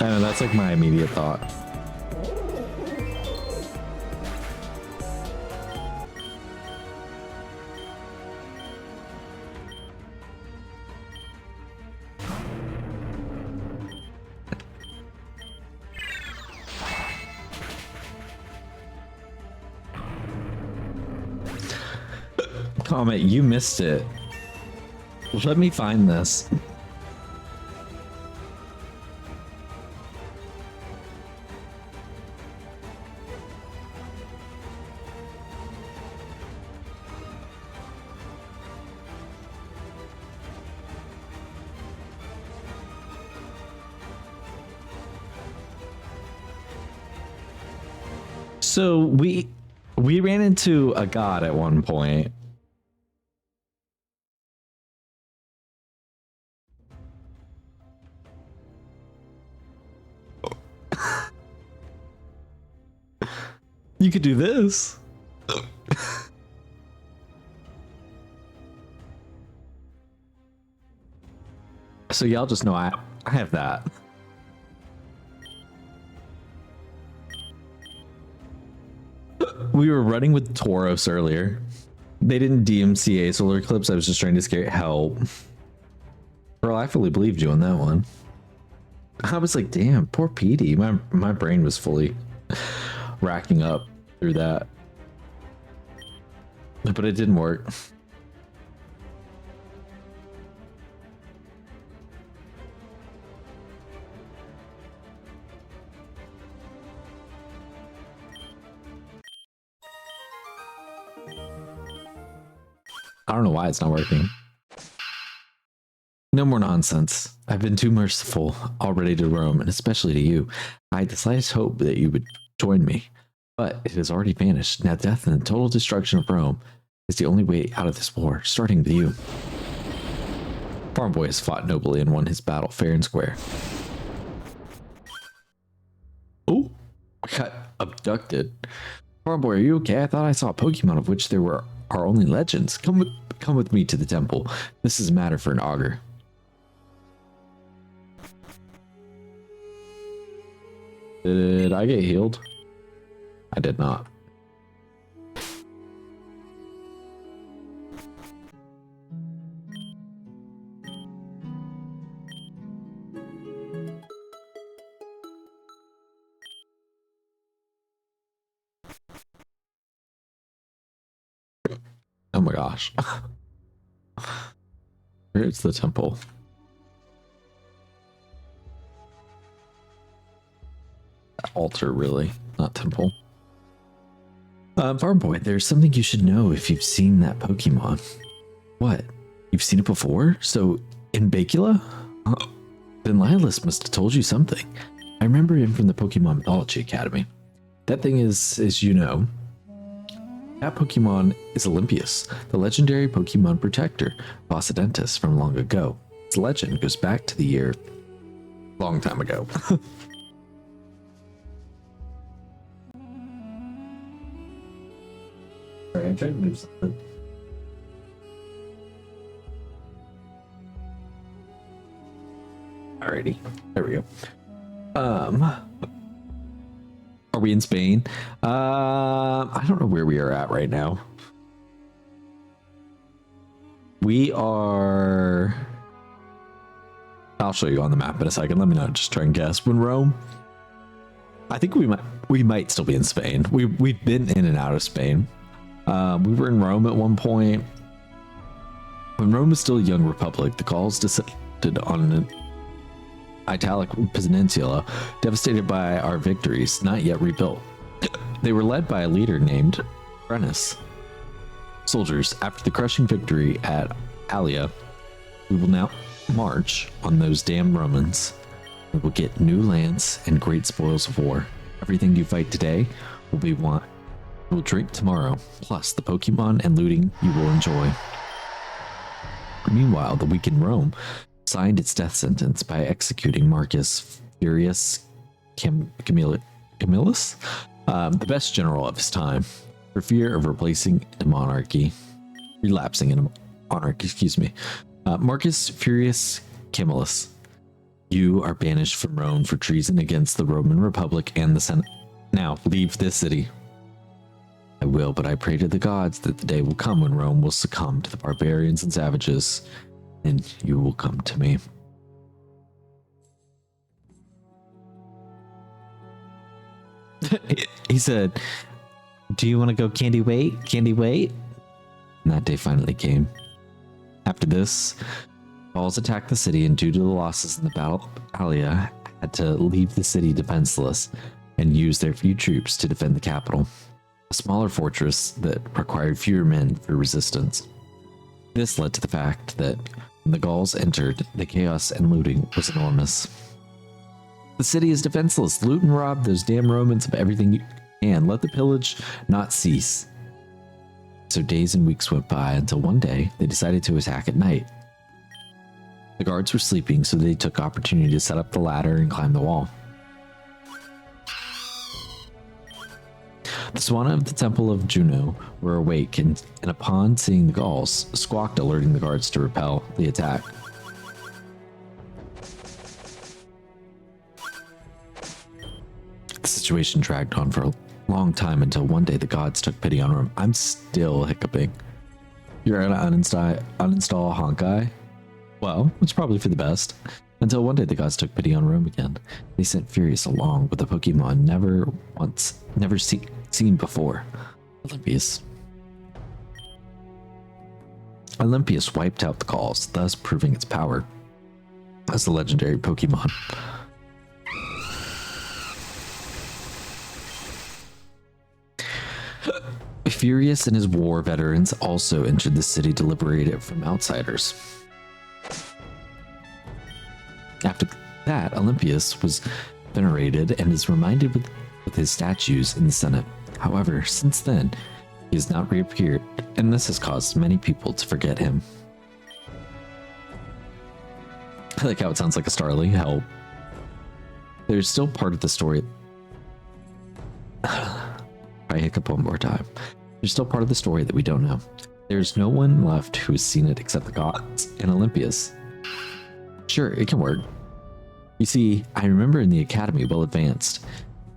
I know, that's like my immediate thought. Comet, you missed it. Let me find this. So we ran into a god at one point. You could do this. So y'all just know I have that. We were running with Tauros earlier. They didn't DMCA solar eclipse. I was just trying to scare help. Girl, I fully believed you on that one. I was like, damn, poor Petey. My brain was fully racking up through that. But it didn't work. I don't know why it's not working. No more nonsense. I've been too merciful already to Rome, and especially to you. I had the slightest hope that you would join me, but it has already vanished. Now death and the total destruction of Rome is the only way out of this war, starting with you. Farm Boy has fought nobly and won his battle fair and square. Oh, I got abducted. Farm Boy, are you okay? I thought I saw a Pokemon of which there are only legends. Come with me to the temple. This is a matter for an augur. Did I get healed? I did not. Oh my gosh. Where's the temple? Altar, really, not temple. Farm Boy, there's something you should know if you've seen that Pokemon. What? You've seen it before? So In Bacula? Oh, then Lylus must have told you something. I remember him from the Pokemon Mythology Academy. That thing is, as you know, that Pokemon is Olympius, the legendary Pokemon protector of Occidentus from long ago. Its legend goes back to the year long time ago. Sorry, I'm trying to move something. Alrighty, there we go. Are we in Spain? I don't know where we are at right now. We are. I'll show you on the map in a second. Let me not just try and guess. When Rome. I think we might still be in Spain. We've been in and out of Spain. We were in Rome at one point. When Rome was still a young republic, the Gauls descended on an Italic peninsula, devastated by our victories, not yet rebuilt. They were led by a leader named Brennus. Soldiers, after the crushing victory at Alia, we will now march on those damn Romans. We will get new lands and great spoils of war. Everything you fight today will be won. We'll drink tomorrow, plus the Pokemon and looting you will enjoy. Meanwhile, the week in Rome signed its death sentence by executing Marcus Furius Camillus, the best general of his time, for fear of relapsing into monarchy. Marcus Furius Camillus, you are banished from Rome for treason against the Roman Republic and the Senate. Now, leave this city. I will, but I pray to the gods that the day will come when Rome will succumb to the barbarians and savages, and you will come to me. He said, do you want to go candy wait? Candy wait? And that day finally came. After this, Gauls attacked the city, and due to the losses in the battle, Alia had to leave the city defenseless and use their few troops to defend the capital, a smaller fortress that required fewer men for resistance. This led to the fact that when the Gauls entered, the chaos and looting was enormous. The city is defenseless. Loot and rob those damn Romans of everything you can. Let the pillage not cease. So days and weeks went by until one day they decided to attack at night. The guards were sleeping, so they took opportunity to set up the ladder and climb the wall. The Swana of the Temple of Juno were awake and upon seeing the Gauls, squawked, alerting the guards to repel the attack. The situation dragged on for a long time until one day the gods took pity on Rome. I'm still hiccuping. You're gonna uninstall Honkai? Well, it's probably for the best. Until one day the gods took pity on Rome again. They sent Furious along with a Pokemon never seen before, Olympius. Olympius wiped out the Gauls, thus proving its power as a legendary Pokemon. Furious and his war veterans also entered the city to liberate it from outsiders. After that, Olympius was venerated and is reminded with his statues in the Senate. However, since then, he has not reappeared, and this has caused many people to forget him. I like how it sounds like a Starly. Help. There's still part of the story. I hiccup one more time. There's still part of the story that we don't know. There's no one left who has seen it except the gods and Olympius. Sure, it can work. You see, I remember in the Academy well advanced,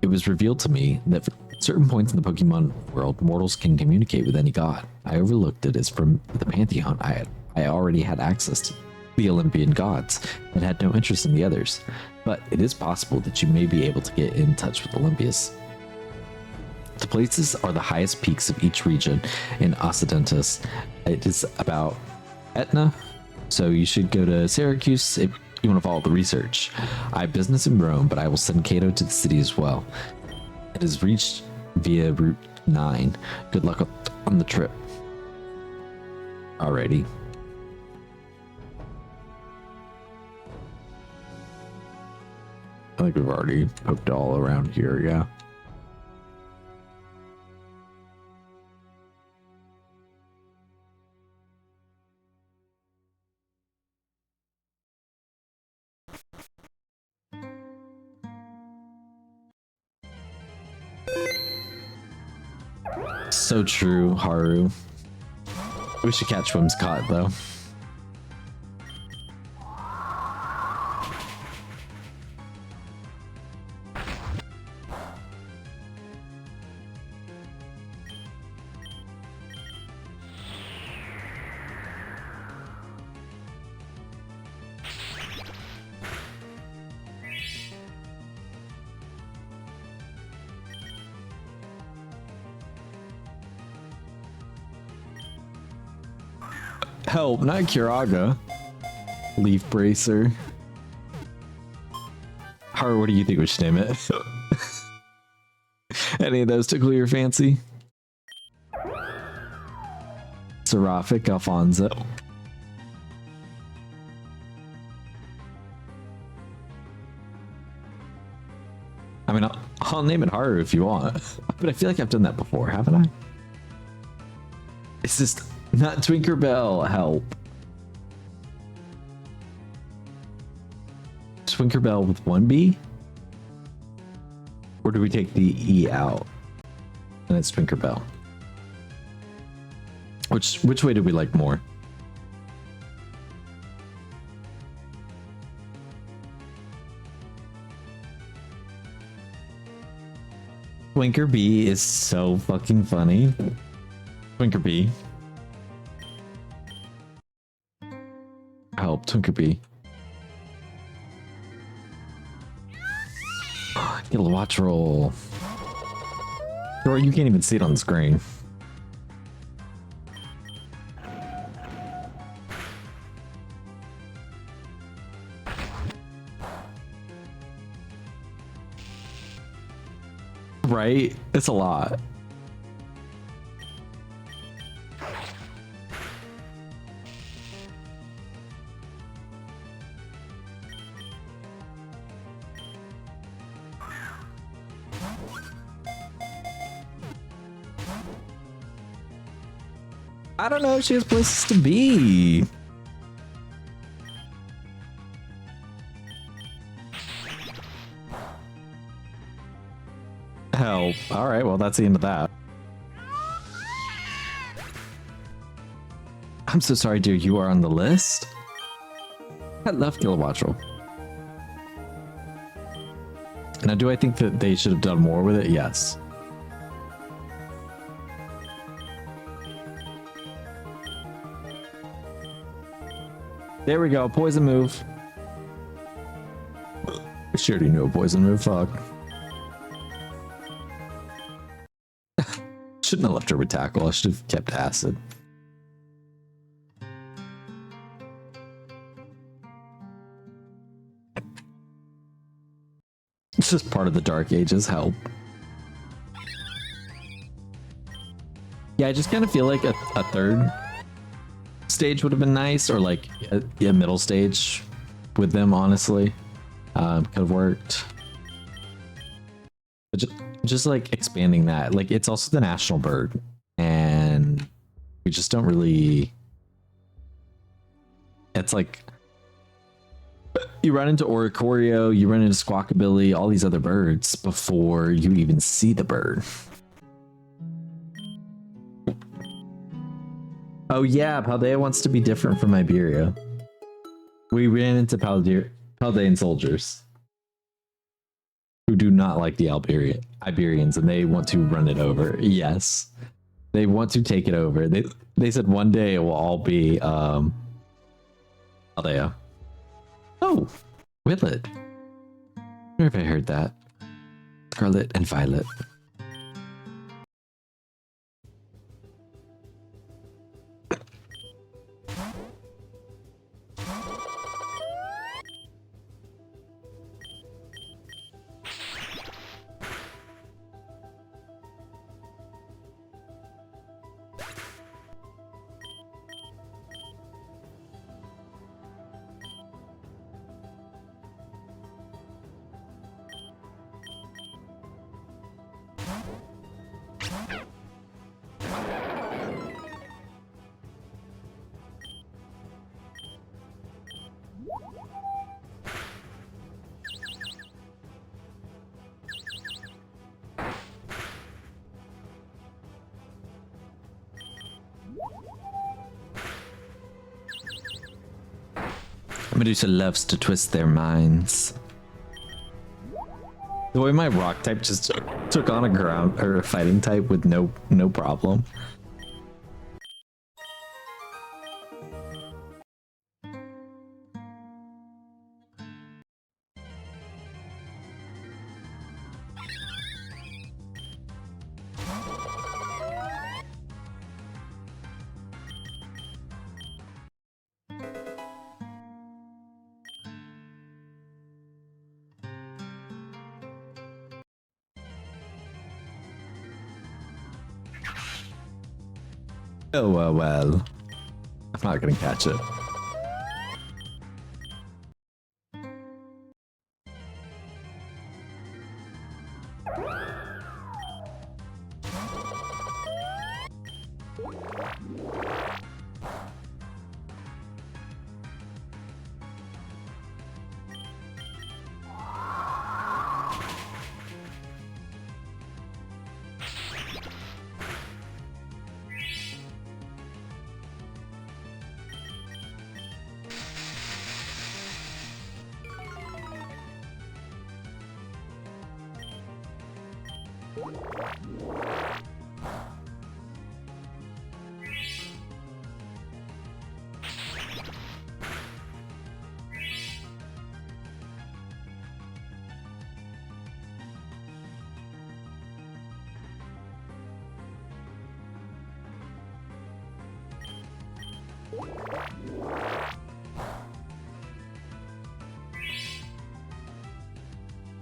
it was revealed to me that for certain points in the Pokemon world, mortals can communicate with any god. I overlooked it as from the Pantheon I already had access to the Olympian gods and had no interest in the others. But it is possible that you may be able to get in touch with Olympius. The places are the highest peaks of each region in Occidentus. It is about Etna, so you should go to Syracuse if you want to follow the research. I have business in Rome, but I will send Cato to the city as well. It is reached via Route 9. Good luck on the trip. Alrighty. I think we've already poked all around here, yeah. So true, Haru. We should catch Whimsicott, though. Help, not Kiraga. Leaf Bracer. Haru, what do you think we should name it? Any of those tickle your fancy? Seraphic Alfonso. I mean, I'll name it Haru if you want, but I feel like I've done that before, haven't I? It's just not Twinkerbell. Help. Twinkerbell with one B? Or do we take the E out? And it's Twinkerbell. Which way do we like more? Twinker B is so fucking funny. Twinker B. Help, Twinker B. Get a watch roll. Or you can't even see it on the screen. Right? It's a lot. I don't know if she has places to be. Help. All right, well, that's the end of that. I'm so sorry, dear. You are on the list? I love Kilowattrel. Now, do I think that they should have done more with it? Yes. There we go. Poison move. She already knew a poison move. Fuck. Shouldn't have left her with tackle. I should have kept acid. It's just part of the Dark Ages. Help. Yeah, I just kind of feel like a third stage would have been nice, or like a middle stage with them, honestly. Could have worked. But just like expanding that. Like, it's also the national bird, and we just don't really... It's like... You run into Oricorio, you run into Squawkabilly, all these other birds before you even see the bird. Oh yeah, Paldea wants to be different from Iberia. We ran into Paldean soldiers who do not like the Iberians, and they want to run it over. Yes. They want to take it over. They said one day it will all be Paldea. Oh, Willet. Where have I heard that? Scarlet and Violet. Medusa loves to twist their minds. The way my rock type just took on a ground or a fighting type with no problem. Oh, well. I'm not gonna catch it.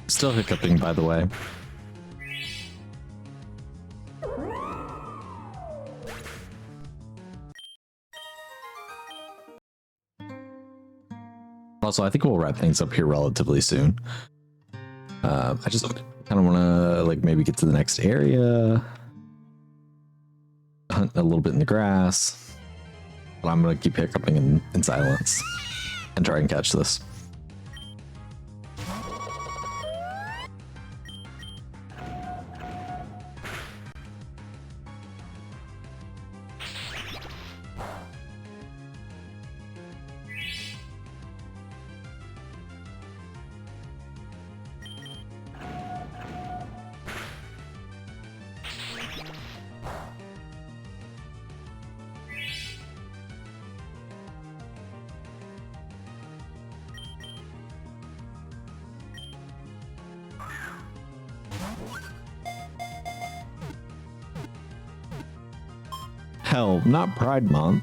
Still hiccuping, by the way. Also, I think we'll wrap things up here relatively soon. I just kind of want to like maybe get to the next area, hunt a little bit in the grass, but I'm gonna keep hiccuping in silence and try and catch this. Hell, not Pride Month.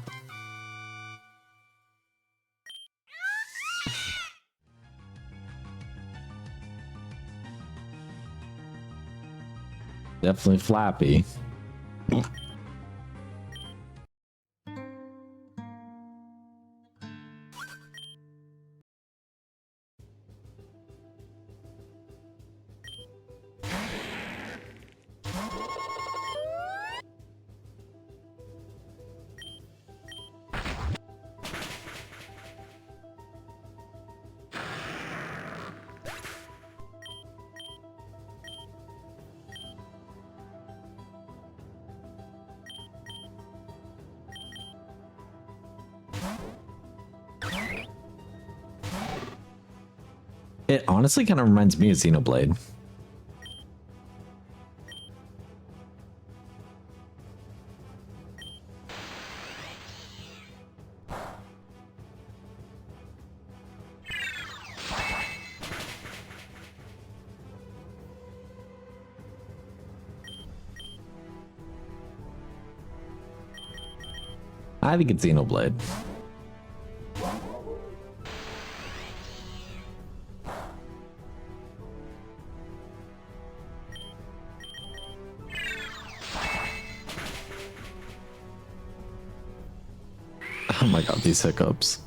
Definitely flappy. It honestly kind of reminds me of Xenoblade. I think it's Xenoblade. Oh my god, these hiccups.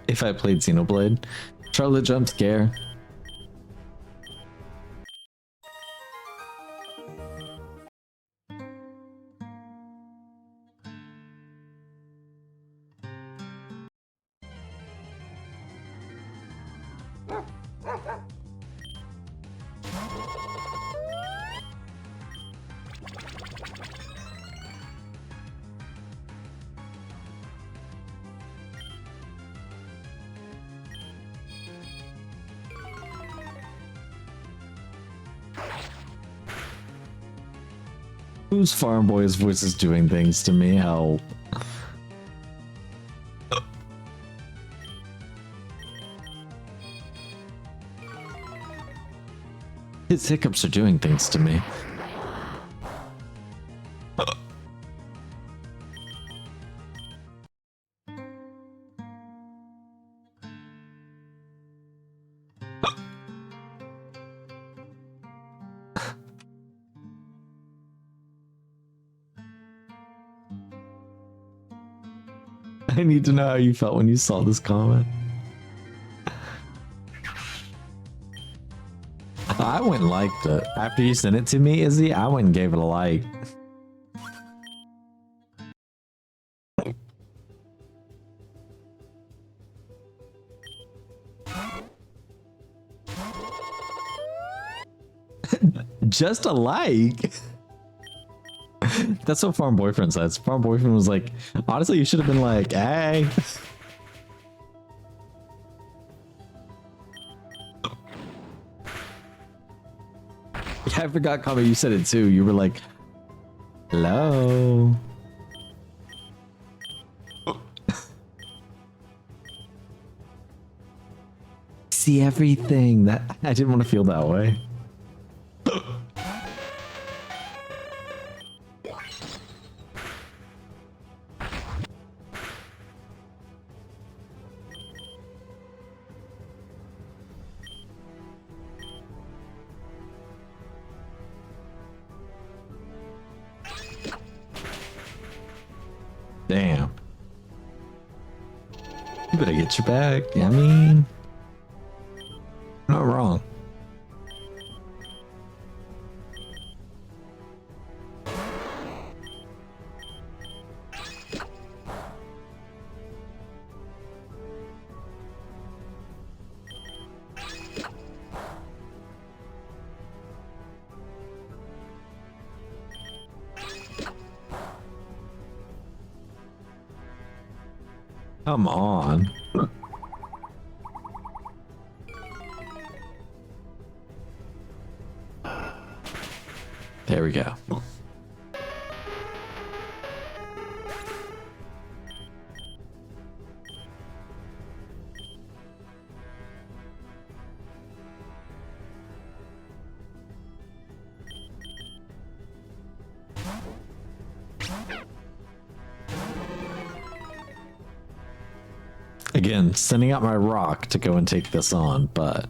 if I played Xenoblade. Charlotte jump scare. Whose farm boy's voice is doing things to me? Help. His hiccups are doing things to me. I need to know how you felt when you saw this comment. I went and liked it. After you sent it to me, Izzy, I went and gave it a like. Just a like? That's what Farm Boyfriend says. Farm Boyfriend was like, honestly, you should have been like, hey. Yeah, I forgot, Kami, you said it too. You were like, hello. See everything. That I didn't want to feel that way. Damn. You better get your bag. I mean, not wrong. Come on. There we go. Again, sending out my rock to go and take this on, but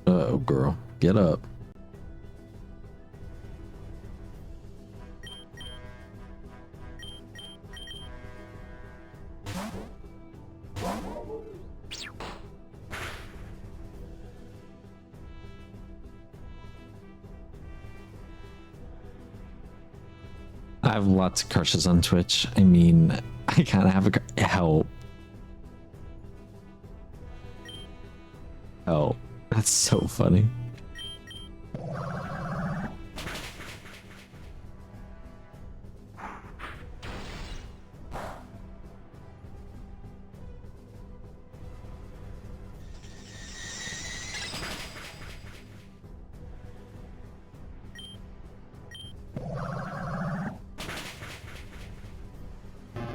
uh-oh, girl, get up. I have lots of crushes on Twitch. I mean, I kind of have a help. Oh, that's so funny.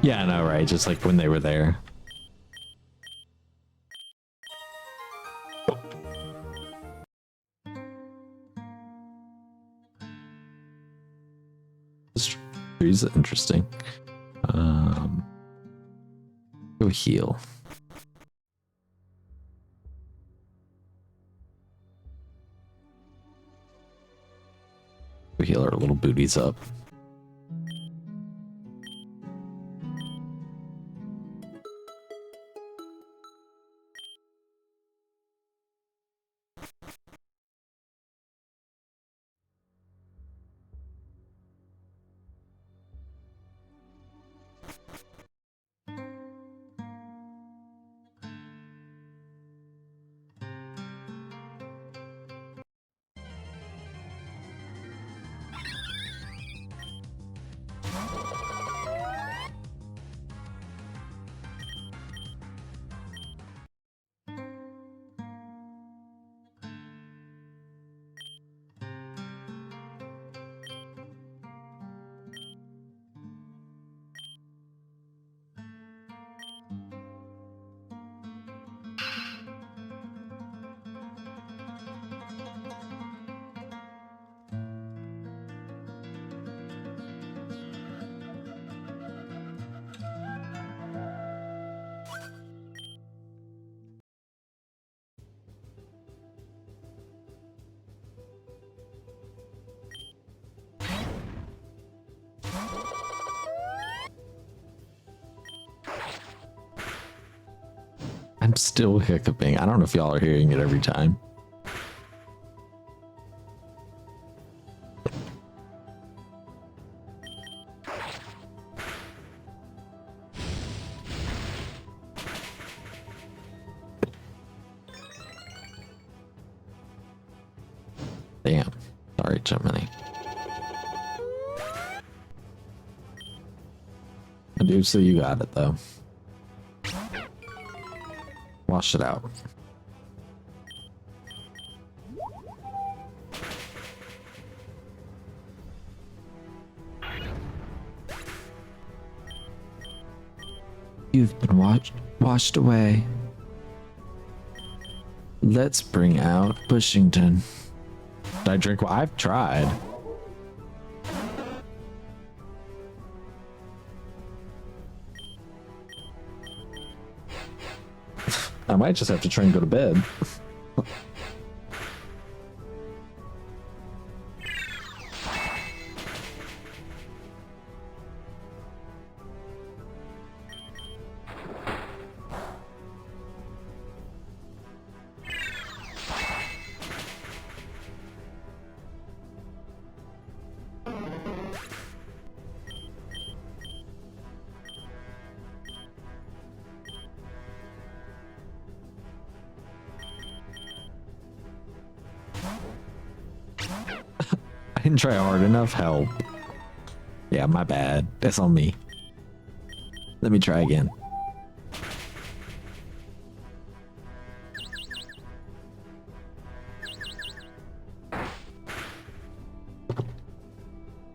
Yeah, I know, right? Just like when they were there. This tree's interesting. Go heal. Go heal our little booties up. I'm still hiccuping. I don't know if y'all are hearing it every time. Damn. Sorry, Gemini. I do so you got it though. Wash it out. You've been washed away. Let's bring out Bushington. Did I drink? Well, I've tried. I might just have to try and go to bed. I didn't try hard enough. Help. Yeah, my bad. That's on me. Let me try again.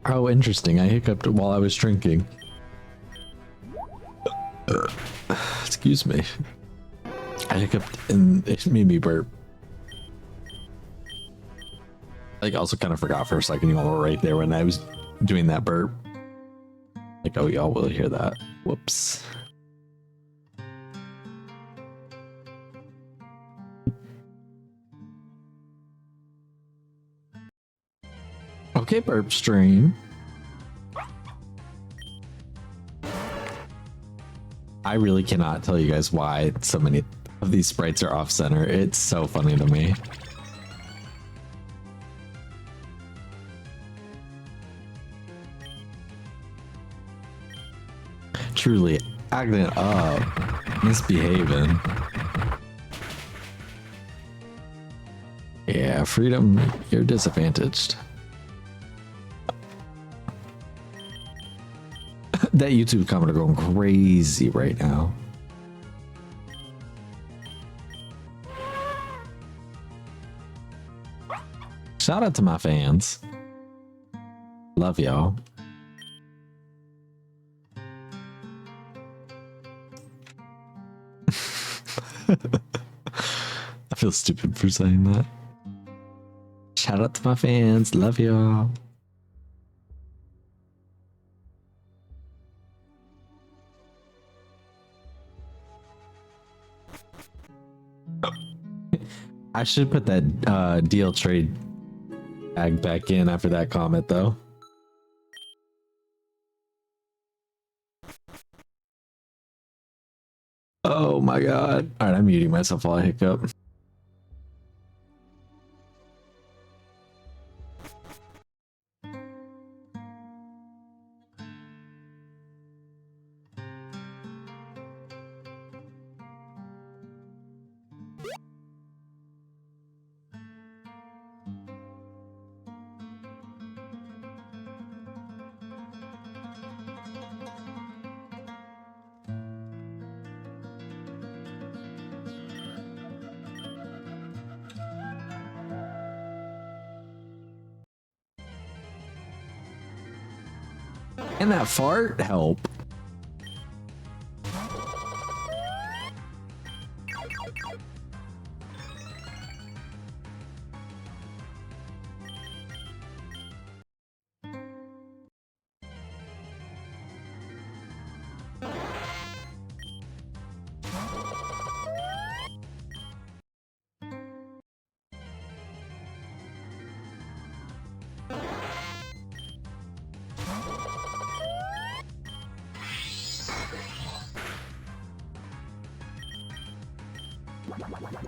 Oh, interesting. I hiccuped while I was drinking. Excuse me. I hiccuped and it made me burp. I also kind of forgot for a second you all were right there when I was doing that burp. Like, oh, y'all will hear that. Whoops. Okay, burp stream. I really cannot tell you guys why so many of these sprites are off center. It's so funny to me. Truly acting up, misbehaving. Yeah, Freedom, you're disadvantaged. That YouTube comment are going crazy right now. Shout out to my fans. Love y'all. I feel stupid for saying that. Shout out to my fans. Love y'all. I should put that deal trade tag back in after that comment though. Oh my god. Alright, I'm muting myself while I hiccup. Can that fart help?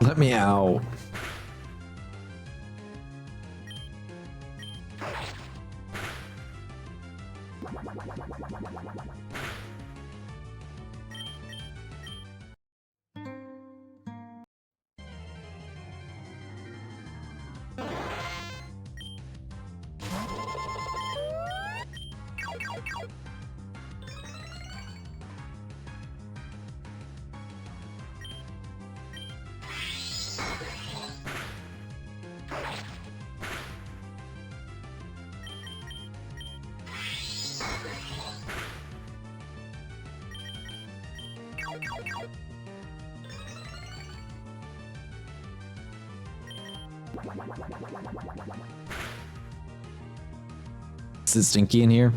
Let me out. Is it stinky in here?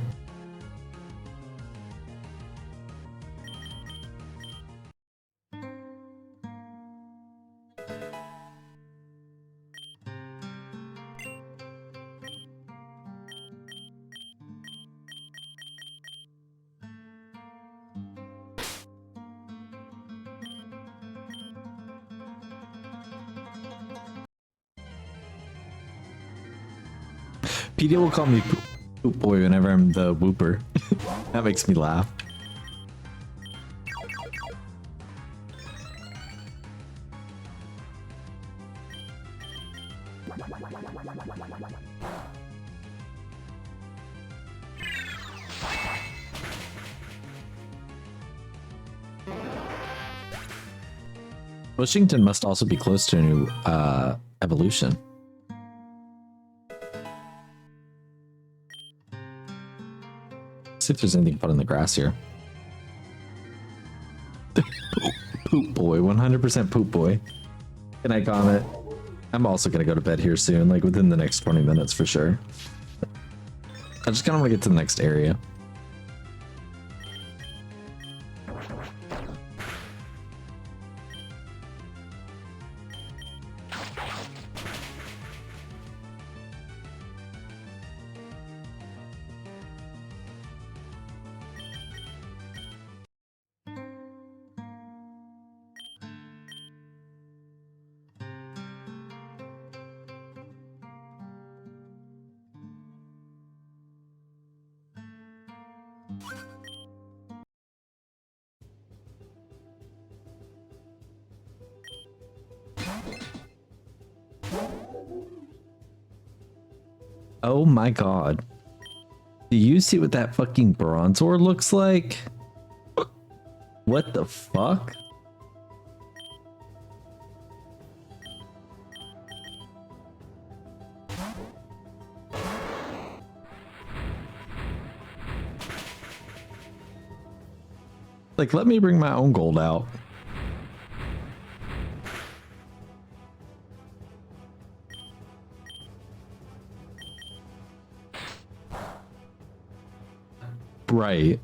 PD will call me poop boy whenever I'm the whooper. That makes me laugh. Washington must also be close to a new evolution. See if there's anything fun in the grass here. Poop boy, 100% poop boy. Good night, Comet. I'm also gonna go to bed here soon, like within the next 20 minutes for sure. I just kind of want to get to the next area. Oh my god. Do you see what that fucking Bronzor looks like? What the fuck? Like, let me bring my own gold out. Right.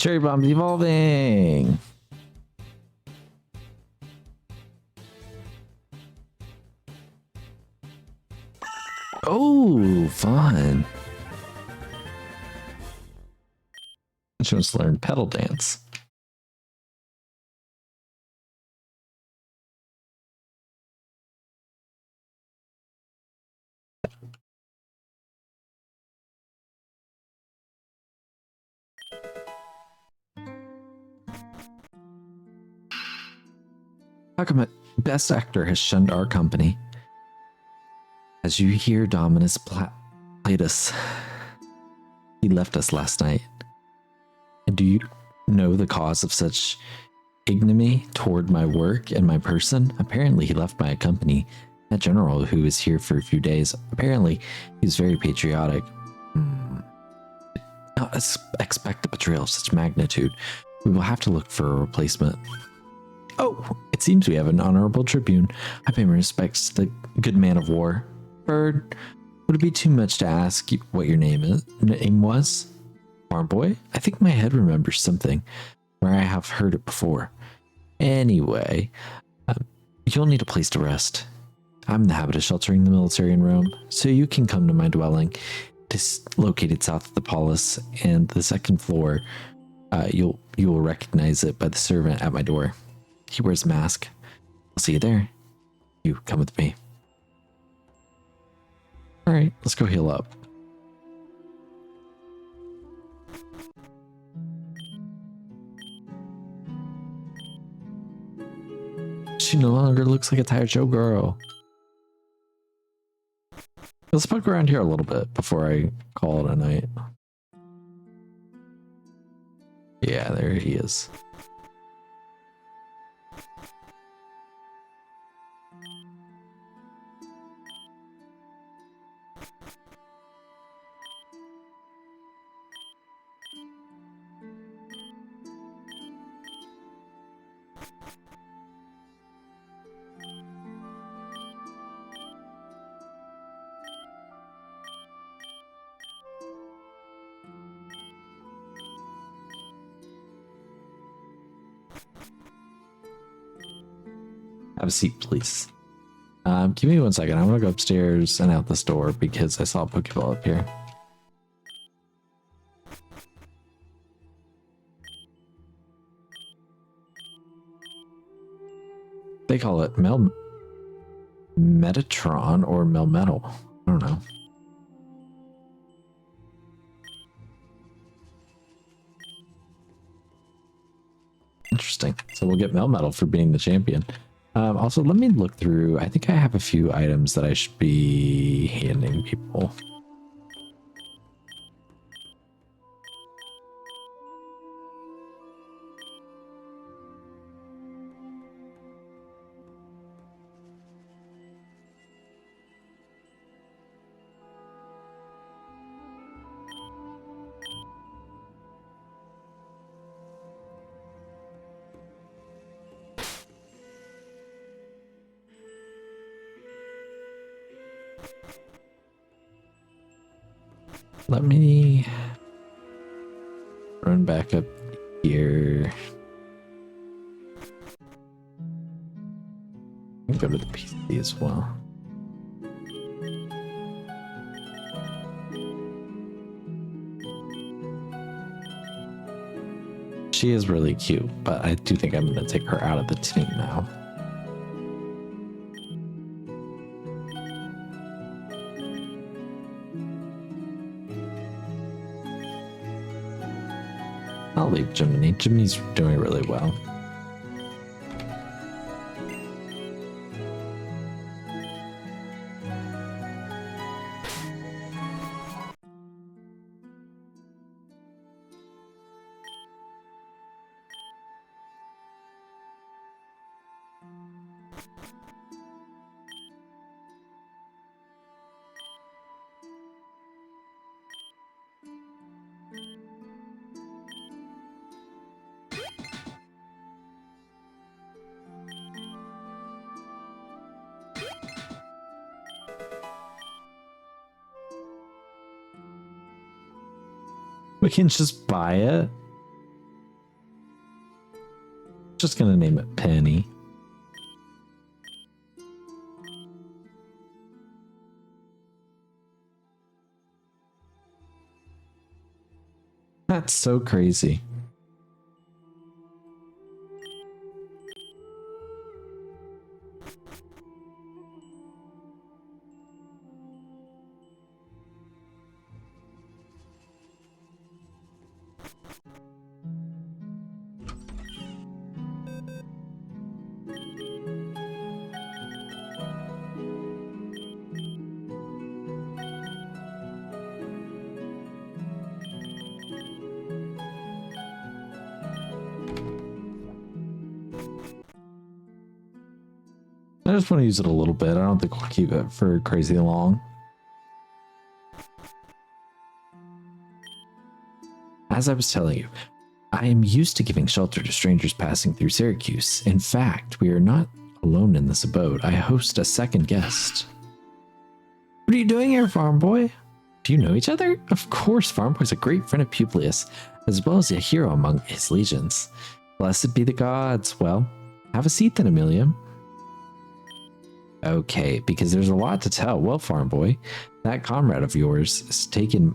Cherry bombs evolving. Oh, fun. She wants to learn pedal dance. How come Best Actor has shunned our company? As you hear, Dominus played us. He left us last night. And do you know the cause of such ignominy toward my work and my person? Apparently, he left my company. That general who was here for a few days, apparently, he was very patriotic. Not expect a betrayal of such magnitude. We will have to look for a replacement. Oh, it seems we have an honorable tribune. I pay my respects to the good man of war. Bird, would it be too much to ask what your name was? Farm boy? I think my head remembers something where I have heard it before. Anyway, you'll need a place to rest. I'm in the habit of sheltering the military in Rome, so you can come to my dwelling. It is located south of the palace, and the second floor. You will recognize it by the servant at my door. He wears a mask. I'll see you there. You come with me. All right, let's go heal up. She no longer looks like a tired showgirl. Let's poke around here a little bit before I call it a night. Yeah, there he is. Have a seat, please. Give me 1 second. I'm gonna go upstairs and out this door because I saw a Pokeball up here. They call it Metatron or Melmetal. I don't know. Interesting. So we'll get Melmetal for being the champion. Also, let me look through. I think I have a few items that I should be handing people. Let me run back up here. Go to the PC as well. She is really cute, but I do think I'm going to take her out of the team now. I'll leave Jiminy. Jiminy's doing really well. We can just buy it. just gonna name it Penny. That's so crazy. I just want to use it a little bit. I don't think we'll keep it for crazy long. As I was telling you, I am used to giving shelter to strangers passing through Syracuse. In fact, we are not alone in this abode. I host a second guest. What are you doing here, farm boy? Do you know each other? Of course, farm boy's a great friend of Publius, as well as a hero among his legions. Blessed be the gods. Well, have a seat then, Amelia. Okay, because there's a lot to tell. Well, farm boy, that comrade of yours has taken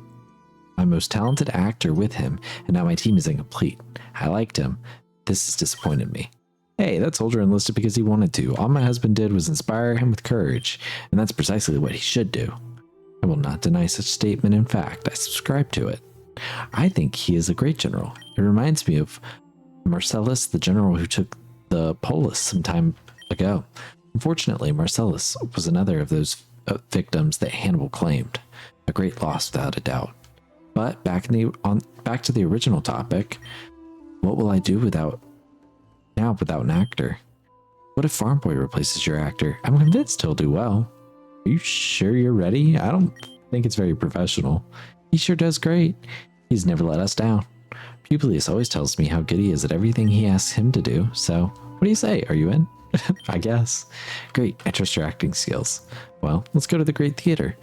my most talented actor with him, and now my team is incomplete. I liked him. This has disappointed me. Hey, that soldier enlisted because he wanted to. All my husband did was inspire him with courage, and that's precisely what he should do. I will not deny such statement. In fact, I subscribe to it. I think he is a great general. It reminds me of Marcellus, the general who took the polis some time ago. Unfortunately, Marcellus was another of those victims that Hannibal claimed. A great loss, without a doubt. But back to the original topic. What will I do without an actor? What if Farm Boy replaces your actor? I'm convinced he'll do well. Are you sure you're ready? I don't think it's very professional. He sure does great. He's never let us down. Publius always tells me how good he is at everything he asks him to do. So, what do you say? Are you in? I guess. Great, I trust your acting skills. Well, let's go to the Great Theater.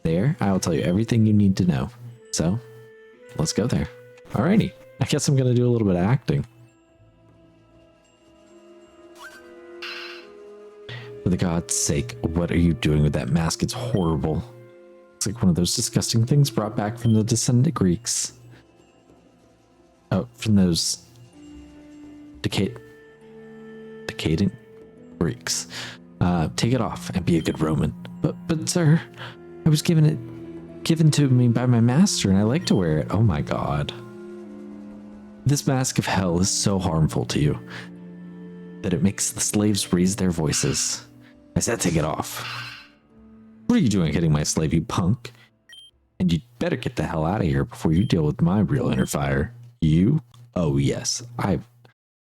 There, I will tell you everything you need to know. So, let's go there. Alrighty, I guess I'm gonna do a little bit of acting. For the god's sake, what are you doing with that mask? It's horrible. It's like one of those disgusting things brought back from the descendant Greeks. Oh, from those decadent Greeks. Take it off and be a good Roman. But sir, I was given to me by my master and I like to wear it. Oh my god. This mask of hell is so harmful to you that it makes the slaves raise their voices. I said take it off. What are you doing hitting my slave, you punk? And you'd better get the hell out of here before you deal with my real inner fire. You? Oh yes, I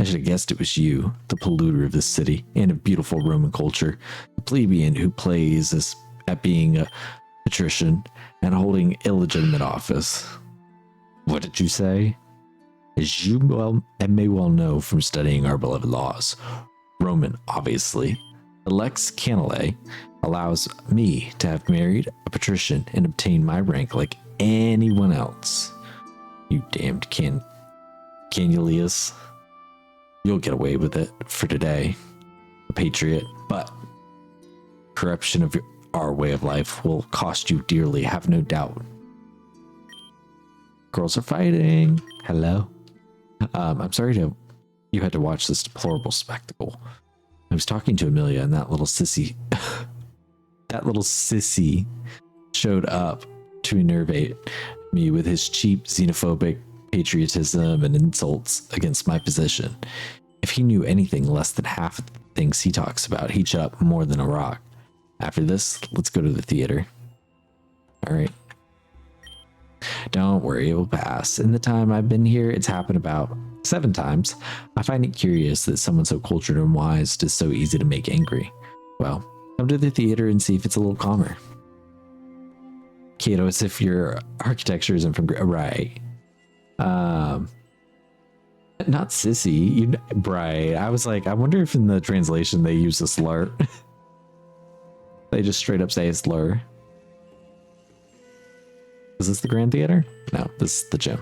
should have guessed it was you, the polluter of this city and of beautiful Roman culture, the plebeian who plays at being a patrician and holding illegitimate office. What did you say? As you may well know from studying our beloved laws, Roman, obviously, the Lex Canale allows me to have married a patrician and obtain my rank like anyone else. You damned Canullius. You'll get away with it for today, a patriot, but corruption of our way of life will cost you dearly, have no doubt. Girls are fighting. Hello. I'm sorry you had to watch this deplorable spectacle. I was talking to Amelia and that little sissy showed up to enervate me with his cheap xenophobic patriotism and insults against my position. If he knew anything less than half of the things he talks about, he'd shut up more than a rock. After this, let's go to the theater. Alright. Don't worry, it will pass. In the time I've been here, it's happened about 7 times. I find it curious that someone so cultured and wise is so easy to make angry. Well, come to the theater and see if it's a little calmer. Kato, as if your architecture isn't from... Right. Not sissy. Right. I was like, I wonder if in the translation they use a slur. They just straight up say a slur. Is this the Grand Theater? No, this is the gym.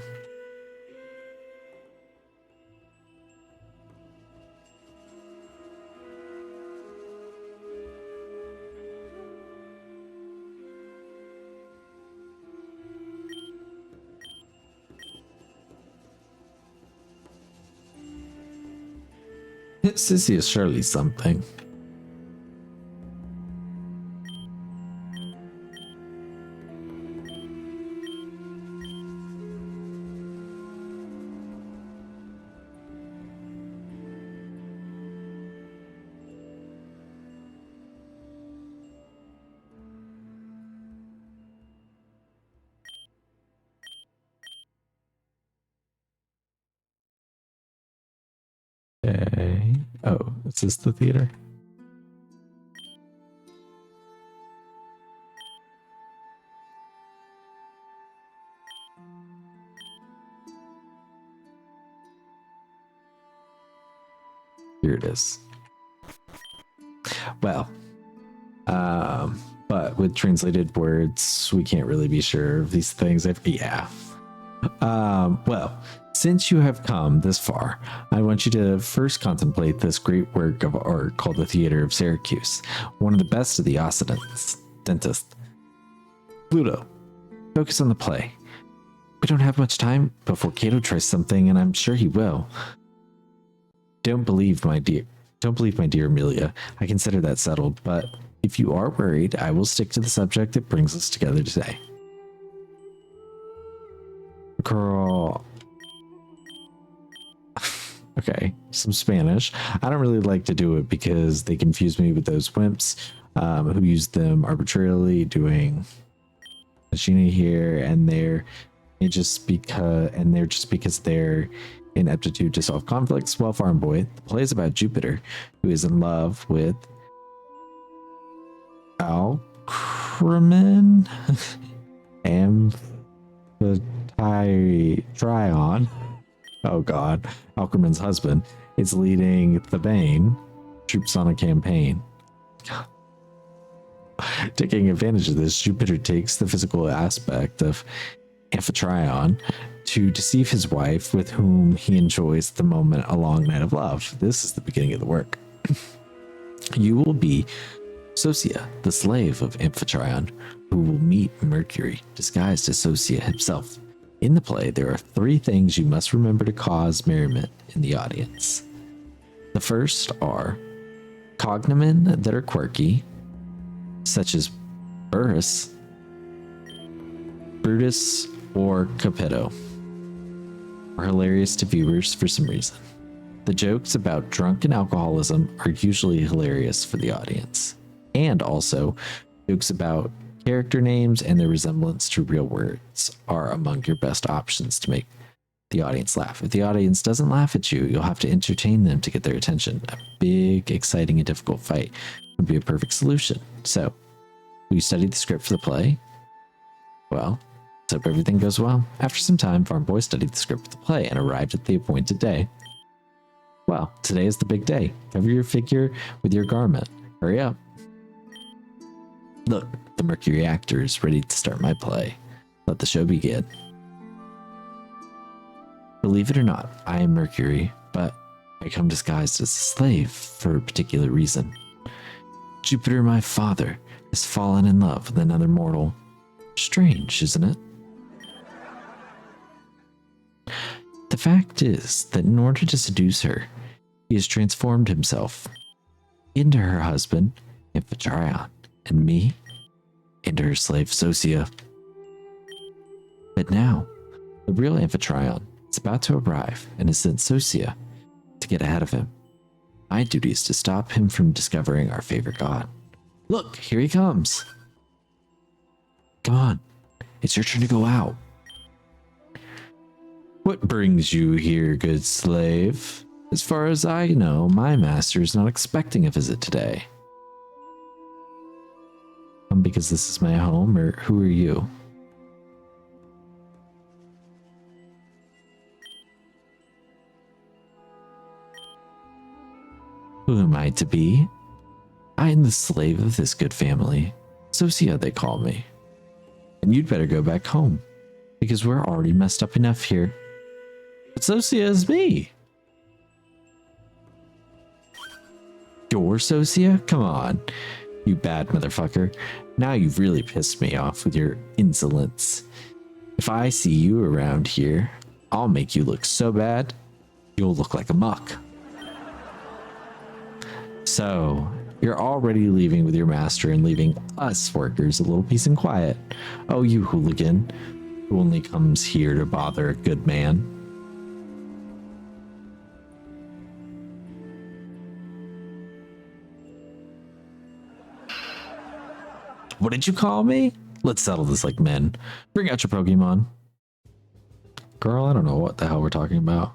Sissy is surely something. Okay. Oh, is this the theater? Here it is. Well, but with translated words, we can't really be sure of these things. Yeah. Well, since you have come this far, I want you to first contemplate this great work of art called the Theater of Syracuse, one of the best of the Occidents. Dentist. Pluto, focus on the play. We don't have much time before Cato tries something, and I'm sure he will. Don't believe my dear Amelia. I consider that settled, but if you are worried, I will stick to the subject that brings us together today. Girl. Okay, some Spanish. I don't really like to do it because they confuse me with those wimps who use them arbitrarily, doing machine here and there, just because they're ineptitude to solve conflicts. Well, farm boy, the play is about Jupiter, who is in love with Alcraman Tryon. Oh god, Alcraman's husband is leading the Bane troops on a campaign. Taking advantage of this, Jupiter takes the physical aspect of Amphitryon to deceive his wife, with whom he enjoys the moment a long night of love. This is the beginning of the work. You will be Sosia, the slave of Amphitryon, who will meet Mercury, disguised as Sosia himself. In the play, there are 3 things you must remember to cause merriment in the audience. The first are cognomen that are quirky, such as Burrus, Brutus, or Capito, are hilarious to viewers for some reason. The jokes about drunken alcoholism are usually hilarious for the audience. And also, jokes about character names and their resemblance to real words are among your best options to make the audience laugh. If the audience doesn't laugh at you, you'll have to entertain them to get their attention. A big, exciting, and difficult fight would be a perfect solution. So, will you study the script for the play? Well, let's hope everything goes well. After some time, Farm Boy studied the script for the play and arrived at the appointed day. Well, today is the big day. Cover your figure with your garment. Hurry up. Look, the Mercury actor is ready to start my play. Let the show begin. Believe it or not, I am Mercury, but I come disguised as a slave for a particular reason. Jupiter, my father, has fallen in love with another mortal. Strange, isn't it? The fact is that in order to seduce her, he has transformed himself into her husband, Amphitryon, and me into her slave Sosia. But now, the real Amphitryon is about to arrive and has sent Sosia to get ahead of him. My duty is to stop him from discovering our favorite god. Look, here he comes. Come on, it's your turn to go out. What brings you here, good slave? As far as I know, my master is not expecting a visit today. Because this is my home, or who are you? Who am I to be? I am the slave of this good family. Sosia, they call me. And you'd better go back home, because we're already messed up enough here. But Sosia is me. You're Sosia? Come on, you bad motherfucker. Now you've really pissed me off with your insolence. If I see you around here, I'll make you look so bad, you'll look like a muck. So, you're already leaving with your master and leaving us workers a little peace and quiet. Oh, you hooligan, who only comes here to bother a good man. What did you call me? Let's settle this like men. Bring out your Pokemon. Girl, I don't know what the hell we're talking about.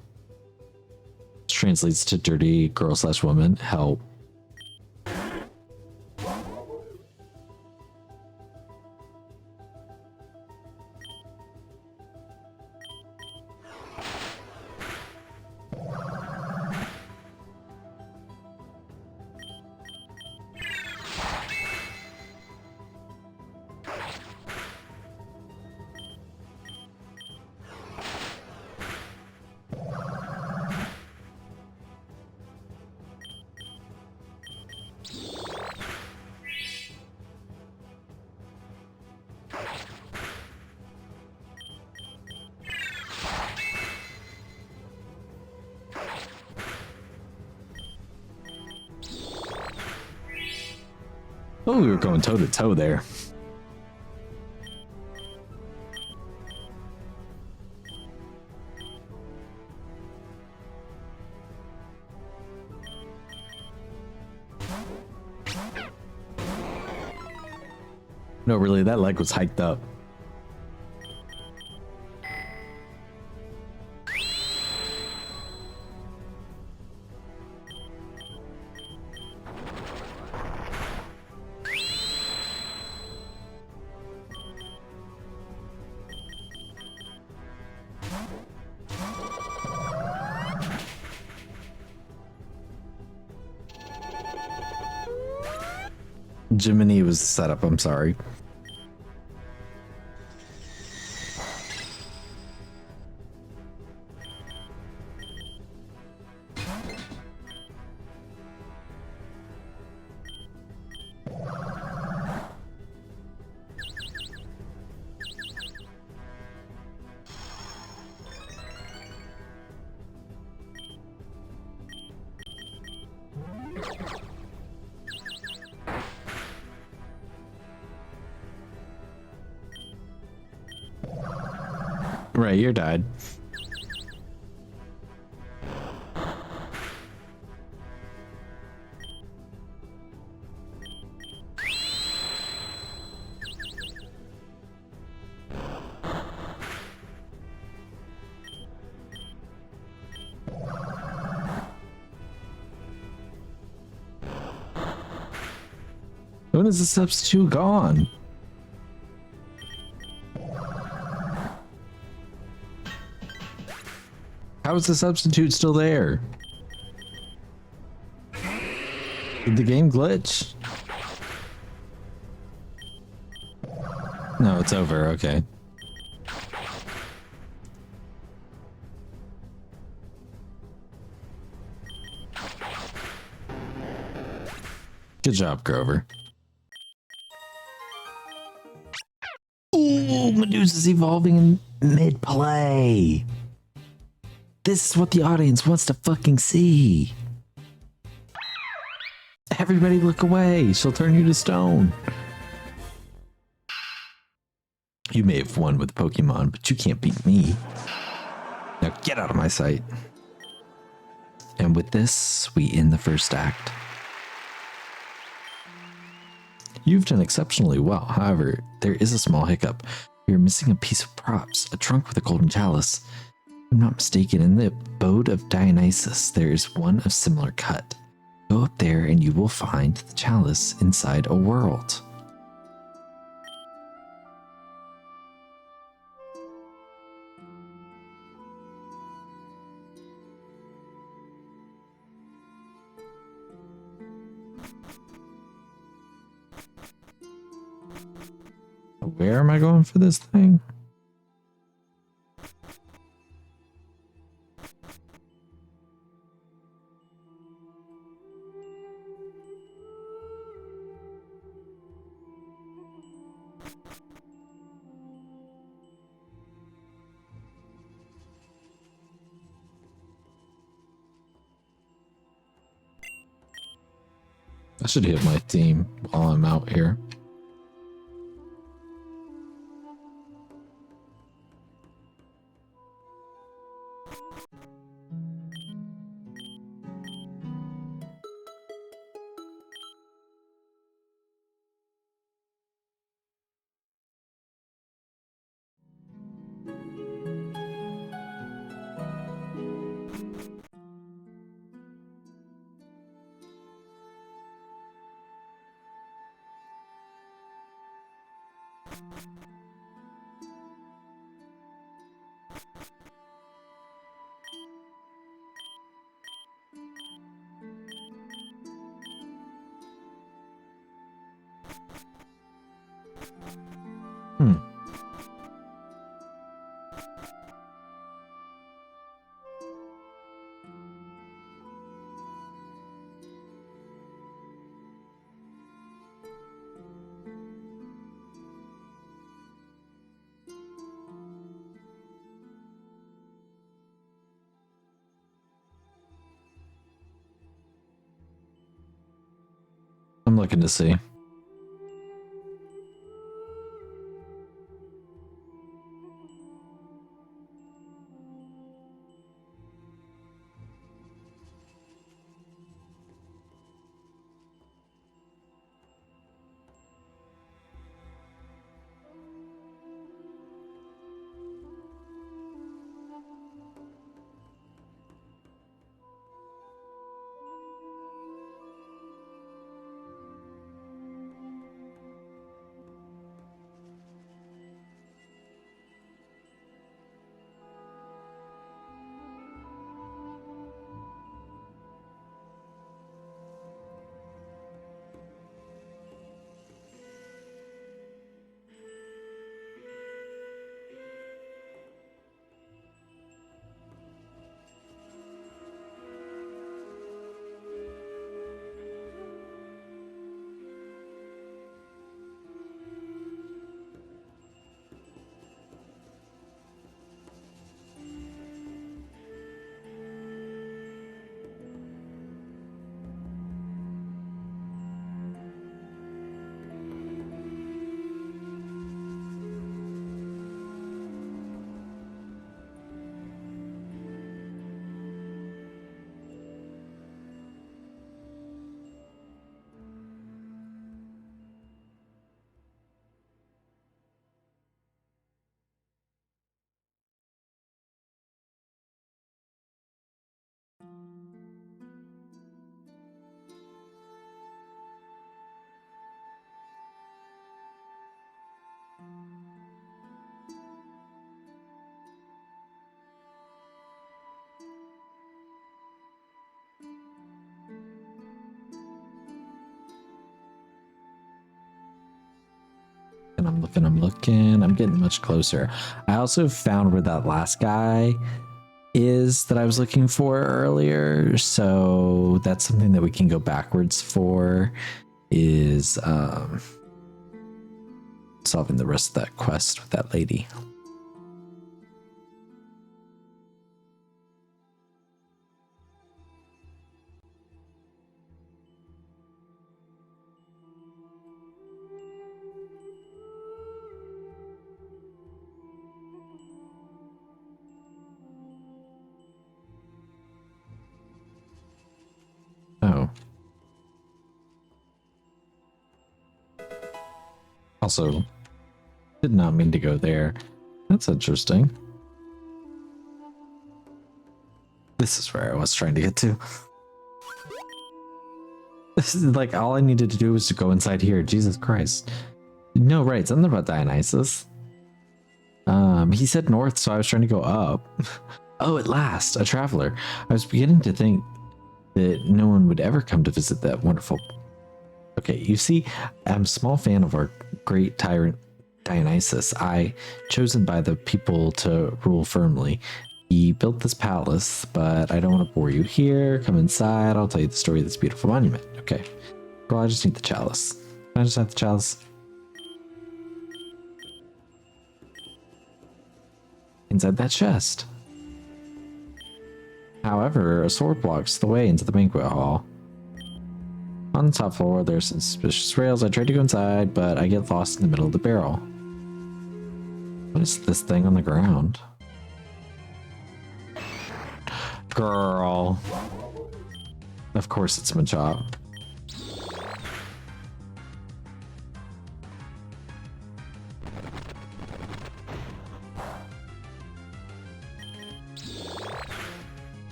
This translates to dirty girl/woman. Help. Oh, we were going toe to toe there. No, really, that leg was hiked up. Jiminy was the setup, I'm sorry. Right, you're died. When is the substitute gone? How is the substitute still there? Did the game glitch? No, it's over. Okay. Good job, Grover. Ooh, Medusa's evolving in mid-play. This is what the audience wants to fucking see. Everybody look away. She'll turn you to stone. You may have won with Pokemon, but you can't beat me. Now get out of my sight. And with this, we end the first act. You've done exceptionally well. However, there is a small hiccup. You're missing a piece of props, a trunk with a golden chalice. If I'm not mistaken, in the abode of Dionysus, there is one of similar cut. Go up there and you will find the chalice inside a world. Where am I going for this thing? I should hit my theme while I'm out here. Hmm. I'm looking to see. And I'm looking, I'm getting much closer. I also found where that last guy is that I was looking for earlier. So that's something that we can go backwards for, is solving the rest of that quest with that lady. Oh. Also, did not mean to go there. That's interesting. This is where I was trying to get to. This is like all I needed to do was to go inside here. Jesus Christ. No, right. Something about Dionysus. He said north, so I was trying to go up. Oh, at last, a traveler. I was beginning to think that no one would ever come to visit that wonderful. Okay, you see, I'm a small fan of our great tyrant Dionysus. Chosen by the people to rule firmly. He built this palace, but I don't want to bore you here. Come inside. I'll tell you the story of this beautiful monument. Okay. Well, I just need the chalice. Can I just have the chalice? Inside that chest. However, a sword blocks the way into the banquet hall. On the top floor, there's some suspicious rails. I tried to go inside, but I get lost in the middle of the barrel. What is this thing on the ground? Girl. Of course it's Machop.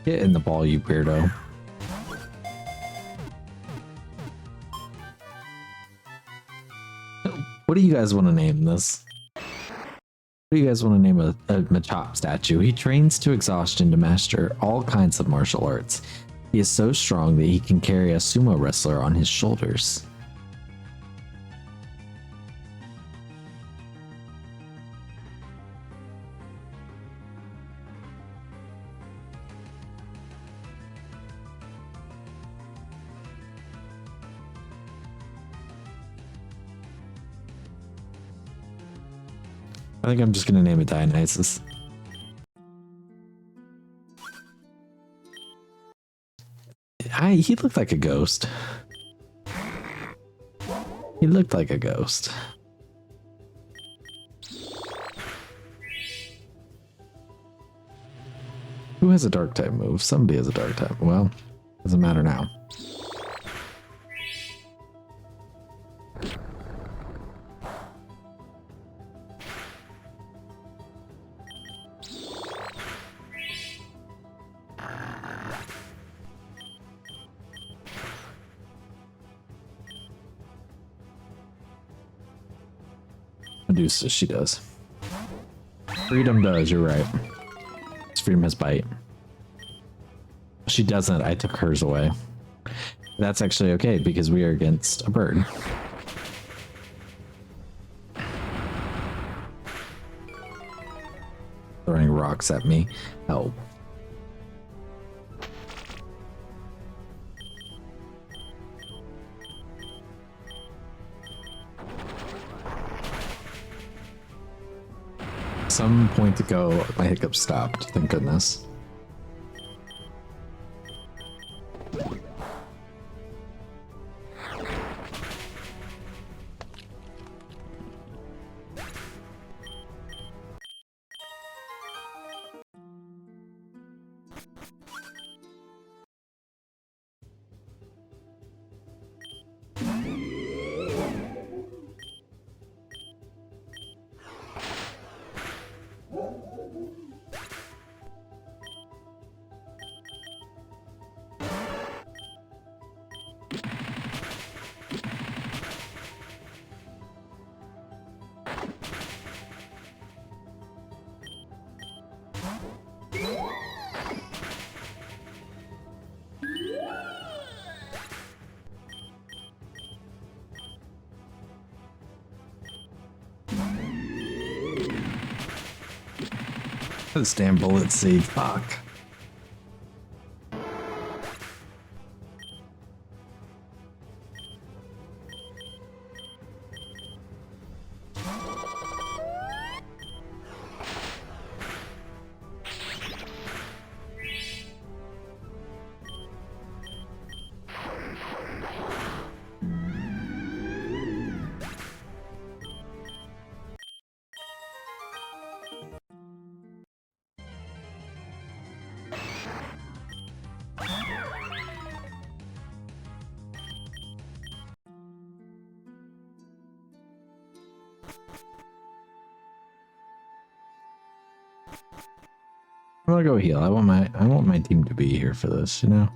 Get in the ball, you weirdo. What do you guys want to name this? What do you guys want to name a Machop statue? He trains to exhaustion to master all kinds of martial arts. He is so strong that he can carry a sumo wrestler on his shoulders. I think I'm just gonna name it Dionysus. He looked like a ghost. He looked like a ghost. Who has a dark type move? Somebody has a dark type. Well, doesn't matter now. Medusa, she does. Freedom does, you're right. Freedom has bite. She doesn't, I took hers away. That's actually okay because we are against a bird. Throwing rocks at me. Help. Some point ago, my hiccup stopped. Thank goodness. This damn bullet seed, fuck. I'm gonna go heal. I want my team to be here for this, you know?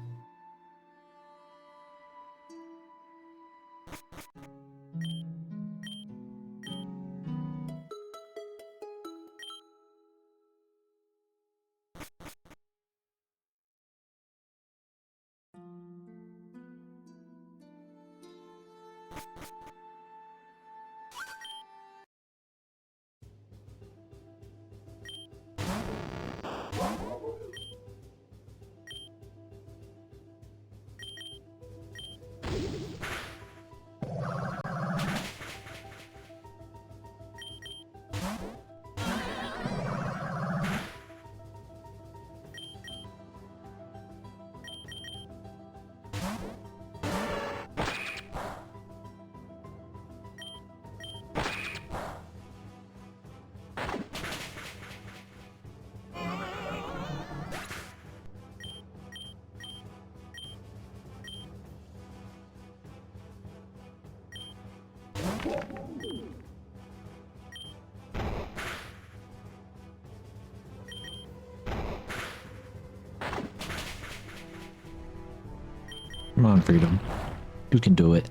Come on, Freedom. You can do it.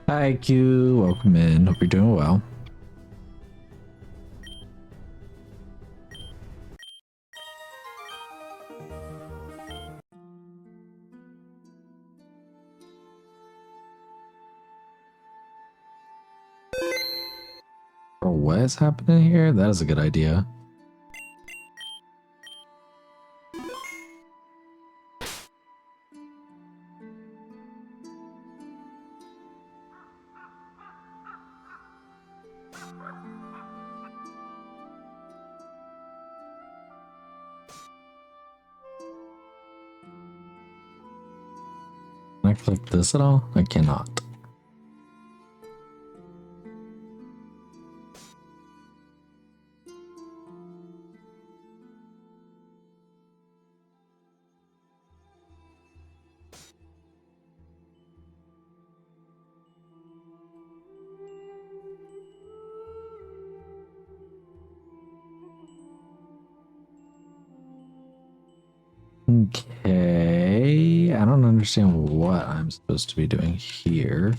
Hi, Q. Welcome in. Hope you're doing well. Bro, what is happening here? That is a good idea. Can I click this at all? I cannot. Okay, I don't understand what I'm supposed to be doing here.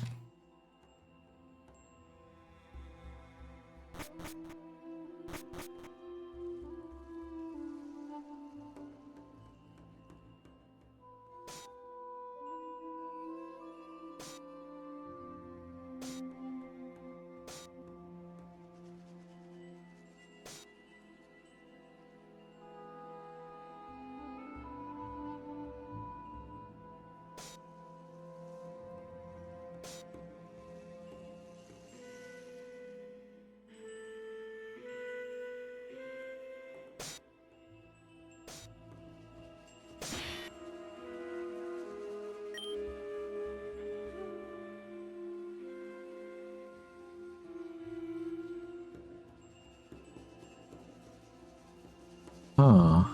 Huh.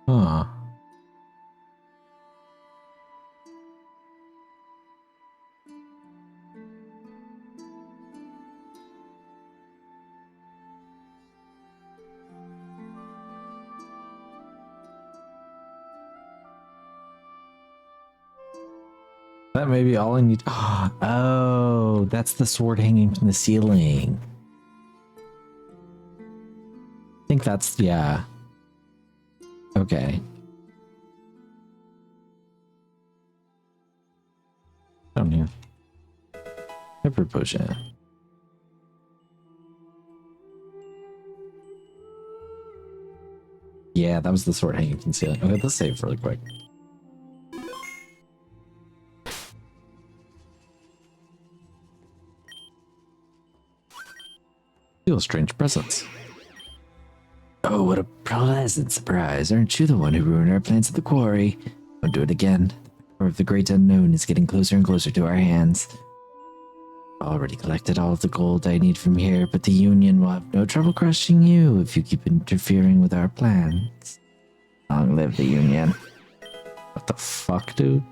Huh. That may be all I need. Oh, that's the sword hanging from the ceiling. I think that's, yeah. Okay. Down here. Hyper potion. Yeah, that was the sword hanging from the ceiling. Okay, let's save really quick. Feel a strange presence. Oh, what a pleasant surprise. Aren't you the one who ruined our plans at the quarry? Don't do it again. The power of the great unknown is getting closer and closer to our hands. I've already collected all of the gold I need from here, but the Union will have no trouble crushing you if you keep interfering with our plans. Long live the Union. What the fuck, dude?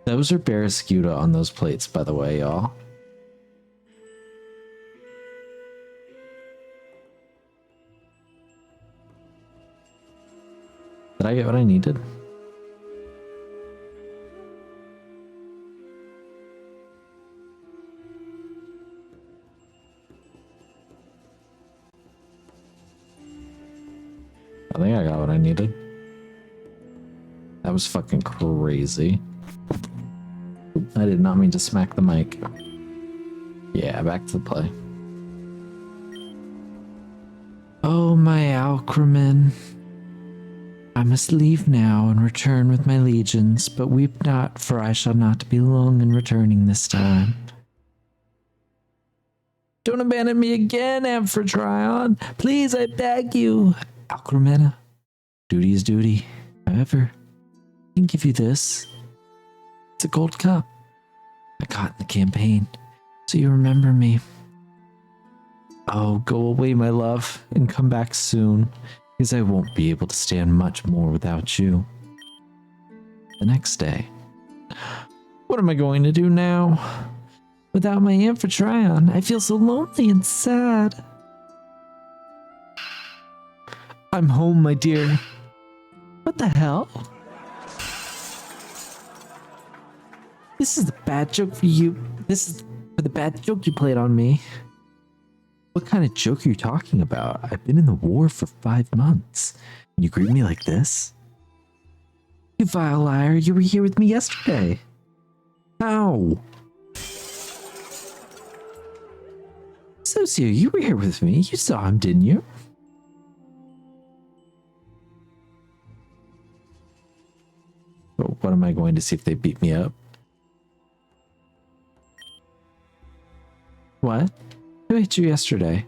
Those are Barraskewda on those plates, by the way, y'all. Did I get what I needed? I think I got what I needed. That was fucking crazy. I did not mean to smack the mic. Yeah, back to the play. Oh, my Alcraman. I must leave now and return with my legions, but weep not, for I shall not be long in returning this time. Don't abandon me again, Amphitryon. Please, I beg you. Alcramena, duty is duty. However, I can give you this. It's a gold cup I got in the campaign, so you remember me. Oh, go away, my love, and come back soon, because I won't be able to stand much more without you. The next day. What am I going to do now? Without my Amphitryon, I feel so lonely and sad. I'm home, my dear. What the hell? This is the bad joke for you. This is for the bad joke you played on me. What kind of joke are you talking about? I've been in the war for 5 months. And you greet me like this? You vile liar, you were here with me yesterday. How? Socio, you were here with me. You saw him, didn't you? But what am I going to see if they beat me up? What? Who hit you yesterday?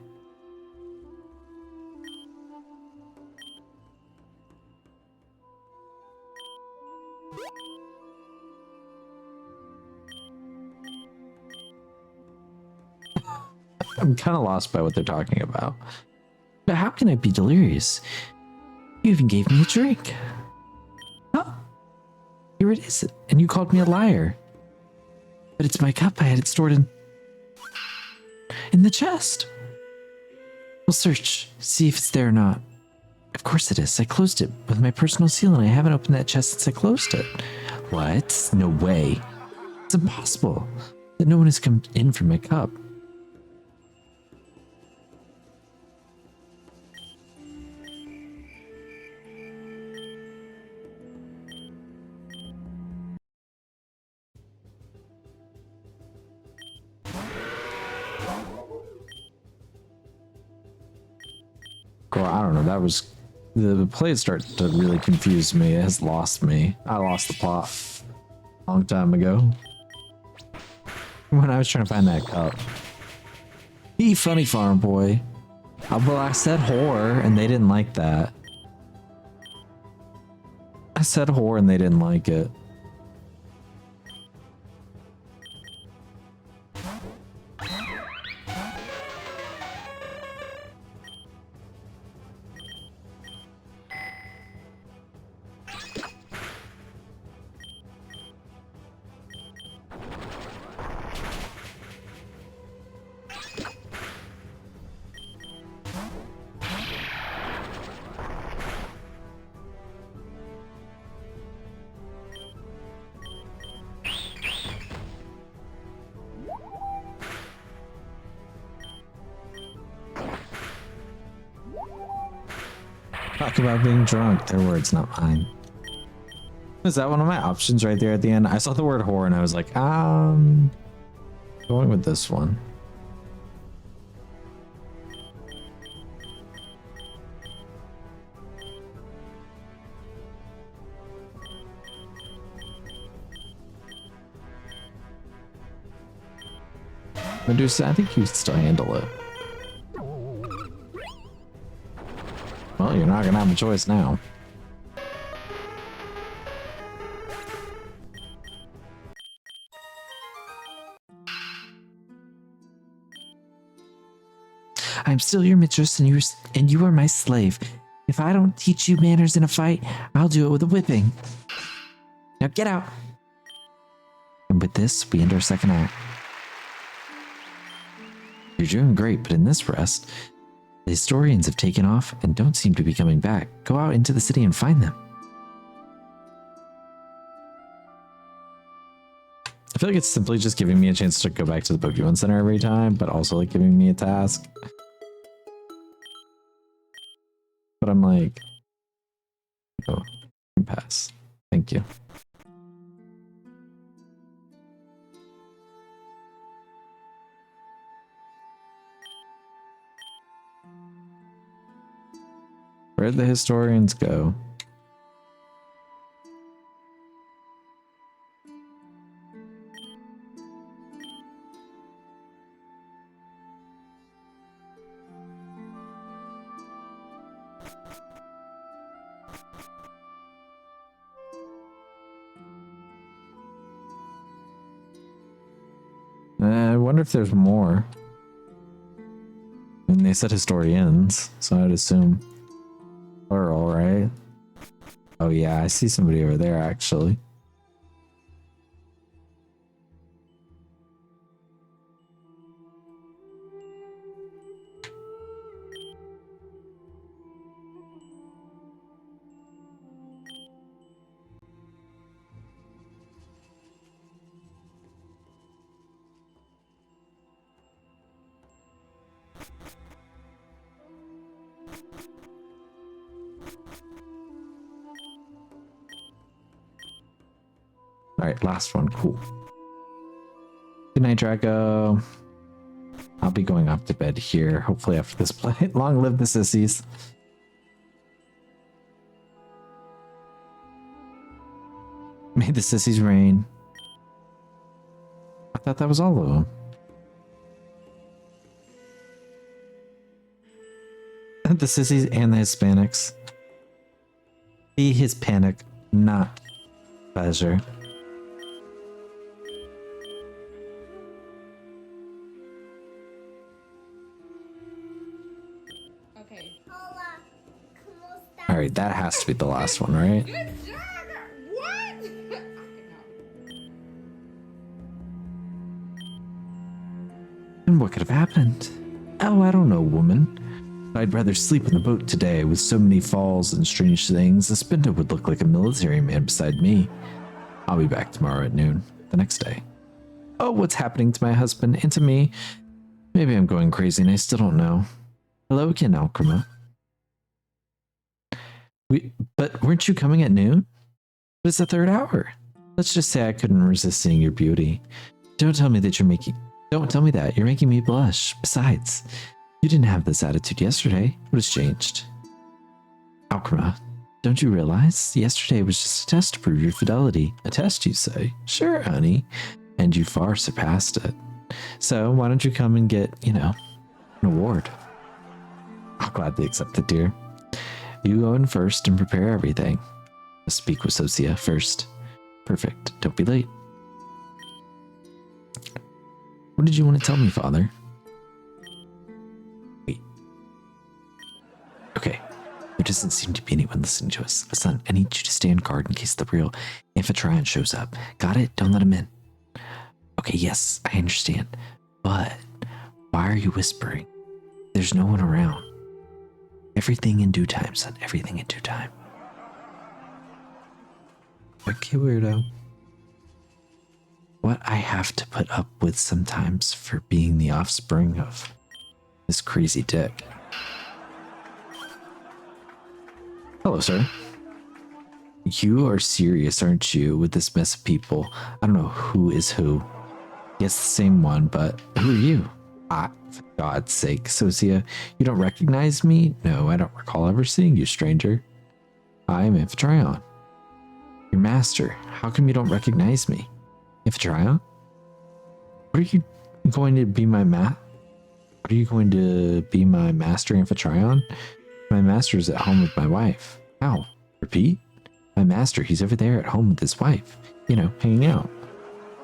I'm kind of lost by what they're talking about. But how can I be delirious? You even gave me a drink. Huh? Here it is, and you called me a liar. But it's my cup. I had it stored in the chest. We'll search, see if it's there or not. Of course it is. I closed it with my personal seal, and I haven't opened that chest since I closed it. What? No way. It's impossible that no one has come in for my cup. Well, I don't know. That was the play started to really confuse me. It has lost me. I lost the plot a long time ago when I was trying to find that cup. He funny farm boy. Well, I said whore and they didn't like that. I said whore and they didn't like it. Talk about being drunk. Their words, not mine. Is that one of my options right there at the end? I saw the word whore and I was like, going with this one. Medusa, I think you can still handle it. Well, you're not gonna have a choice now. I'm still your mistress and you are my slave. If I don't teach you manners in a fight, I'll do it with a whipping. Now get out. And with this, we end our second act. You're doing great, but in this rest, the historians have taken off and don't seem to be coming back. Go out into the city and find them. I feel like it's simply just giving me a chance to go back to the Pokemon Center every time, but also like giving me a task. But I'm like, oh, pass. Thank you. Where'd the historians go? I wonder if there's more. And they said historians, so I'd assume plural, right? Oh yeah, I see somebody over there actually. All right, last one. Cool. Good night, Draco. I'll be going off to bed here, hopefully after this play. Long live the sissies. May the sissies reign. I thought that was all of them. The sissies and the Hispanics. Be Hispanic, not pleasure. All right, that has to be the last one, right? What? And what could have happened? Oh, I don't know, woman. I'd rather sleep on the boat today. With so many falls and strange things, the Spinda would look like a military man beside me. I'll be back tomorrow at noon, the next day. Oh, what's happening to my husband and to me? Maybe I'm going crazy and I still don't know. Hello again, Alcrema. But weren't you coming at noon? But it's the third hour. Let's just say I couldn't resist seeing your beauty. Don't tell me that you're making me blush. Besides, you didn't have this attitude yesterday. What has changed? Alcrema, don't you realize? Yesterday was just a test to prove your fidelity. A test, you say? Sure, honey. And you far surpassed it. So why don't you come and get, an award? I'll gladly accept it, dear. You go in first and prepare everything. I'll speak with Socia first. Perfect. Don't be late. What did you want to tell me, Father? Wait. Okay. There doesn't seem to be anyone listening to us. Son, I need you to stand guard in case the real Amphitryon shows up. Got it? Don't let him in. Okay, yes, I understand. But why are you whispering? There's no one around. Everything in due time, son. Everything in due time. Okay, weirdo. What I have to put up with sometimes for being the offspring of this crazy dick. Hello, sir. You are serious, aren't you, with this mess of people? I don't know who is who. Yes, the same one, but who are you? For God's sake, Socia, you don't recognize me? No, I don't recall ever seeing you, stranger. I am Amphitryon. Your master. How come you don't recognize me? Amphitryon? What are you going to be my Are you going to be my master amphitryon? My master is at home with my wife. How? Repeat? My master, he's over there at home with his wife. You know, hanging out.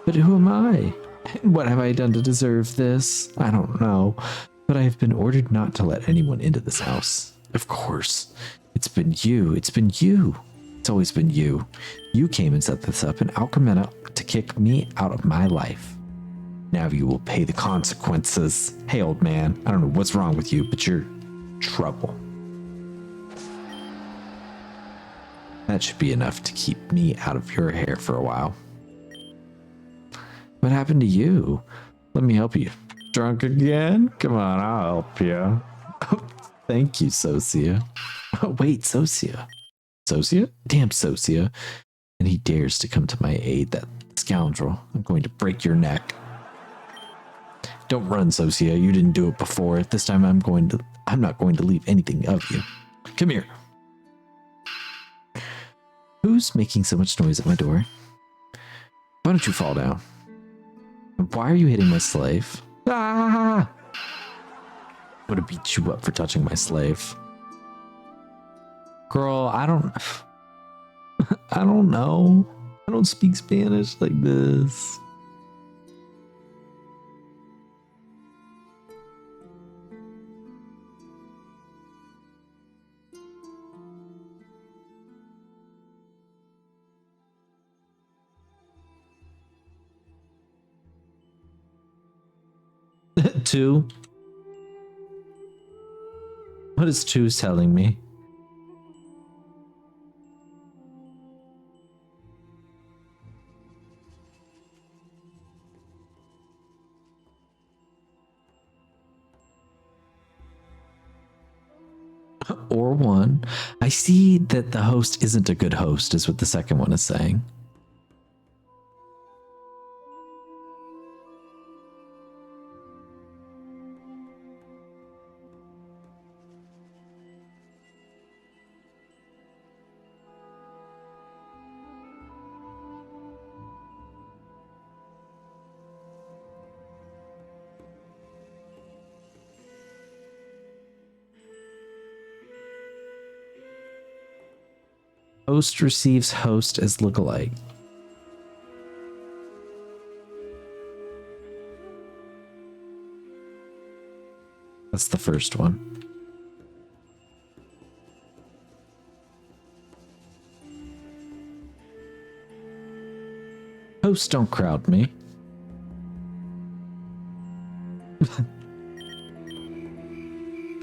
But who am I? What have I done to deserve this? I don't know. But I have been ordered not to let anyone into this house. Of course. It's been you. It's been you. It's always been you. You came and set this up in Alchemena to kick me out of my life. Now you will pay the consequences. Hey, old man, I don't know what's wrong with you, but you're trouble. That should be enough to keep me out of your hair for a while. What happened to you? Let me help you. Drunk again? Come on, I'll help you. Thank you, Socia. Oh, wait, Socia. Socia? Damn Socia. And he dares to come to my aid, that scoundrel. I'm going to break your neck. Don't run, Socia. You didn't do it before. This time I'm not going to leave anything of you. Come here. Who's making so much noise at my door? Why don't you fall down? Why are you hitting my slave? Ah! I'm gonna beat you up for touching my slave. Girl, I don't know. I don't speak Spanish like this. Two. What is two telling me? Or one. I see that the host isn't a good host, is what the second one is saying. Host receives host as lookalike. That's the first one. Host, don't crowd me.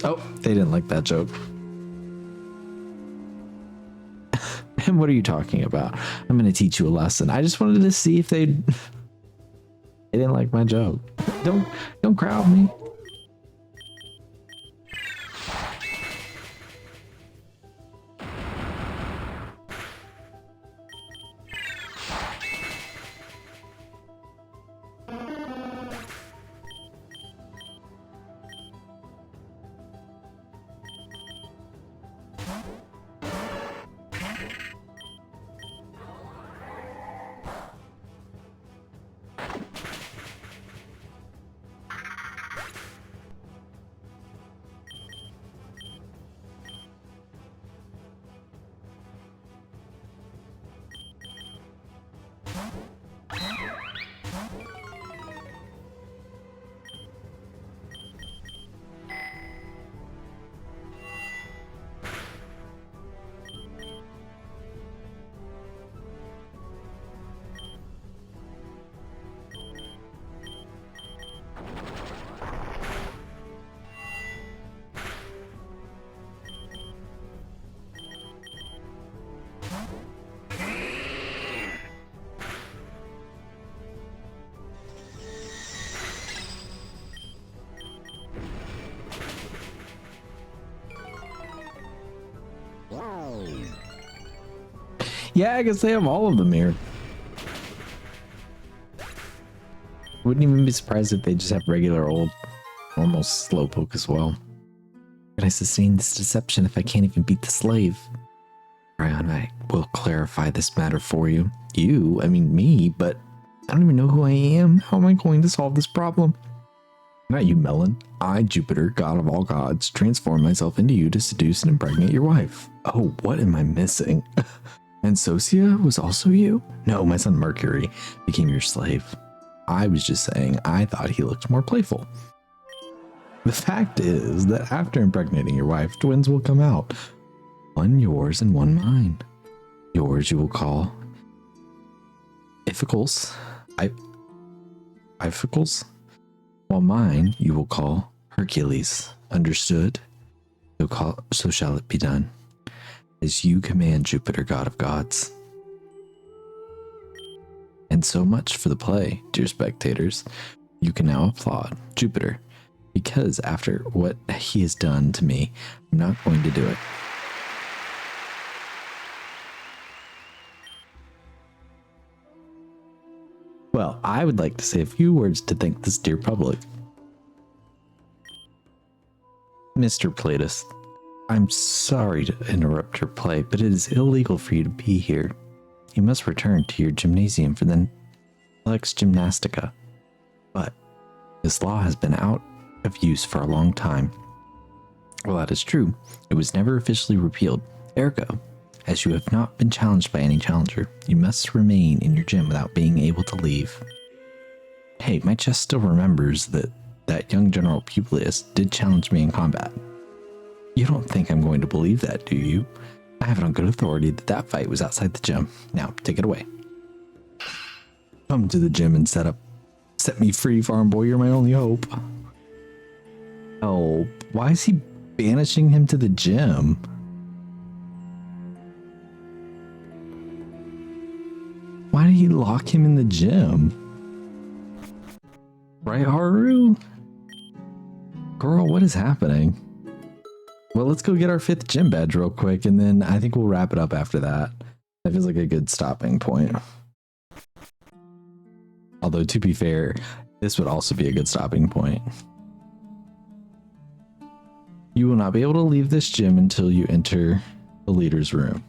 Oh, they didn't like that joke. And what are you talking about? I'm going to teach you a lesson. I just wanted to see if they didn't like my joke. Don't crowd me. Yeah, I guess they have all of them here. Wouldn't even be surprised if they just have regular old, normal slowpoke as well. Can I sustain this deception if I can't even beat the slave? Ryan, I will clarify this matter for you. You, I mean me, but I don't even know who I am. How am I going to solve this problem? Not you, Melon. I, Jupiter, god of all gods, transform myself into you to seduce and impregnate your wife. Oh, what am I missing? And Socia was also you? No, my son Mercury became your slave. I was just saying I thought he looked more playful. The fact is that after impregnating your wife, twins will come out. One yours and one mine. Yours you will call Iphicles. Iphicles? While mine you will call Hercules. Understood? So shall it be done. As you command, Jupiter, god of gods. And so much for the play, dear spectators. You can now applaud Jupiter, because after what he has done to me, I'm not going to do it. Well, I would like to say a few words to thank this dear public. Mr. Platus, I'm sorry to interrupt your play, but it is illegal for you to be here. You must return to your gymnasium for the Lex Gymnastica. But this law has been out of use for a long time. Well, that is true. It was never officially repealed. Ergo, as you have not been challenged by any challenger, you must remain in your gym without being able to leave. Hey, my chest still remembers that young General Publius did challenge me in combat. You don't think I'm going to believe that, do you? I have it on good authority that fight was outside the gym. Now, take it away. Come to the gym and set me free, farm boy. You're my only hope. Oh, why is he banishing him to the gym? Why did he lock him in the gym? Right, Haru? Girl, what is happening? Well, let's go get our 5th gym badge real quick, and then I think we'll wrap it up after that. That feels like a good stopping point. Although, to be fair, this would also be a good stopping point. You will not be able to leave this gym until you enter the leader's room.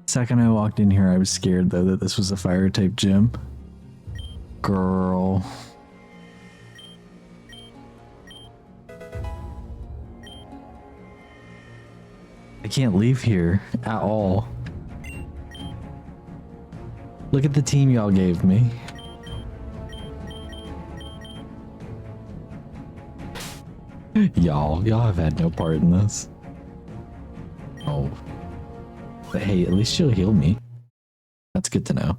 Second I walked in here, I was scared though that this was a fire type gym. Girl. I can't leave here at all. Look at the team y'all gave me. Y'all have had no part in this. Oh. But hey, at least she'll heal me. That's good to know.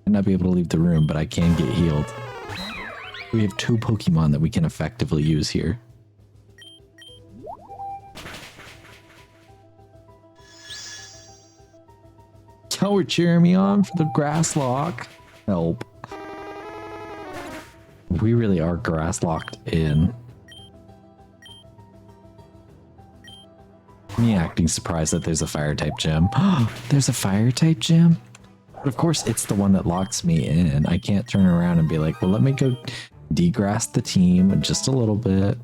I'll not be able to leave the room, but I can get healed. We have 2 Pokemon that we can effectively use here. Y'all were cheering me on for the grass lock. Help. We really are grass locked in. Me acting surprised that there's a fire type gym. There's a fire type gym? But of course, it's the one that locks me in. I can't turn around and be like, well, let me go degrass the team just a little bit.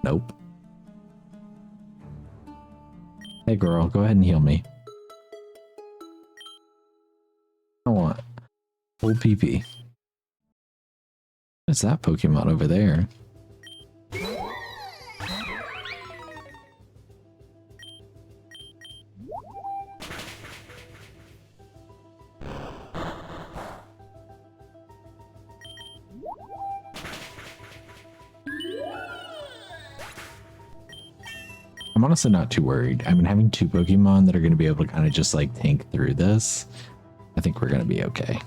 Nope. Hey girl, go ahead and heal me. I want full PP. What's that Pokemon over there? I'm honestly not too worried. I mean, having 2 Pokemon that are going to be able to kind of just like tank through this, I think we're going to be okay.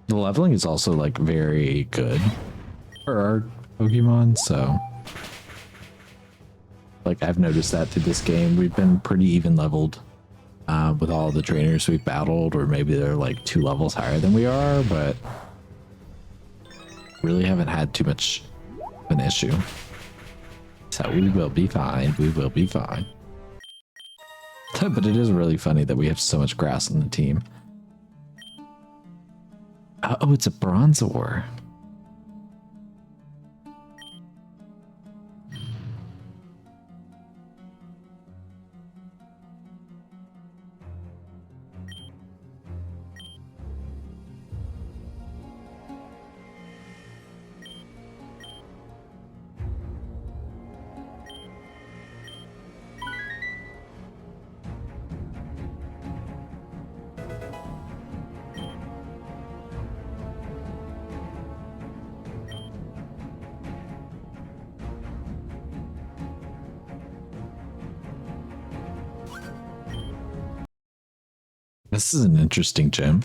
The leveling is also like very good for our Pokemon, so like I've noticed that through this game, we've been pretty even leveled with all the trainers we've battled, or maybe they're like 2 levels higher than we are, but really haven't had too much of an issue. So we will be fine. We will be fine. But it is really funny that we have so much grass on the team. Oh, it's a Bronzor. This is an interesting gym.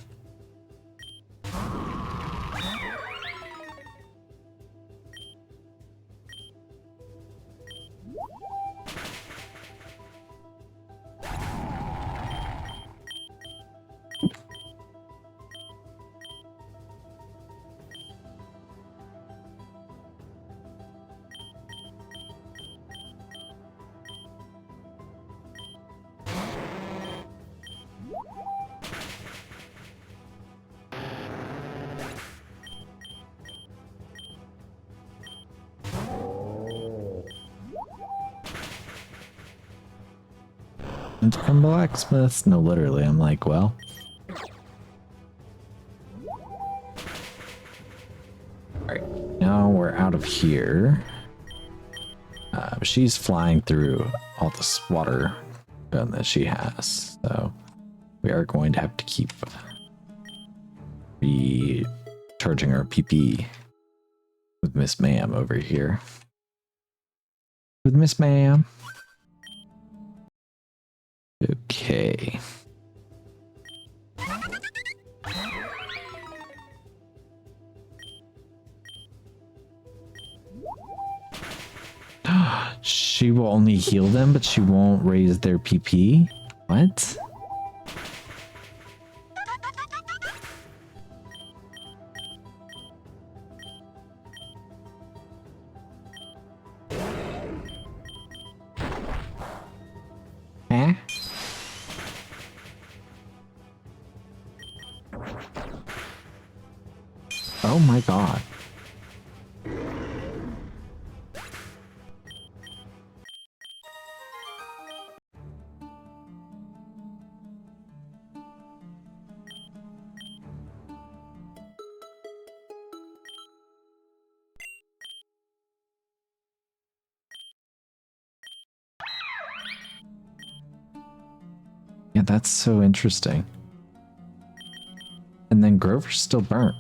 From blacksmiths? No, literally. I'm like, well. Alright, now we're out of here. She's flying through all this water gun that she has, so we are going to have to keep recharging our PP with Miss Ma'am over here. With Miss Ma'am. Okay. She will only heal them, but she won't raise their PP? What? Eh? Oh my god. Yeah, that's so interesting. And then Grover's still burnt.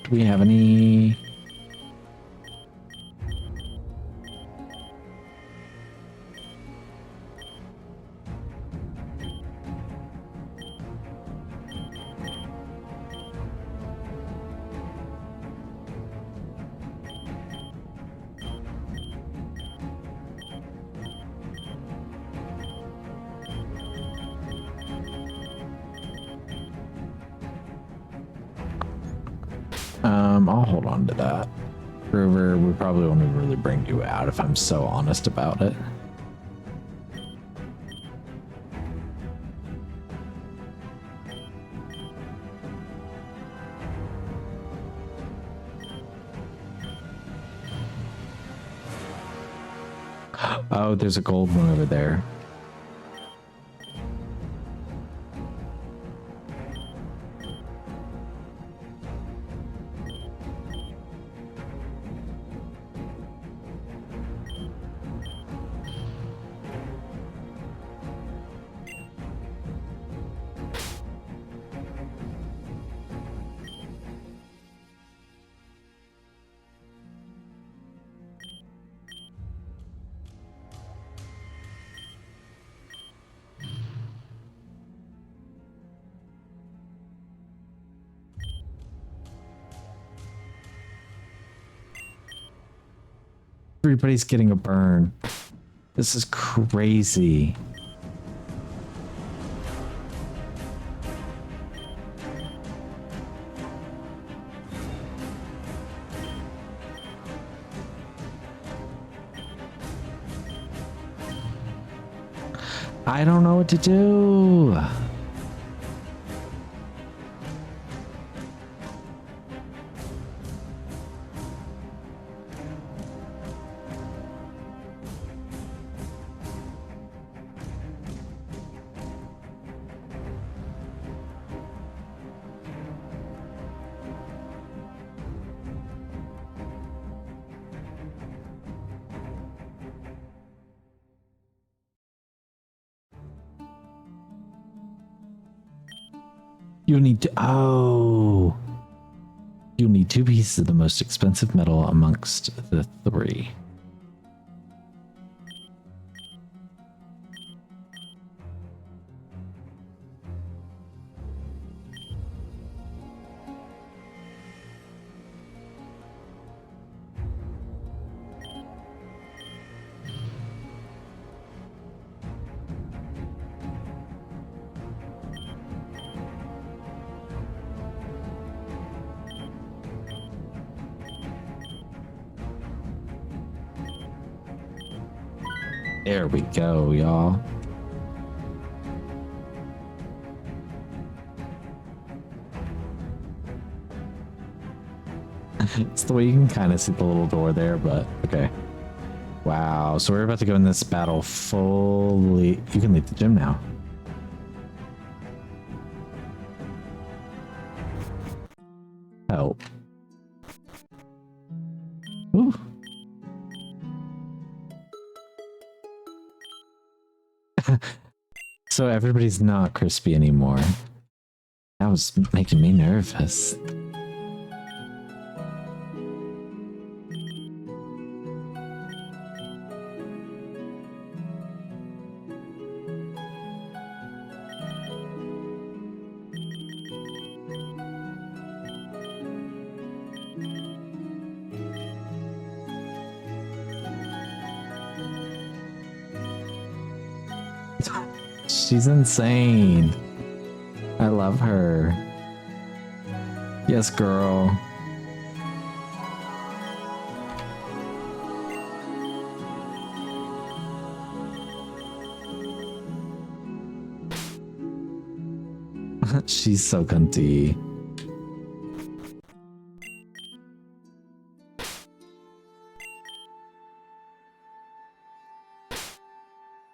Do we have any... I'll hold on to that. Grover, we probably won't even really bring you out if I'm so honest about it. Oh, there's a gold one over there. Everybody's getting a burn. This is crazy. I don't know what to do. You'll need to... Oh. You'll need 2 pieces of the most expensive metal amongst the 3. There we go, y'all. It's the way you can kind of see the little door there, but okay. Wow, so we're about to go in this battle fully. You can leave the gym now. Help. Ooh. So everybody's not crispy anymore. That was making me nervous. She's insane. I love her. Yes, girl. She's so cunty.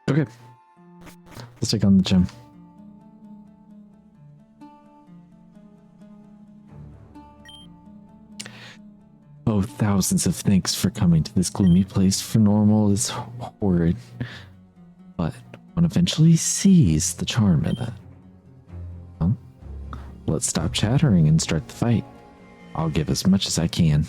Okay. Let's take on the gym. Oh, thousands of thanks for coming to this gloomy place, for normal is horrid. But one eventually sees the charm in it. Well, let's stop chattering and start the fight. I'll give as much as I can.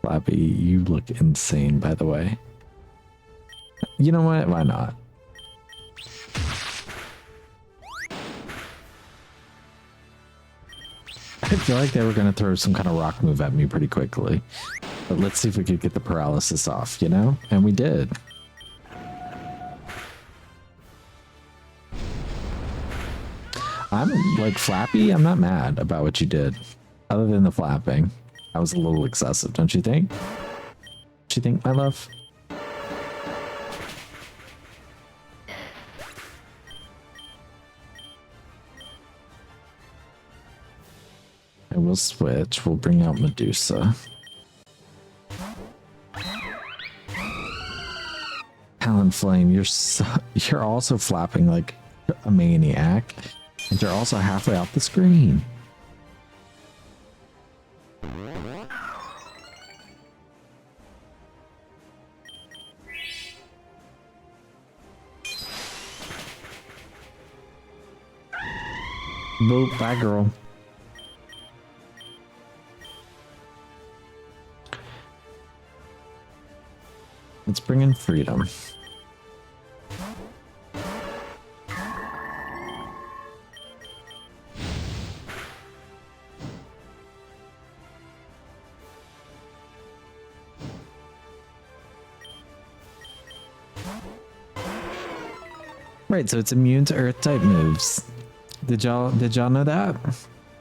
Flappy, you look insane, by the way. You know what? Why not? I feel like they were going to throw some kind of rock move at me pretty quickly. But let's see if we could get the paralysis off, you know? And we did. I'm like Flappy, I'm not mad about what you did. Other than the flapping. That was a little excessive, don't you think? Don't you think, my love? And we'll switch. We'll bring out Medusa. Talonflame, you're also flapping like a maniac. And you're also halfway off the screen. Boop, bye girl. Let's bring in freedom. Right, so it's immune to earth type moves. Did y'all know that?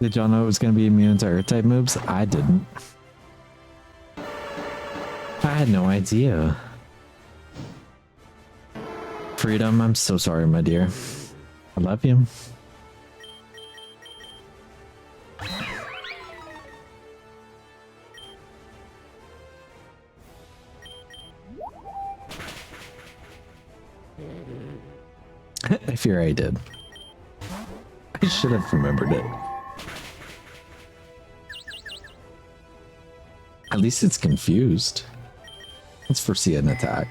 Did y'all know it was gonna be immune to earth type moves? I didn't. I had no idea. Freedom, I'm so sorry, my dear. I love you. I fear I did. I should have remembered it. At least it's confused. Let's foresee an attack.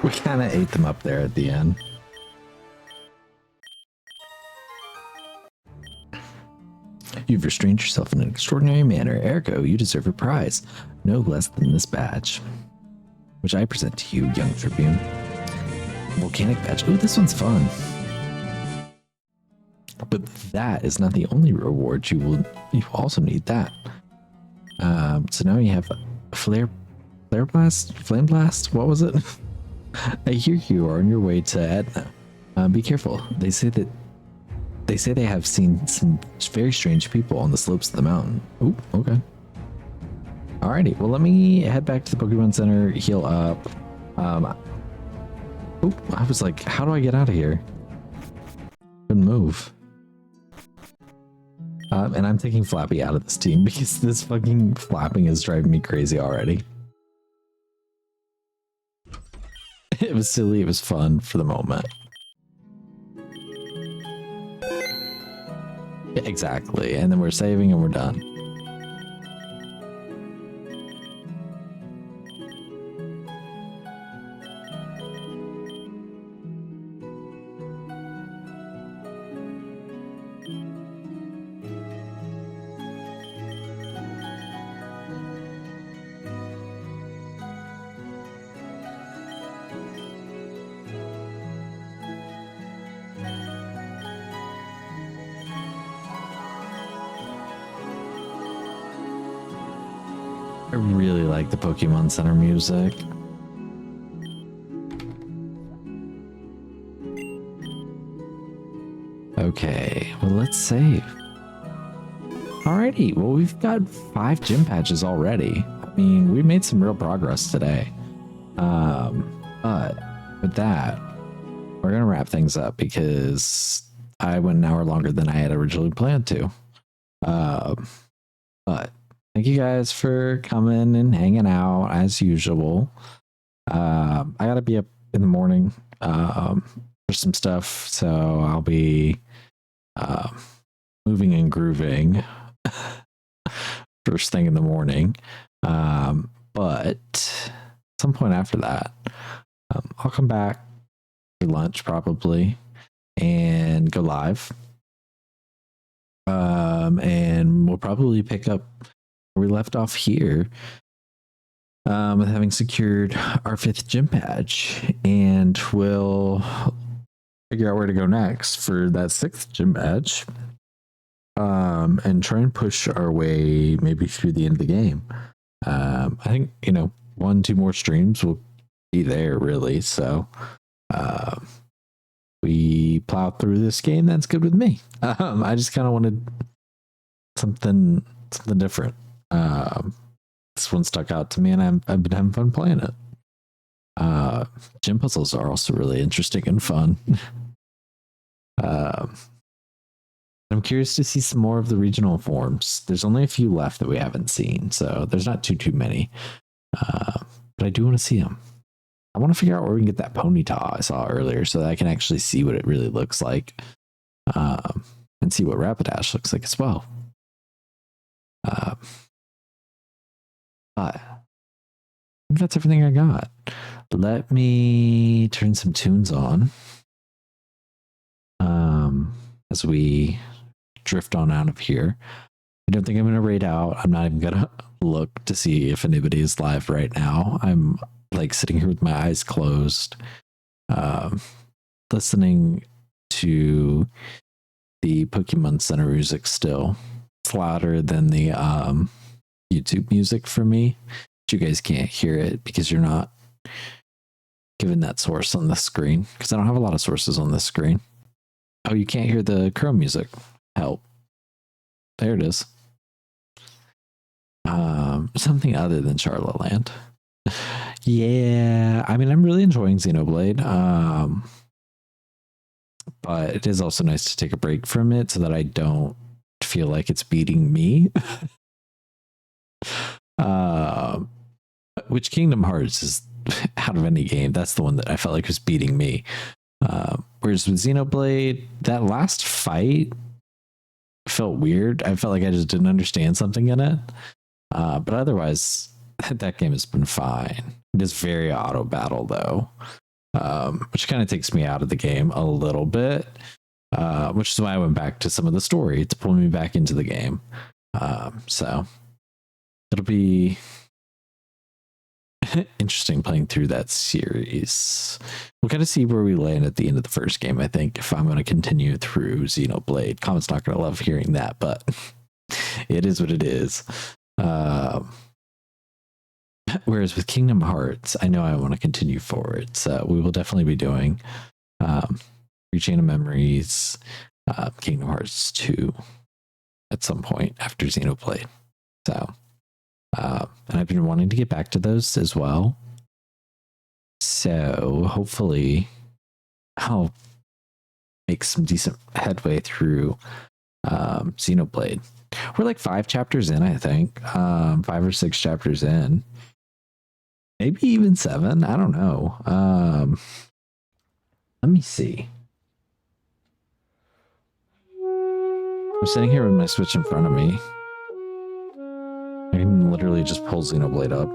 We kind of ate them up there at the end. You've restrained yourself in an extraordinary manner. Ergo, you deserve a prize, no less than this badge, which I present to you, young Tribune. Volcanic badge. Ooh, this one's fun. But that is not the only reward. You also need that. So now you have flame blast. What was it? I hear you are on your way to Etna. Be careful. They say they have seen some very strange people on the slopes of the mountain. Oh, okay. Alrighty. Well, let me head back to the Pokemon Center, heal up. I was like, how do I get out of here? Couldn't move. And I'm taking Flappy out of this team because this fucking flapping is driving me crazy already. It was silly, it was fun for the moment. Yeah, exactly, and then we're saving and we're done. I really like the Pokemon Center music. Okay, well, let's save. Alrighty, well, we've got 5 gym patches already. I mean, we made some real progress today. But with that, we're gonna wrap things up because I went an hour longer than I had originally planned to. But thank you guys for coming and hanging out as usual. I gotta be up in the morning for some stuff, so I'll be moving and grooving first thing in the morning. But at some point after that, I'll come back for lunch probably and go live. And we'll probably pick up where we left off here, with having secured our 5th gym badge, and we'll figure out where to go next for that 6th gym badge, and try and push our way maybe through the end of the game. I think 1-2 more streams will be there really, so we plow through this game. That's good with me. I just kind of wanted something different. This one stuck out to me, and I've been having fun playing it. Gym puzzles are also really interesting and fun. I'm curious to see some more of the regional forms. There's only a few left that we haven't seen, so there's not too many. But I do want to see them. I want to figure out where we can get that Ponyta I saw earlier so that I can actually see what it really looks like, and see what Rapidash looks like as well. But I think that's everything I got. Let me turn some tunes on as we drift on out of here. I don't think I'm going to raid out. I'm not even going to look to see if anybody is live right now. I'm like sitting here with my eyes closed, listening to the Pokemon Center music still. It's louder than the YouTube music for me, but you guys can't hear it because you're not given that source on the screen, because I don't have a lot of sources on this screen. Oh, you can't hear the Chrome music. Help. There it is. Something other than Charlotte Land. Yeah, I mean, I'm really enjoying Xenoblade. But it is also nice to take a break from it so that I don't feel like it's beating me. Which Kingdom Hearts is, out of any game, that's the one that I felt like was beating me. Whereas with Xenoblade, that last fight felt weird. I felt like I just didn't understand something in it. But otherwise, that game has been fine. It is very auto battle though, which kind of takes me out of the game a little bit. which is why I went back to some of the story to pull me back into the game. So it'll be interesting playing through that series. We'll kind of see where we land at the end of the first game, I think, if I'm going to continue through Xenoblade. Comment's not going to love hearing that, but it is what it is. Whereas with Kingdom Hearts, I know I want to continue forward. So we will definitely be doing Rechain of Memories, Kingdom Hearts 2 at some point after Xenoblade. So, and I've been wanting to get back to those as well. So hopefully I'll make some decent headway through Xenoblade. We're like 5 chapters in, I think. 5 or 6 chapters in. Maybe even 7. I don't know. Let me see. I'm sitting here with my Switch in front of me. I can literally just pull Xenoblade up.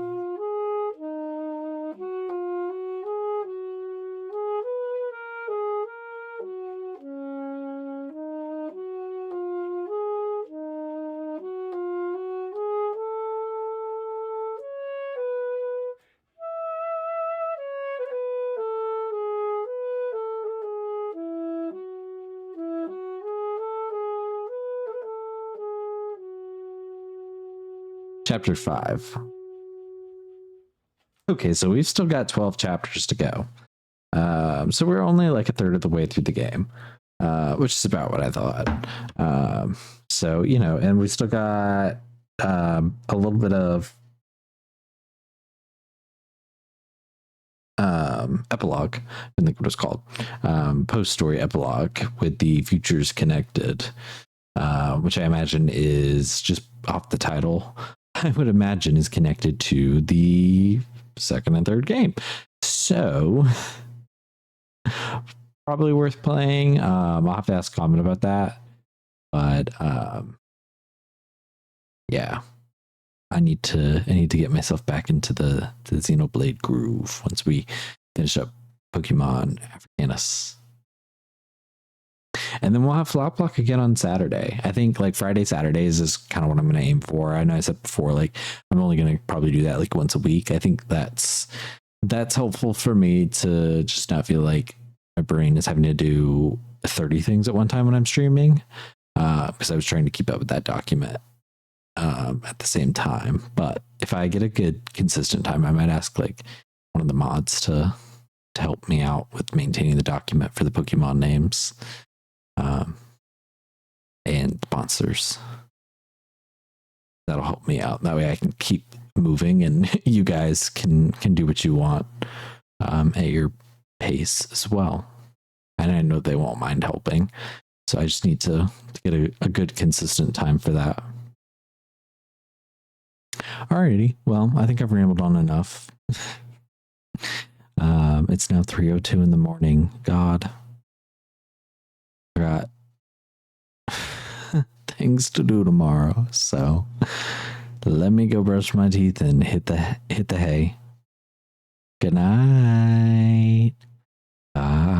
Chapter 5. Okay, so we've still got 12 chapters to go. So we're only like a third of the way through the game, which is about what I thought. So, you know, and we still got a little bit of epilogue, I think what it's called, post-story epilogue with the Futures Connected, which I imagine is just off the title. I would imagine is connected to the second and third game. So probably worth playing. I'll have to ask comment about that. But yeah. I need to get myself back into the Xenoblade groove once we finish up Pokemon Africanus. And then we'll have Flop Block again on Saturday. I think like Friday, Saturdays is kind of what I'm going to aim for. I know I said before, like I'm only going to probably do that like once a week. I think that's helpful for me to just not feel like my brain is having to do 30 things at one time when I'm streaming. Because I was trying to keep up with that document at the same time. But if I get a good consistent time, I might ask like one of the mods to help me out with maintaining the document for the Pokemon names. And sponsors. That'll help me out. That way I can keep moving and you guys can do what you want at your pace as well. And I know they won't mind helping. So I just need to get a good consistent time for that. Alrighty. Well, I think I've rambled on enough. It's now 3:02 in the morning. God. I got things to do tomorrow, so let me go brush my teeth and hit the hay. Good night. Bye.